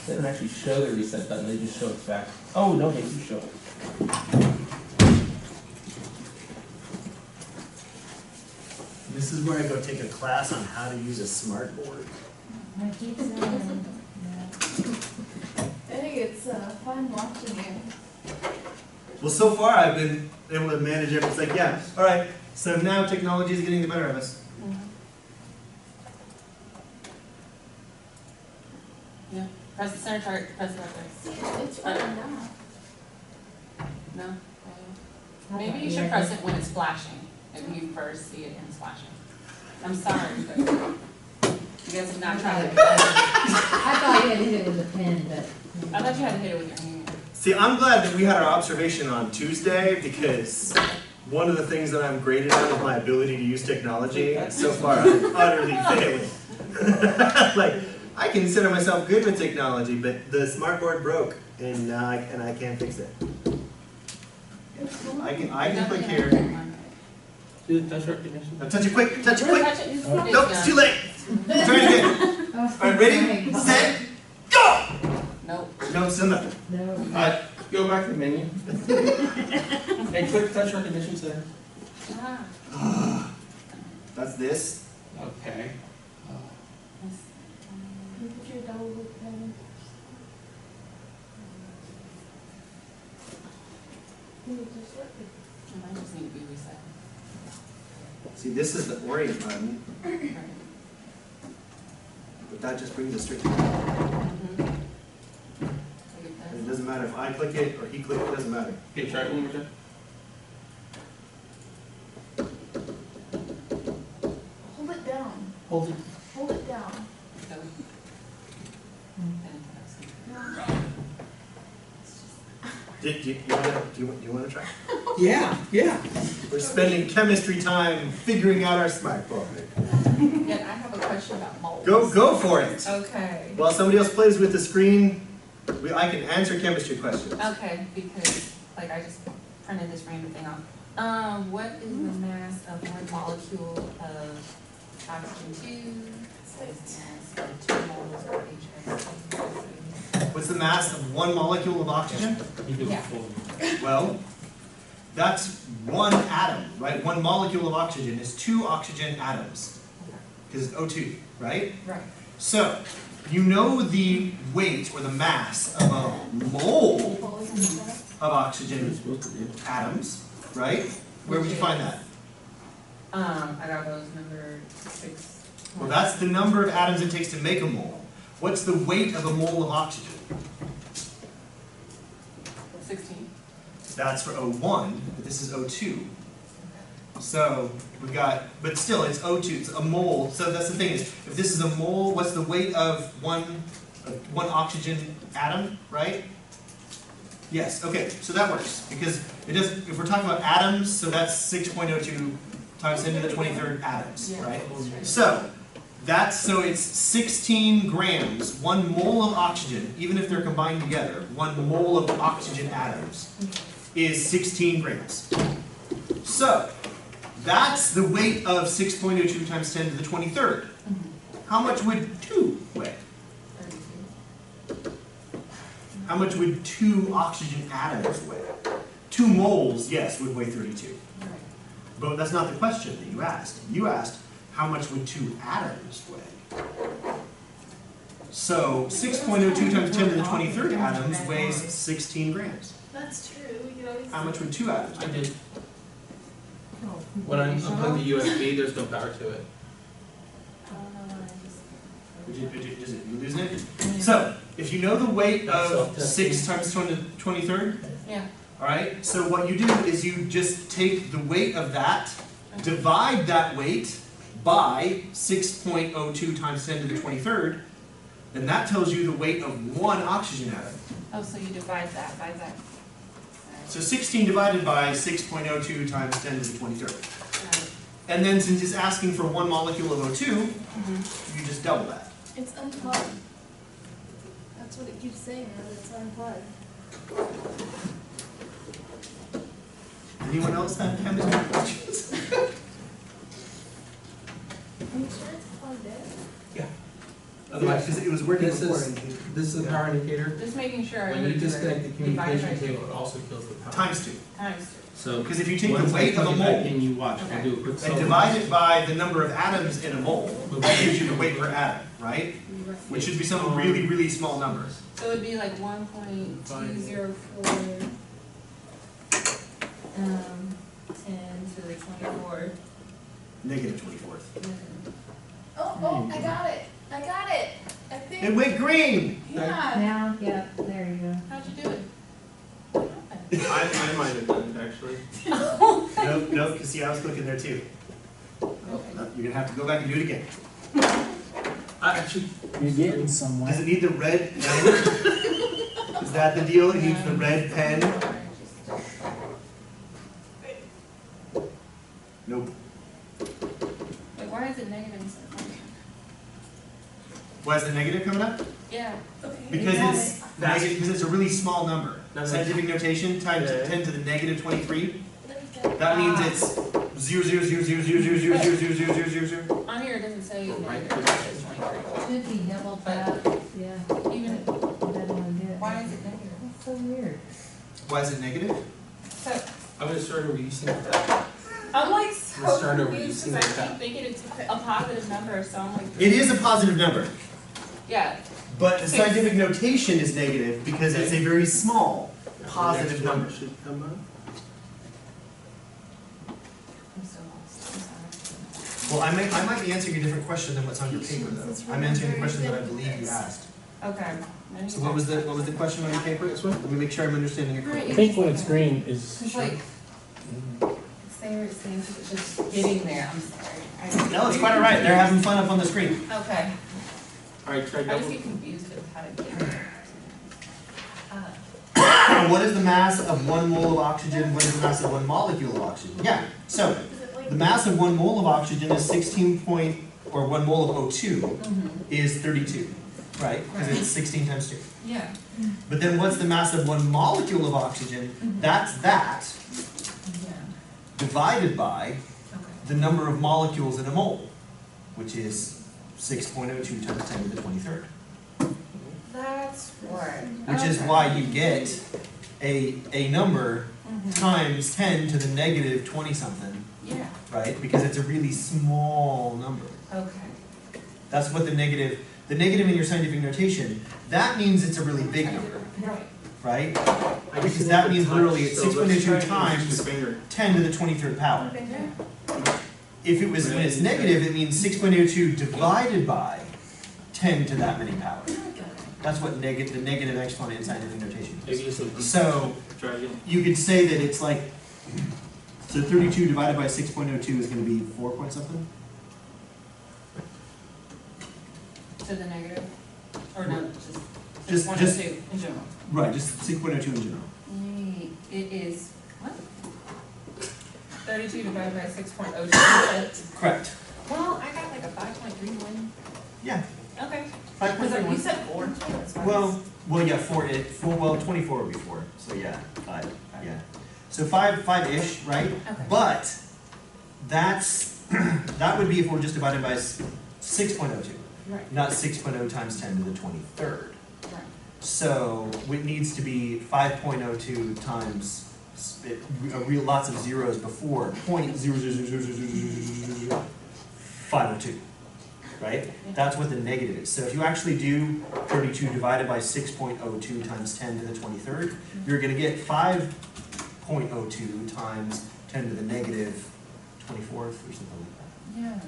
They don't actually show the reset button, they just show it's back. Oh, no, they do show it. This is where I go take a class on how to use a smart board. I keep saying, I think it's fun watching you. Well, so far I've been able to manage it. It's like, yeah, all right. So now technology is getting the better of us. Yeah, press the center chart, press the reference. It's fun now. No? Maybe you should press it when it's flashing, if you first see it and it's flashing. I'm sorry, but you guys have not tried it. I thought you had to hit it with a pen, but. I thought you had to hit it with your hand. See, I'm glad that we had our observation on Tuesday because one of the things that I'm graded on is my ability to use technology. And so far, I'm utterly failing. Like, I consider myself good with technology, but the smart board broke, and now I can't fix it. I can click here. Do the touch recognition. Now touch it quick, touch it Really quick. touch it? Nope, it's too late. Try it again. All right, ready, set, go. Nope. No, still nothing. No. Go back to the menu. And click touch recognition center. Ah. That's this. Okay. You put your double loop pen. Just work it. It might just need to be reset. See, this is the orient button, but that just brings us straight to it. And it doesn't matter if I click it or he click it, it doesn't matter. Okay, try it one more time. Hold it down. Hold it. Hold it down. Do you want to try? Yeah, yeah. We're spending chemistry time figuring out our smart board. Yeah, I have a question about mold. Go for it. Okay. While somebody else plays with the screen, I can answer chemistry questions. Okay, because, like, I just printed this random thing off. What is the mass of one molecule of oxygen 2? Mass of 2 moles of HFC. What's the mass of one molecule of oxygen? Yeah. Well, that's one atom, right? One molecule of oxygen is 2 oxygen atoms, because it's O2, right? Right. So, you know the weight or the mass of a mole of oxygen atoms, right? Where would you find that? I got those number 6. Well, that's the number of atoms it takes to make a mole. What's the weight of a mole of oxygen? 16. That's for O1, but this is O2. So we got, but still, it's O2. It's a mole. So that's the thing is, if this is a mole, what's the weight of one oxygen atom, right? Yes. Okay. So that works because it does. If we're talking about atoms, so that's 6.02 times 10 to the 23rd atoms, right? So it's 16 grams, 1 mole of oxygen, even if they're combined together, 1 mole of oxygen atoms is 16 grams. So that's the weight of 6.02 times 10 to the 23rd. How much would 2 weigh? How much would 2 oxygen atoms weigh? 2 moles, yes, would weigh 32. But that's not the question that you asked. You asked, how much would 2 atoms weigh? So 6.02 times 10 to the 23rd atoms weighs 16 grams. That's true, we could always. How much would 2 atoms I weigh? did. When I unplug the USB, there's no power to it. Is it, you losing it? So, if you know the weight of 6 times 10 to the 23rd, Yeah. alright, so what you do is you just take the weight of that, divide that weight by 6.02 times 10 to the 23rd, and that tells you the weight of 1 oxygen atom. Oh, so you divide that by that. So 16 divided by 6.02 times 10 to the 23rd. And then since it's asking for 1 molecule of O2, you just double that. It's unplugged. That's what it keeps saying, that it's unplugged. Anyone else have chemistry questions? Are you sure it's plugged in? Otherwise, because it was working This before. is the power indicator. Just making sure. I When you would do it. disconnect the Divide by communication two. cable, it also kills the power. Times 2. Times So Because if you take once the I weight of plug a it back mole in, you watch. I'll do a quick and solve. divide it by the number of atoms in a mole, that gives you the weight per atom, right? Which should be some really, really small number. two. So it'd be like 1.204, 10 to the 24. Negative 24th. Oh, I got it, I think. It went green! Yeah. Now, yeah, there you go. How'd you do it? I might have done it actually. Nope, nope, because see, I was clicking there too. Okay. You're gonna have to go back and do it again. I actually. You're getting somewhere. Does it need the red pen? Is that the deal? It needs the red pen? Nope. Like, why is it negative instead of positive? Why is the negative coming up? Yeah. Okay. Because got it's negative, because it's a really small number. That's- Scientific notation times Yeah. 10 to the negative 23. it. That means it's 0.0000000000000. On here it doesn't say Right. negative, it says 23. Should be double tap, yeah. Even, That didn't do it. why is it negative? That's so weird. Why is it negative? So, I'm gonna start over using that. I'm like Let's so start over confused using because I that. keep thinking it's a positive number, so I'm like. It is a positive number, Yeah, but the scientific notation is negative because it's a very small positive Next one number. should come up. I'm so lost, I'm sorry. Well, I might be answering a different question than what's on your paper though. I'm answering the question that I believe you asked. Okay. So what was the question on your paper? Let me make sure I'm understanding it correctly. I think when it's green is. It's like, it's there, it seems, it's just getting there, I'm sorry. No, it's quite all right. They're having fun up on the screen. Okay, Alright, try I just double. get confused with how to get there. What is the mass of 1 mole of oxygen? What is the mass of 1 molecule of oxygen? Yeah, so Is it like? the mass of 1 mole of oxygen is 1 mole of O2 Mhm. is 32, right? Because it's 16 times 2. Yeah. But then what's the mass of 1 molecule of oxygen? That's that Yeah, divided by okay. the number of molecules in a mole, which is 6.02 times 10 to the 23rd. That's right. Which is why you get a number times 10 to the negative 20 something, Yeah, right? Because it's a really small number. okay. That's what the negative in your scientific notation, that means it's a really big number, Right. right? I Because just that want means the literally touch, it's so let's 6.02 try to use times your finger. 10 to the 23rd power. Okay. If it was, when it's negative, it means 6.02 divided by 10 to that many power. That's what the negative exponent in scientific notation Maybe is. it's a So try again. you could say that it's like, so 32 divided by 6.02 is going to be 4 point something? To the negative, or no, Just- 6.02 in general. Right, just 6.02 in general. It is, what? 32 divided by 6.02. Correct. Well, I got like a 5.31. Yeah. Okay. Because you 5.31. said 4. That's why I Well, yeah, 24 would be 4, so yeah, 5, yeah. So 5-ish, right? Okay. But that's, that would be if we're just divided by 6.02, Right, not 6.0 times 10 to the 23rd. right. So it needs to be 5.02 times lots of zeros before 0.00000000502, right? That's what the negative is. So if you actually do 32 divided by 6.02 times 10 to the 23rd, you're going to get 5.02 times 10 to the negative 24th or something like that, Yeah,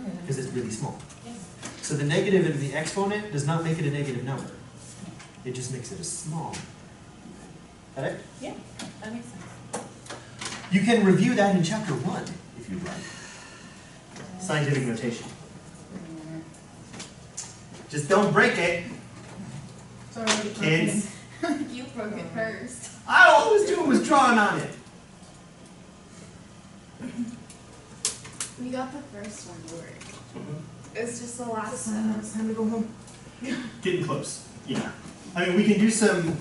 okay. because it's really small. Yeah. So the negative in the exponent does not make it a negative number. It just makes it a small. Got it? Yeah, that makes sense. You can review that in chapter 1 if you'd like. Scientific notation. Just don't break it, kids. You broke it first. All I was doing was drawing on it. We got the first one to work. It's just the last one. Time to go home. Getting close. Yeah. I mean, we can do some.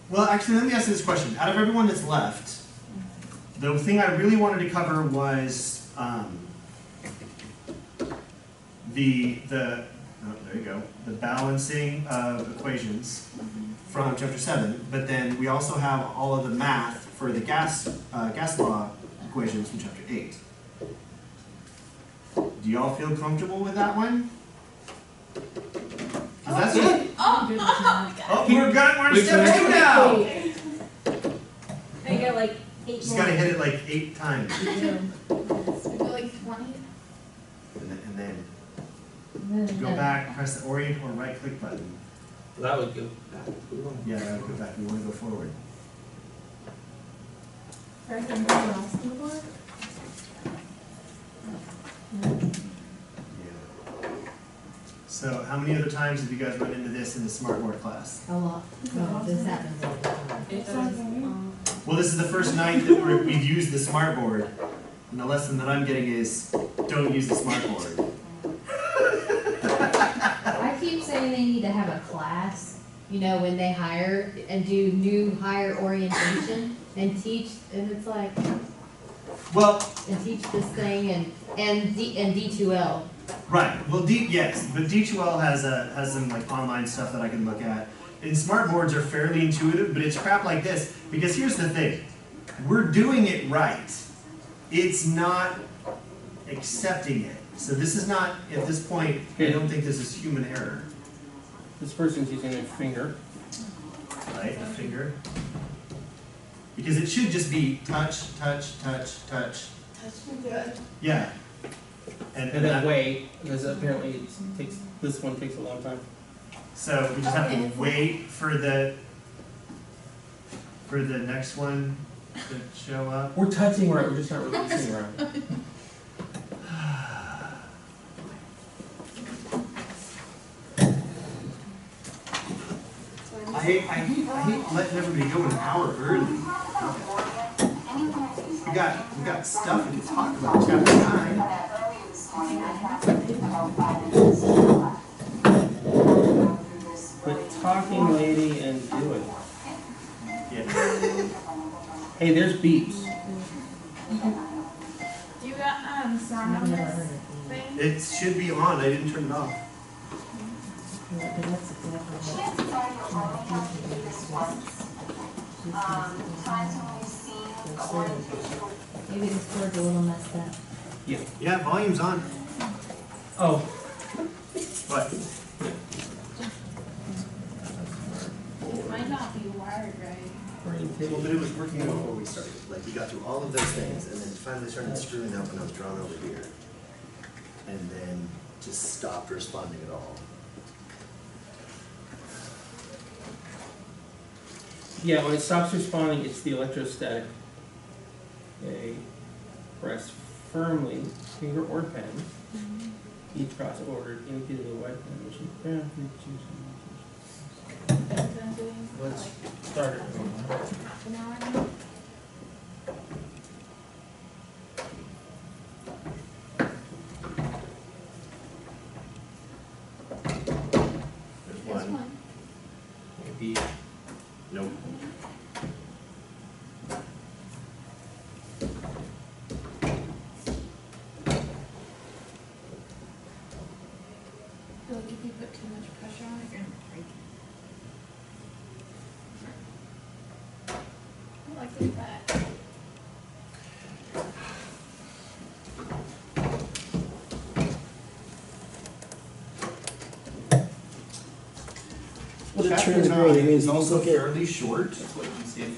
Well, actually, let me ask you this question. Out of everyone that's left, the thing I really wanted to cover was there you go, the balancing of equations from chapter 7. But then we also have all of the math for the gas law equations from chapter 8. Do y'all feel comfortable with that one? 'Cause that's it. Oh, We're step 2 now. I got like 8 Just more. gotta hit it like 8 times. we go like 20. And then go back, press the orient or right click button. That would go back. Yeah, that would go back. We want to go forward. Yeah. So how many other times have you guys run into this in the Smartboard class? A lot. No, this happens all the time. It does. Well, this is the first night that we've used the Smartboard. And the lesson that I'm getting is, don't use the Smartboard. I keep saying they need to have a class, you know, when they hire and do new hire orientation and teach, and it's like, Well, and teach this thing and D2L. right. Well, yes, but D2L has some like online stuff that I can look at. And Smartboards are fairly intuitive, but it's crap like this. Because here's the thing. We're doing it right. It's not accepting it. So this is not, at this point, I don't think this is human error. This person's using their finger. Right, a finger. Because it should just be touch, touch, touch, touch. That's good. Yeah. And then wait, because apparently this one takes a long time. So we just have to wait for the next one to show up. We're touching right, we're just not releasing right. I hate letting everybody go an hour early. We got stuff we can talk about chapter 9. Quit talking, lady, and do it. Yeah. Hey, there's beeps. Do you got sound on this thing? It should be on. I didn't turn it off. Maybe this cord's a little messed up. Yeah, volume's on. Oh, What? It might not be wired right. Well, but it was working before we started. Like, we got through all of those things, and then finally started screwing up when I was drawn over here. And then just stopped responding at all. Yeah, when it stops responding, it's the electrostatic. Okay. Press firmly, finger or pen. Each cross ordered indicated the white pen, which is brown. Let's start it. Half an hour now. There's There's one. one. Maybe Nope. I feel like if you put too much pressure on it, you're gonna break it. I like this back. Well, it Chapter turns 9 green, it means is you also look at. fairly short. That's what you can see. If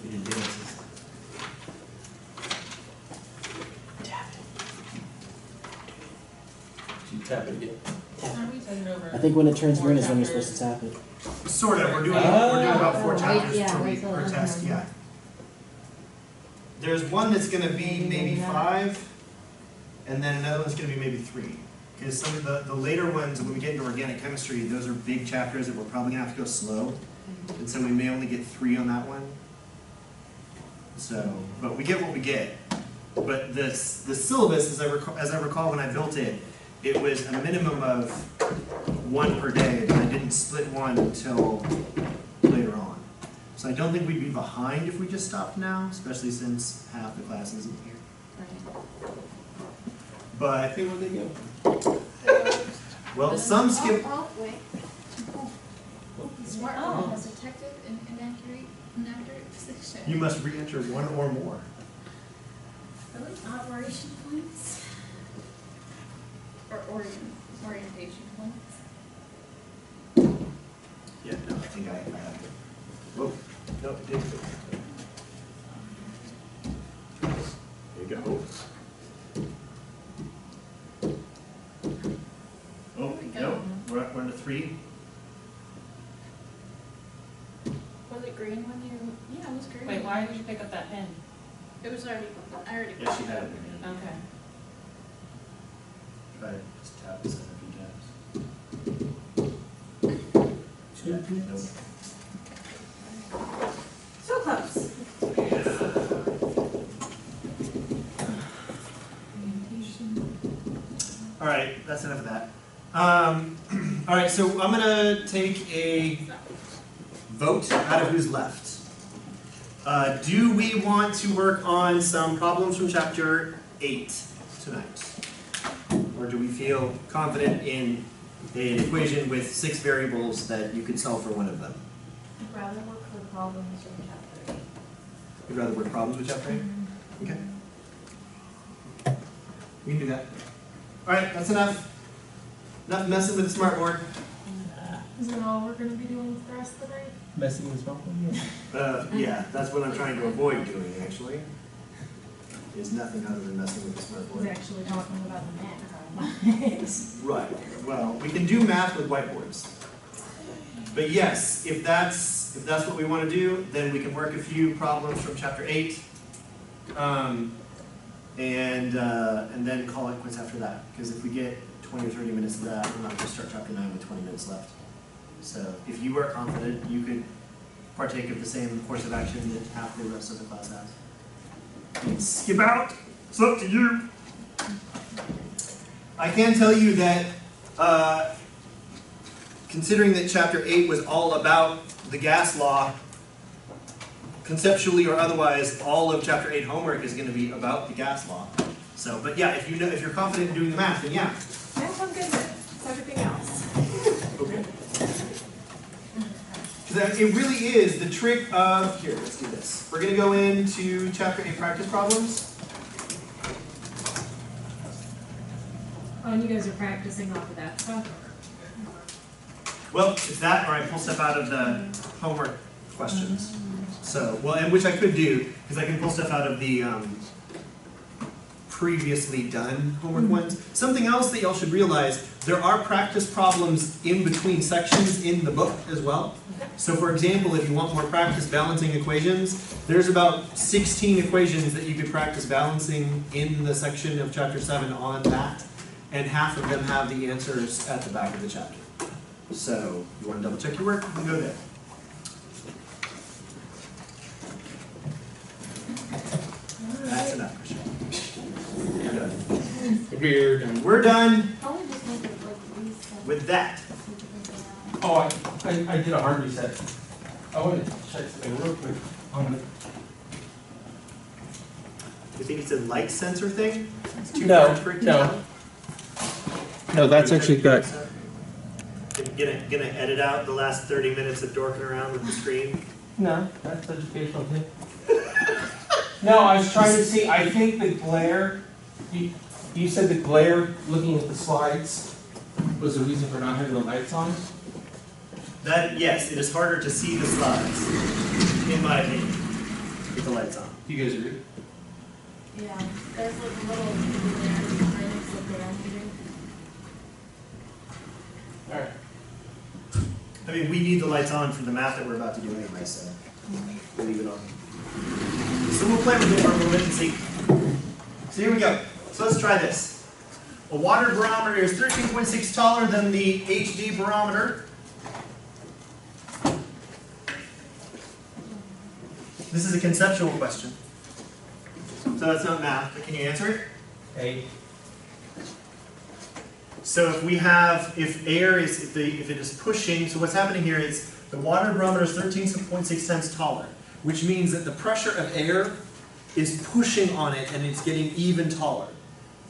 it advances. You tap it again. I think when it turns green is when you're supposed to tap it. Sort of, we're doing about 4 Wait, chapters yeah, per wait week, till per it's test, done. yeah. There's one that's gonna be maybe 5, and then another one's gonna be maybe 3. Because some of the later ones, when we get into organic chemistry, those are big chapters that we're probably gonna have to go slow. And so we may only get 3 on that one. So, but we get what we get. But the syllabus, as I recall when I built it, it was a minimum of 1 per day, but I didn't split one until later on. So I don't think we'd be behind if we just stopped now, especially since half the class isn't here. But I think where they go. Well, some skip. Oh, wait. The smartphone has detected an inaccurate position. You must re-enter 1 or more. Operation points. Or orientation points. Yeah, no, I think I have it. Whoa, no, it didn't. There you go. Oh, no, we're into 3. Was it green when you? Yeah, it was green. Wait, why did you pick up that pen? It was already. I already. Yeah, she had it in her hand. Okay. Try to just tap this in a few times. Yeah, nope. So close. All right, that's enough of that. All right, so I'm gonna take a vote out of who's left. Do we want to work on some problems from chapter 8 tonight? Or do we feel confident in an equation with 6 variables that you could solve for one of them? I'd rather work for problems from chapter 8. You'd rather work problems with chapter 8? Okay. We can do that. All right, that's enough. Enough messing with the smart board. Is that all we're gonna be doing for the rest of the night? messing with smartphone, yeah. Yeah, that's what I'm trying to avoid doing, actually. Is nothing other than messing with the smart board. Actually talking about the math. Right, well, we can do math with whiteboards. But yes, if that's what we want to do, then we can work a few problems from chapter 8. And then call it quits after that. Because if we get 20 or 30 minutes of that, we're not going to start chapter 9 with 20 minutes left. So if you are confident, you could partake of the same course of action that half the rest of the class has. You can skip out, it's up to you. I can tell you that considering that chapter 8 was all about the gas law, conceptually or otherwise, all of chapter 8 homework is going to be about the gas law. So, but yeah, if you're confident in doing the math, then yeah. Math I'm good with, it's everything else. Okay. It really is the trick of, here, let's do this. We're going to go into chapter 8 practice problems. Oh, and you guys are practicing off of that stuff? Well, it's that, or I pull stuff out of the homework questions. So, well, and which I could do, because I can pull stuff out of the previously done homework ones. Something else that y'all should realize, there are practice problems in between sections in the book as well. So for example, if you want more practice balancing equations, there's about 16 equations that you could practice balancing in the section of chapter 7 on that, and half of them have the answers at the back of the chapter. So you want to double check your work, you can go there. That's enough, Michelle. We're done. Weird. And We're done Probably just make it like reset. with that. oh, I did a hard reset. I wanted to check something real quick on the. You think it's a light sensor thing? It's too No, large for it to no. tell? No, that's actually good. Gonna edit out the last 30 minutes of dorking around with the screen? No, that's educational too. No, I was trying to see, I think the glare, you said the glare, looking at the slides, was the reason for not having the lights on? That, yes, it is harder to see the slides, in my opinion, with the lights on. Do you guys agree? Yeah, there's like a little minus of parameter. Alright. I mean, we need the lights on for the math that we're about to do anyway, so we'll leave it on. So we'll play with it for a little bit and see. So here we go. So let's try this. A water barometer is 13.6 taller than the HD barometer. This is a conceptual question. So that's not math, but can you answer it? A. So if we have, if air is, if it is pushing, so what's happening here is the water barometer is 13.6 times taller, which means that the pressure of air is pushing on it and it's getting even taller.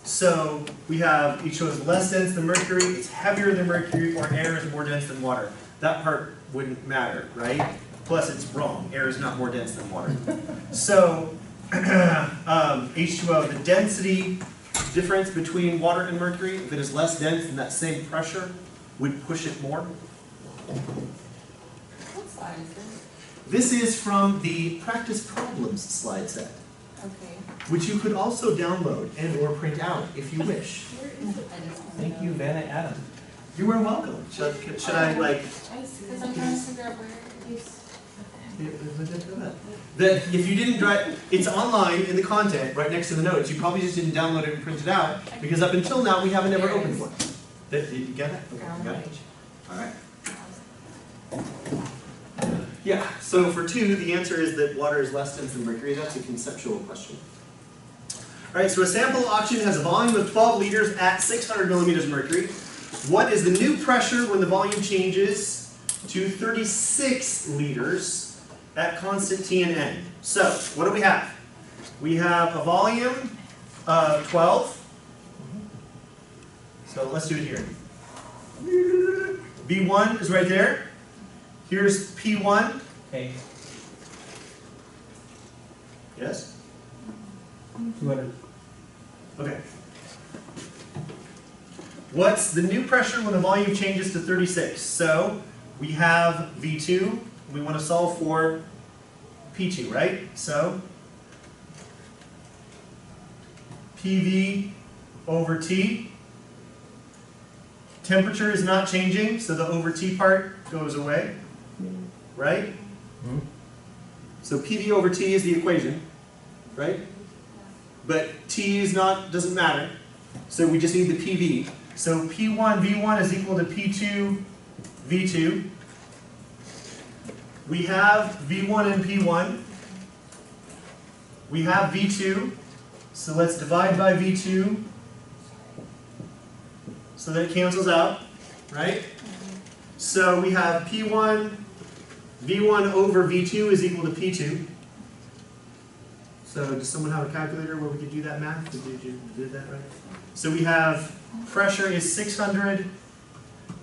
So we have, it shows less dense than mercury, it's heavier than mercury, or air is more dense than water. That part wouldn't matter, right? Plus it's wrong, air is not more dense than water. So H2O, the density difference between water and mercury, if it is less dense than that same pressure, would push it more. What slide is this? This is from the practice problems slide set, Okay. which you could also download and or print out if you wish. I just wanna Thank know. you, Vanna Adam. You are welcome. Should I like, Because I'm trying to figure out where it is. that if you didn't drive, it's online in the content right next to the notes. You probably just didn't download it and print it out because up until now we haven't ever opened one. Did you get it? Okay, you got it? All right. Yeah, so for 2, the answer is that water is less dense than mercury. That's a conceptual question. All right, so a sample auction has a volume of 12 liters at 600 millimeters mercury. What is the new pressure when the volume changes to 36 liters at constant T and N? So, what do we have? We have a volume of 12. So let's do it here. V1 is right there. Here's P1. A. Yes? 200. Okay. What's the new pressure when the volume changes to 36? So we have V2. We want to solve for P2, right? So PV over T. Temperature is not changing, so the over T part goes away, right? So PV over T is the equation, right? But T is not, doesn't matter, so we just need the PV. So P1 V1 is equal to P2 V2. We have V1 and P1. We have V2, so let's divide by V2 so that it cancels out, right? So we have P1, V1 over V2 is equal to P2. So does someone have a calculator where we could do that math? Did you do that right? So we have pressure is 600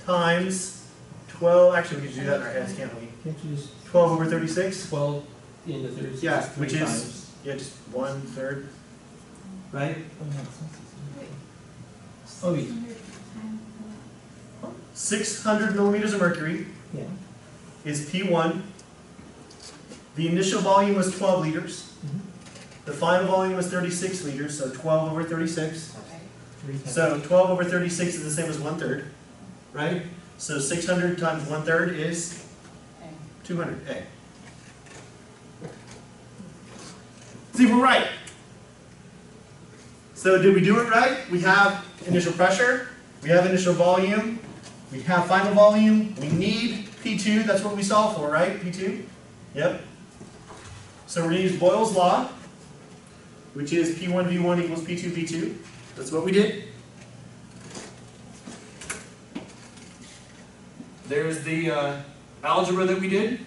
times 12, actually we could do that in our heads, can't we? Can't you just 12 over 36? 12 into 36? Yeah, three which is, times. yeah, just 1/3, right? Oh, yeah. 600 millimeters of mercury Yeah. is P1. The initial volume was 12 liters. The final volume was 36 liters, so 12 over 36. Okay. So 12 over 36 is the same as 1/3, right? So 600 times 1/3 is Okay. 200. A. See, we're right. So did we do it right? We have initial pressure, we have initial volume, we have final volume, we need P2, that's what we solved for, right? P2? Yep. So we're going to use Boyle's law, which is P1V1 equals P2V2. That's what we did. There's the algebra that we did.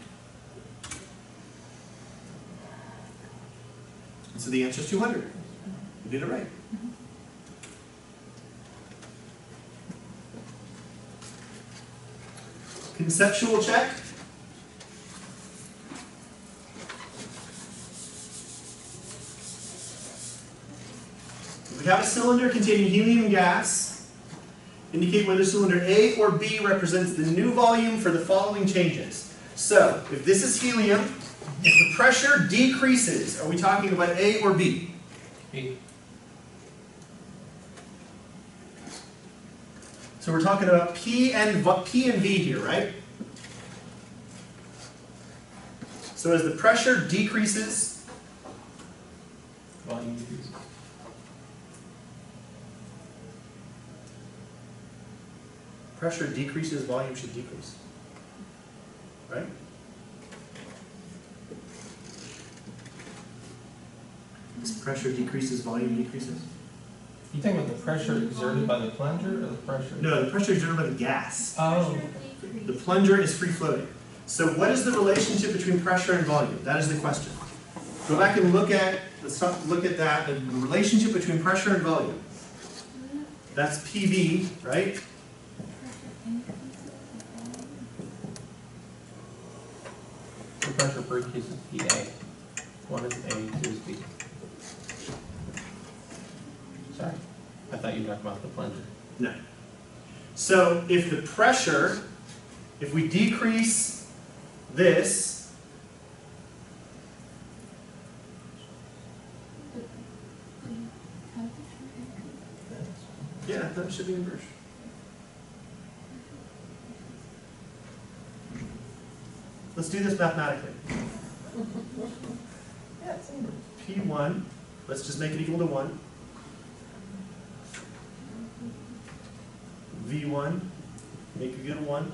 So the answer is 200. We did it right. Conceptual check. We have a cylinder containing helium gas. Indicate whether cylinder A or B represents the new volume for the following changes. So, if this is helium, if the pressure decreases, are we talking about A or B? B. So we're talking about P and V here, right? So as the pressure decreases, Volume decreases. pressure decreases, volume should decrease. Right? As pressure decreases, volume decreases? You talking about the pressure exerted by the plunger or the pressure? No, the pressure exerted by the gas. Oh, The plunger is free floating. So what is the relationship between pressure and volume? That is the question. Go back and look at, look at that, the relationship between pressure and volume. That's PV, right? the pressure per case is PA. One is A, two is B. Sorry, I thought you were talking about the plunger. No. So if the pressure, if we decrease this, yeah, that should be inverse. Let's do this mathematically. Yeah, it's inverse. P1, let's just make it equal to 1. V1, make it equal to 1.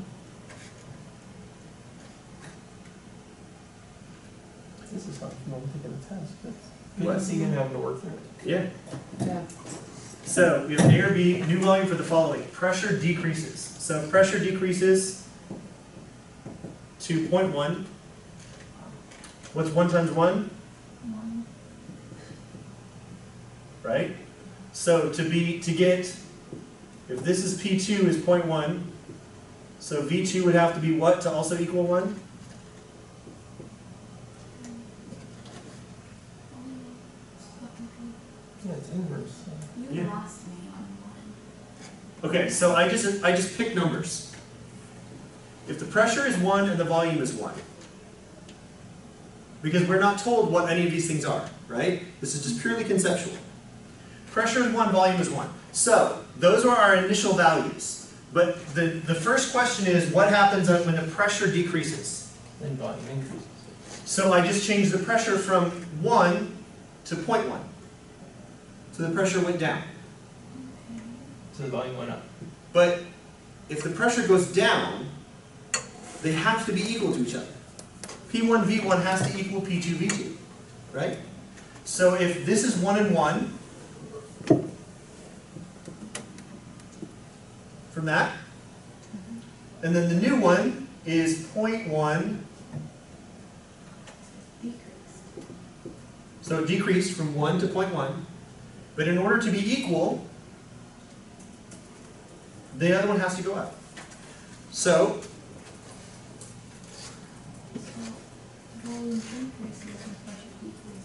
This is not normal taking a test. What? Let's see him having to work through it. Yeah. Yeah. So we have A or B, new volume for the following. Pressure decreases. So pressure decreases to 0.1. What's 1 times 1? Right? So to get, if this is P2 is 0.1, so V2 would have to be what to also equal 1? Yeah, it's inverse. You Yeah. lost me on one. Okay, so I just pick numbers. If the pressure is 1 and the volume is 1, because we're not told what any of these things are, right? This is just purely conceptual. Pressure is 1, volume is 1. So those are our initial values. But the first question is, what happens when the pressure decreases? Then volume increases. So I just changed the pressure from 1 to 0.1. So the pressure went down. So the volume went up. But if the pressure goes down, they have to be equal to each other. P1 V1 has to equal P2 V2, right? So if this is 1 and 1, from that, and then the new one is 0.1, so it decreased from 1 to 0.1, but in order to be equal, the other one has to go up. So, Volume increases and pressure decreases.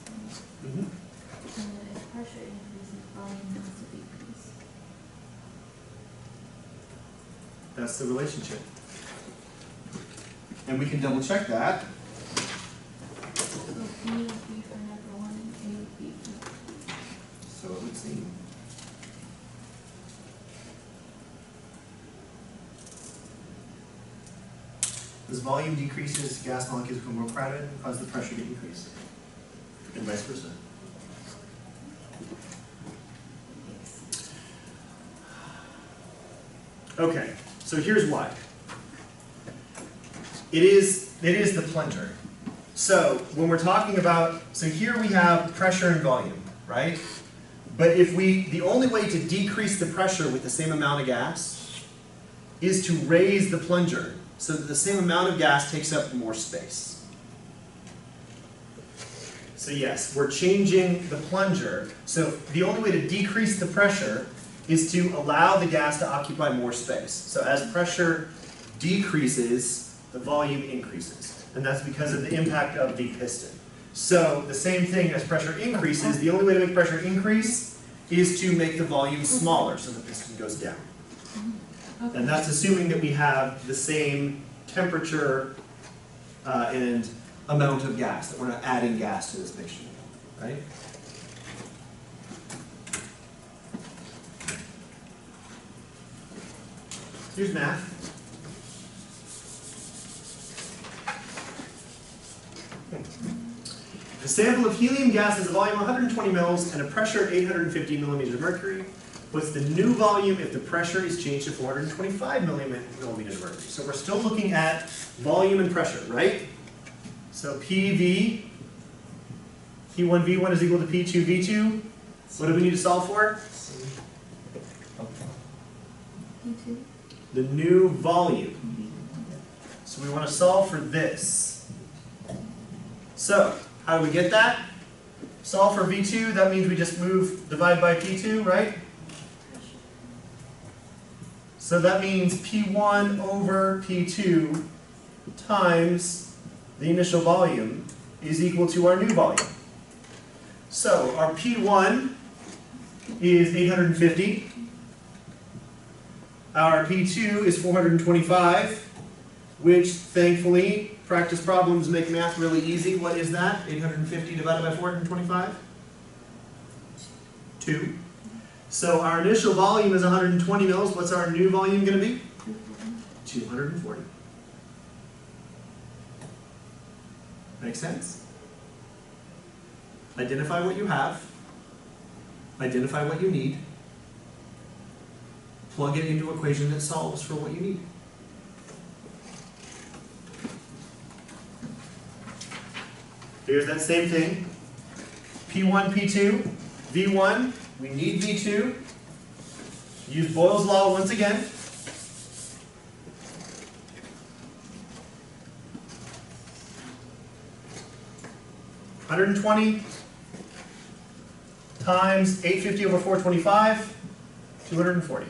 And if pressure increases, volume has to decrease. that's the relationship. And we can double check that. So B would be for number 1 and A would be As volume decreases, gas molecules become more crowded and cause the pressure to increase. And vice versa. Okay, so here's why. It is the plunger. So when we're talking about, so here we have pressure and volume, right? But if the only way to decrease the pressure with the same amount of gas is to raise the plunger so that the same amount of gas takes up more space. So yes, we're changing the plunger. So the only way to decrease the pressure is to allow the gas to occupy more space. So as pressure decreases, the volume increases. And that's because of the impact of the piston. So the same thing, as pressure increases, the only way to make pressure increase is to make the volume smaller so the piston goes down. And that's assuming that we have the same temperature and amount of gas, that we're not adding gas to this mixture, right? Here's math. A sample of helium gas has a volume of 120 mils and a pressure of 850 millimeters of mercury. What's the new volume if the pressure is changed to 425 millimeters of mercury? So we're still looking at volume and pressure, right? So PV, P1V1 is equal to P2V2. What do we need to solve for? P2. The new volume. So we want to solve for this. So, how do we get that? Solve for V2, that means we just divide by P2, right? So that means P1 over P2 times the initial volume is equal to our new volume. So our P1 is 850. Our P2 is 425, which thankfully, practice problems make math really easy. What is that? 850 divided by 425? 2. So our initial volume is 120 mils. What's our new volume going to be? 240. Make sense? Identify what you have. Identify what you need. Plug it into an equation that solves for what you need. Here's that same thing. P1, P2, V1. We need V2. Use Boyle's law once again. $120 times 850 over 425, 240.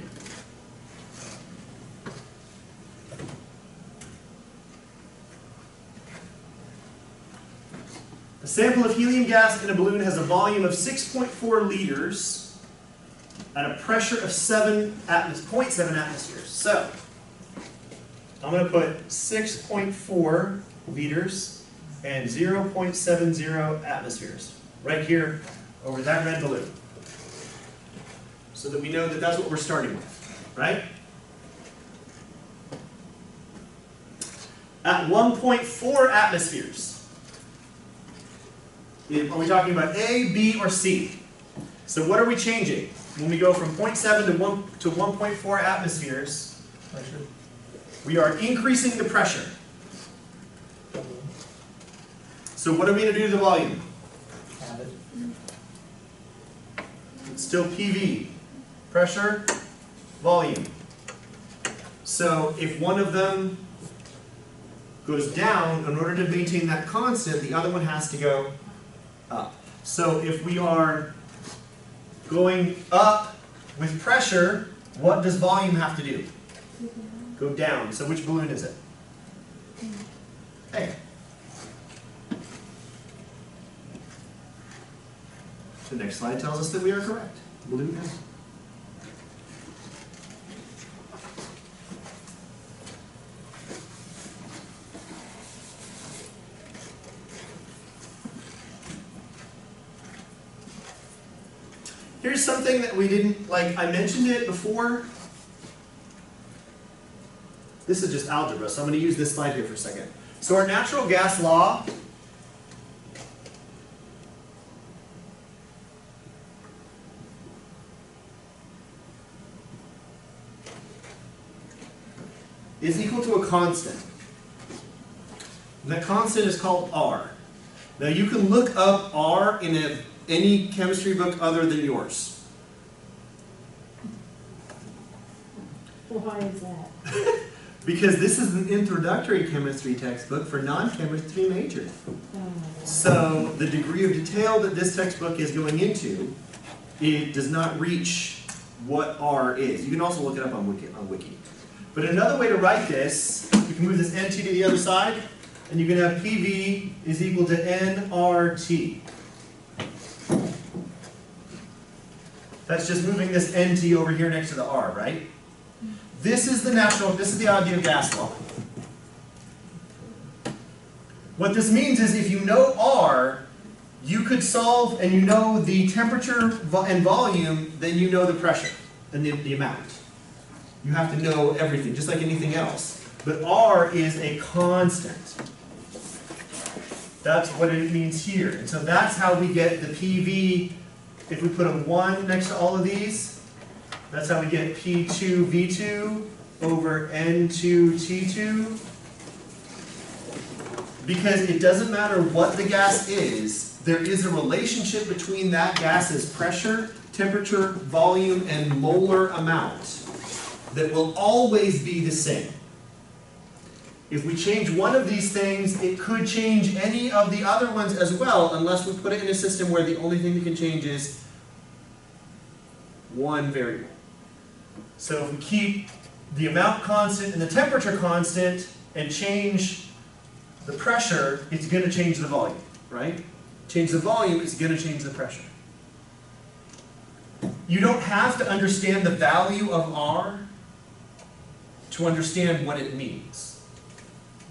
A sample of helium gas in a balloon has a volume of 6.4 liters at a pressure of 0.7 atmospheres. So, I'm going to put 6.4 liters and 0.70 atmospheres right here over that red balloon. So that we know that that's what we're starting with, right? At 1.4 atmospheres, are we talking about A, B, or C? So what are we changing? When we go from 0.7 to 1.4 atmospheres, we are increasing the pressure. So what are we going to do to the volume? It's still PV. Pressure, volume. So if one of them goes down, in order to maintain that constant, the other one has to go up. So if we are going up with pressure, what does volume have to do? Go down. So which balloon is it? A. The next slide tells us that we are correct. Balloon A. Here's something that we didn't, I mentioned it before. This is just algebra, so I'm going to use this slide here for a second. So our natural gas law is equal to a constant. And that constant is called R. Now you can look up R in any chemistry book other than yours. Why is that? Because this is an introductory chemistry textbook for non-chemistry majors. So the degree of detail that this textbook is going into, it does not reach what R is. You can also look it up on Wiki. But another way to write this, you can move this NT to the other side, and you can have PV is equal to nRT. That's just moving this NT over here next to the R, right? This is the ideal gas law. What this means is if you know R, you could solve, and you know the temperature and volume, then you know the pressure and the amount. You have to know everything, just like anything else. But R is a constant. That's what it means here. And so that's how we get the PV. If we put a 1 next to all of these, that's how we get P2V2 over N2T2. Because it doesn't matter what the gas is, there is a relationship between that gas's pressure, temperature, volume, and molar amount that will always be the same. If we change one of these things, it could change any of the other ones as well, unless we put it in a system where the only thing that can change is one variable. So if we keep the amount constant and the temperature constant and change the pressure, it's going to change the volume, right? Change the volume, it's going to change the pressure. You don't have to understand the value of R to understand what it means.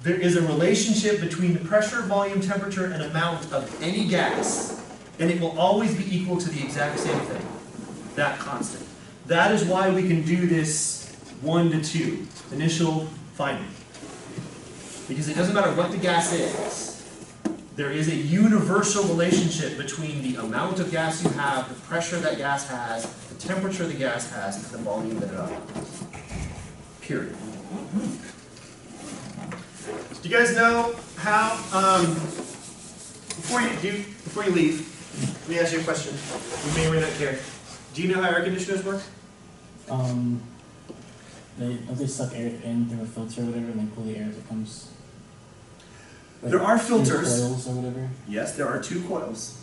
There is a relationship between the pressure, volume, temperature, and amount of any gas, and it will always be equal to the exact same thing, that constant. That is why we can do this 1 to 2, initial finding. Because it doesn't matter what the gas is, there is a universal relationship between the amount of gas you have, the pressure that gas has, the temperature the gas has, and the volume that it occupies. Period. Do you guys know how, before you leave, let me ask you a question. You may or may not care. Do you know how air conditioners work? They suck air in through a filter or whatever, and then pull the air as it comes. Like, There are filters. coils or whatever. Yes, there are 2 coils.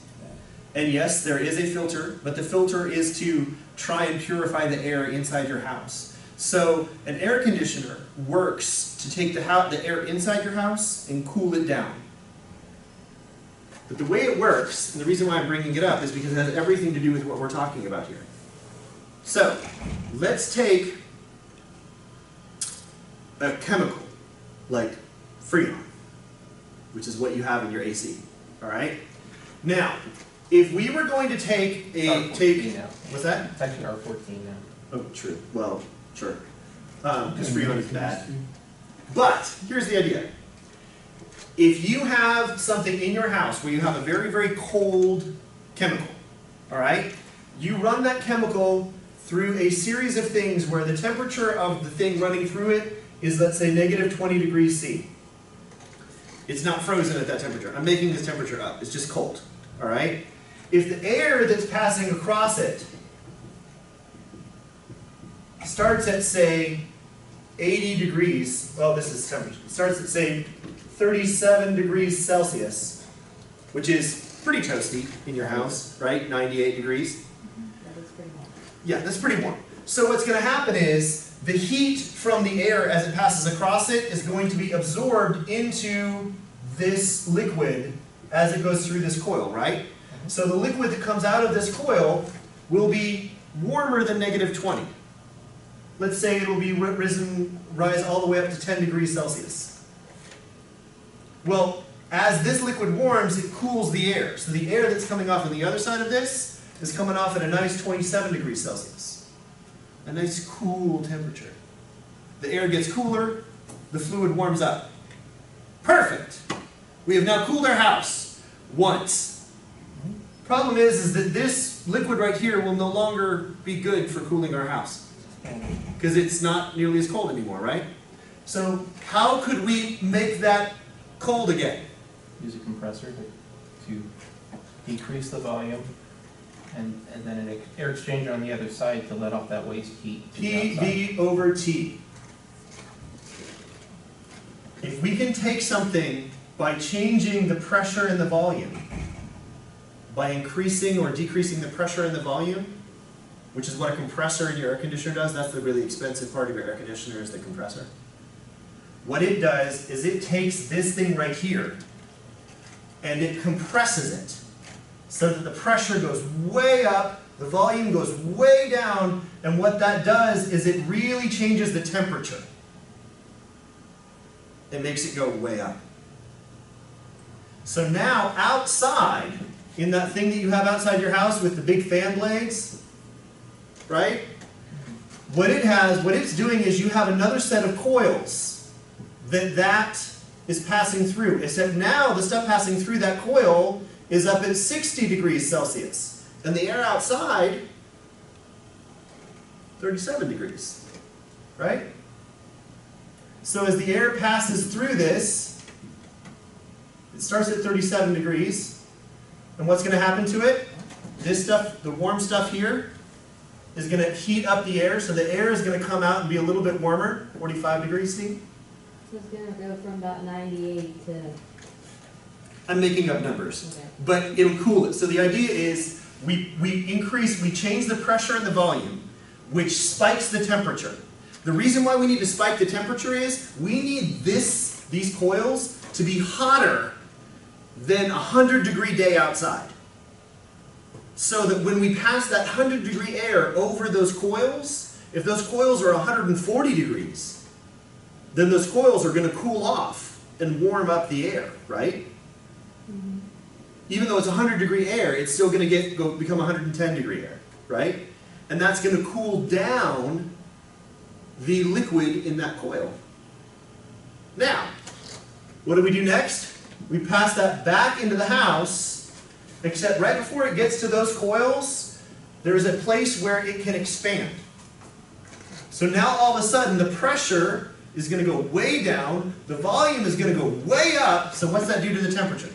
And yes, there is a filter, but the filter is to try and purify the air inside your house. So an air conditioner works to take the air inside your house and cool it down. But the way it works, and the reason why I'm bringing it up, is because it has everything to do with what we're talking about here. So, let's take a chemical, like Freon, which is what you have in your AC, all right? Now, if we were going to take what's that? It's actually R14 now. Oh, true. Well, sure. Because Freon is bad. But, here's the idea. If you have something in your house where you have a very, very cold chemical, all right? You run that chemical through a series of things where the temperature of the thing running through it is, let's say, negative 20 degrees C. It's not frozen at that temperature. I'm making this temperature up. It's just cold, all right? If the air that's passing across it starts at, say, 80 degrees, well, this is temperature. It starts at, say, 37 degrees Celsius, which is pretty toasty in your house, right? 98 degrees. That's pretty warm. Yeah, that's pretty warm. So what's going to happen is the heat from the air as it passes across it is going to be absorbed into this liquid as it goes through this coil, right? So the liquid that comes out of this coil will be warmer than negative 20. Let's say it will be rise all the way up to 10 degrees Celsius. Well, as this liquid warms, it cools the air. So the air that's coming off on the other side of this is coming off at a nice 27 degrees Celsius. A nice cool temperature. The air gets cooler, the fluid warms up. Perfect. We have now cooled our house once. Problem is that this liquid right here will no longer be good for cooling our house because it's not nearly as cold anymore, right? So how could we make that cold again? Use a compressor to decrease the volume, and then an air exchanger on the other side to let off that waste heat to the outside. PV over T. If we can take something by changing the pressure and the volume, by increasing or decreasing the pressure and the volume, which is what a compressor in your air conditioner does, that's the really expensive part of your air conditioner is the compressor. What it does is it takes this thing right here and it compresses it so that the pressure goes way up, the volume goes way down, and what that does is it really changes the temperature. It makes it go way up. So now outside, in that thing that you have outside your house with the big fan blades, right? What it's doing is you have another set of coils that is passing through. Except now the stuff passing through that coil is up at 60 degrees Celsius. And the air outside, 37 degrees, right? So as the air passes through this, it starts at 37 degrees. And what's going to happen to it? This stuff, the warm stuff here, is going to heat up the air. So the air is going to come out and be a little bit warmer, 45 degrees, Steve? So it's gonna go from about 98 to, I'm making up numbers, okay. but it'll cool it. So the idea is we change the pressure and the volume, which spikes the temperature. The reason why we need to spike the temperature is we need these coils to be hotter than a 100-degree day outside. So that when we pass that 100-degree air over those coils, if those coils are 140 degrees, then those coils are going to cool off and warm up the air, right? Mm-hmm. Even though it's 100-degree air, it's still going to become 110-degree air, right? And that's going to cool down the liquid in that coil. Now, what do we do next? We pass that back into the house, except right before it gets to those coils, there's a place where it can expand. So now all of a sudden the pressure is going to go way down, the volume is going to go way up, so what's that do to the temperature?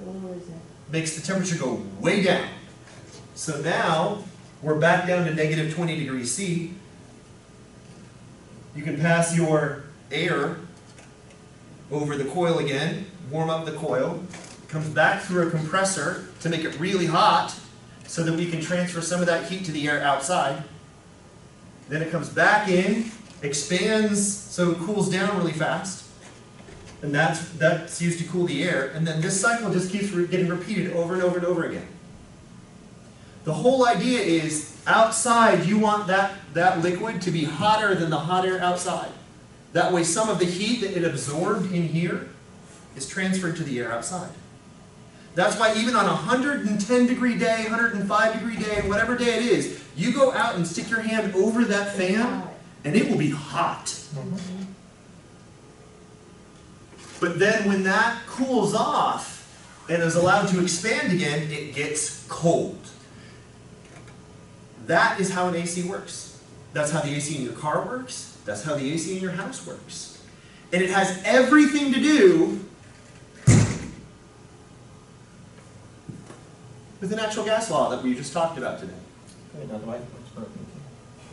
What is it? Makes the temperature go way down. So now we're back down to negative 20 degrees C. You can pass your air over the coil again, warm up the coil, it comes back through a compressor to make it really hot so that we can transfer some of that heat to the air outside. Then it comes back in, expands so it cools down really fast, and that's used to cool the air, and then this cycle just keeps getting repeated over and over and over again. The whole idea is outside you want that liquid to be hotter than the hot air outside. That way some of the heat that it absorbed in here is transferred to the air outside. That's why even on a 110-degree day, 105-degree day, whatever day it is, you go out and stick your hand over that fan, and it will be hot. Mm-hmm. But then when that cools off and is allowed to expand again, it gets cold. That is how an AC works. That's how the AC in your car works. That's how the AC in your house works. And it has everything to do with the natural gas law that we just talked about today. Now the microphone's broken.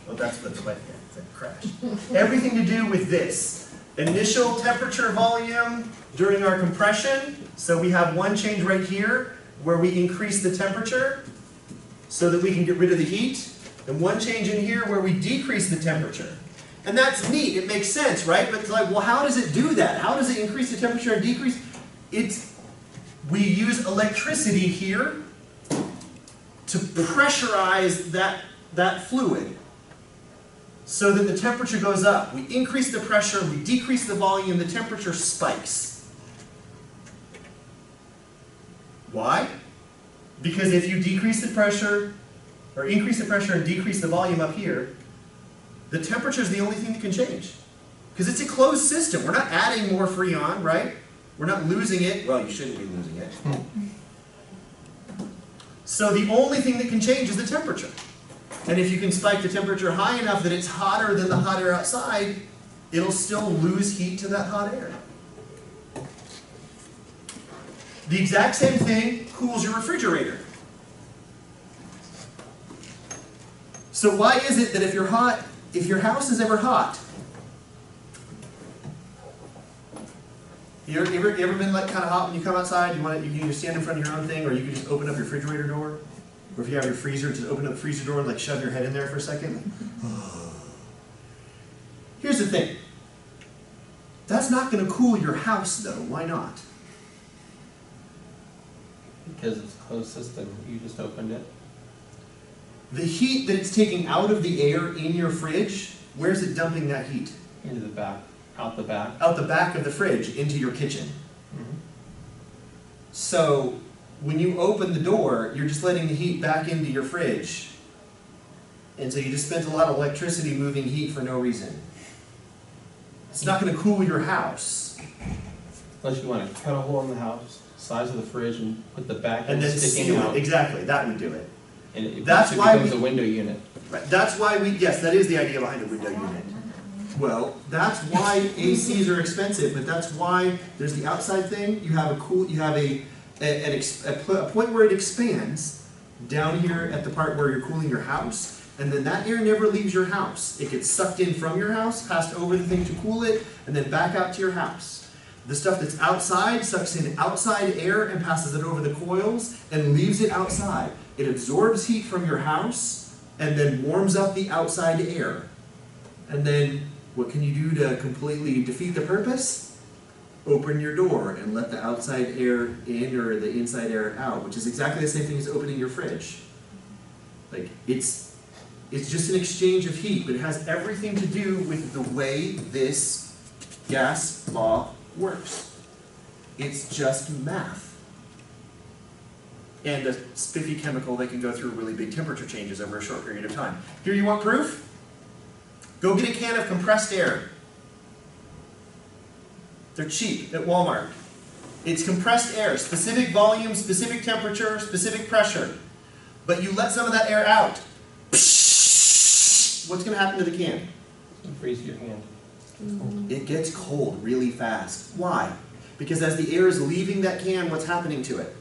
Well, that's the mic that crashed. Everything to do with this. Initial temperature volume during our compression. So we have one change right here where we increase the temperature so that we can get rid of the heat. And one change in here where we decrease the temperature. And that's neat. It makes sense, right? But it's like, well, how does it do that? How does it increase the temperature and decrease? We use electricity here to pressurize that fluid so that the temperature goes up. We increase the pressure, we decrease the volume, the temperature spikes. Why? Because if you decrease the pressure, or increase the pressure and decrease the volume up here, the temperature is the only thing that can change. Because it's a closed system. We're not adding more Freon, right? We're not losing it. Well, you shouldn't be losing it. So the only thing that can change is the temperature. And if you can spike the temperature high enough that it's hotter than the hot air outside, it'll still lose heat to that hot air. The exact same thing cools your refrigerator. So why is it that if you're hot, if your house is ever hot, you ever been like kind of hot when you come outside? You can either stand in front of your own thing, or you can just open up your refrigerator door, or if you have your freezer, just open up the freezer door and like shove your head in there for a second. Here's the thing. That's not going to cool your house, though. Why not? Because it's a closed system, you just opened it. The heat that it's taking out of the air in your fridge, where's it dumping that heat? Into the back, out the back. Out the back of the fridge into your kitchen. Mhm. So when you open the door, you're just letting the heat back into your fridge. And so you just spent a lot of electricity moving heat for no reason. It's not going to cool your house. Unless you want to cut a hole in the house, size of the fridge, and put the back And end then sticking seal out. it. Exactly, that would do it. And it That's it why becomes we- a window unit. Right. That's why yes, that is the idea behind a window unit. Well, that's why ACs are expensive, but that's why there's the outside thing. You have a point where it expands down here at the part where you're cooling your house, and then that air never leaves your house. It gets sucked in from your house, passed over the thing to cool it, and then back out to your house. The stuff that's outside sucks in outside air and passes it over the coils and leaves it outside. It absorbs heat from your house and then warms up the outside air. And then what can you do to completely defeat the purpose? Open your door and let the outside air in or the inside air out, which is exactly the same thing as opening your fridge. Like, it's just an exchange of heat, but it has everything to do with the way this gas law works. It's just math. And a spiffy chemical that can go through really big temperature changes over a short period of time. Here, you want proof? Go get a can of compressed air. They're cheap at Walmart. It's compressed air, specific volume, specific temperature, specific pressure. But you let some of that air out. What's going to happen to the can? Freeze your hand. It gets cold really fast. Why? Because as the air is leaving that can, what's happening to it?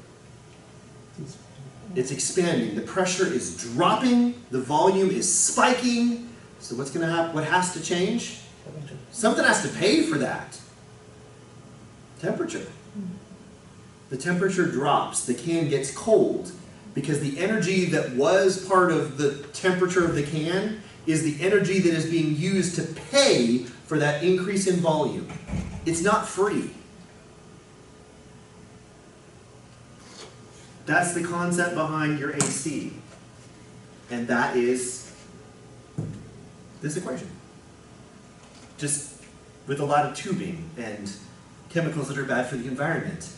It's expanding. The pressure is dropping. The volume is spiking. So what's going to happen? What has to change? Something has to pay for that. Temperature. The temperature drops. The can gets cold because the energy that was part of the temperature of the can is the energy that is being used to pay for that increase in volume. It's not free. That's the concept behind your AC. And that is this equation. Just with a lot of tubing and chemicals that are bad for the environment.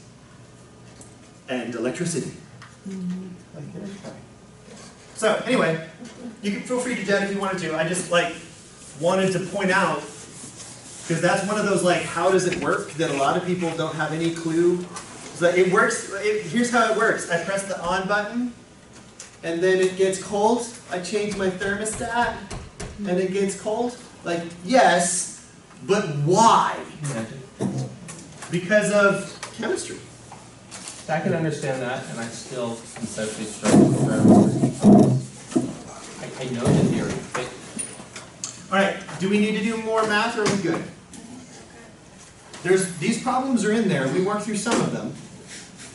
And electricity. So anyway, you can feel free to jet if you wanted to. I just wanted to point out, because that's one of those how does it work that a lot of people don't have any clue. So it works, here's how it works. I press the on button, and then it gets cold. I change my thermostat, and it gets cold. Yes, but why? Because of chemistry. I can understand that, and I still conceptually struggle with that. I know the theory, but All right, do we need to do more math, or are we good? These problems are in there. We worked through some of them.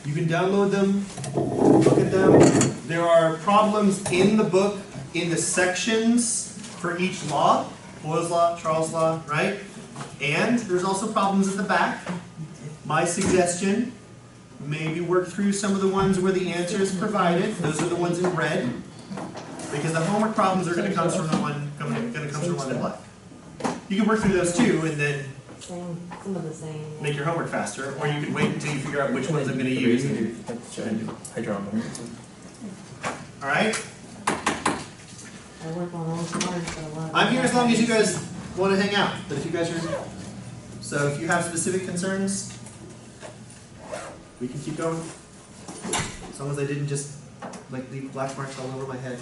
You can download them, look at them. There are problems in the book, in the sections for each law. Boyle's law, Charles' law, right? And there's also problems at the back. My suggestion, maybe work through some of the ones where the answer is provided. Those are the ones in red. Because the homework problems are going to come from the one in black. You can work through those too, and then make your homework faster, or you can wait until you figure out which ones I'm going to use. All right. I work on all cards, so a lot. I'm here as long as you guys want to hang out, but if you guys are, so if you have specific concerns, we can keep going. As long as I didn't just like leave black marks all over my head.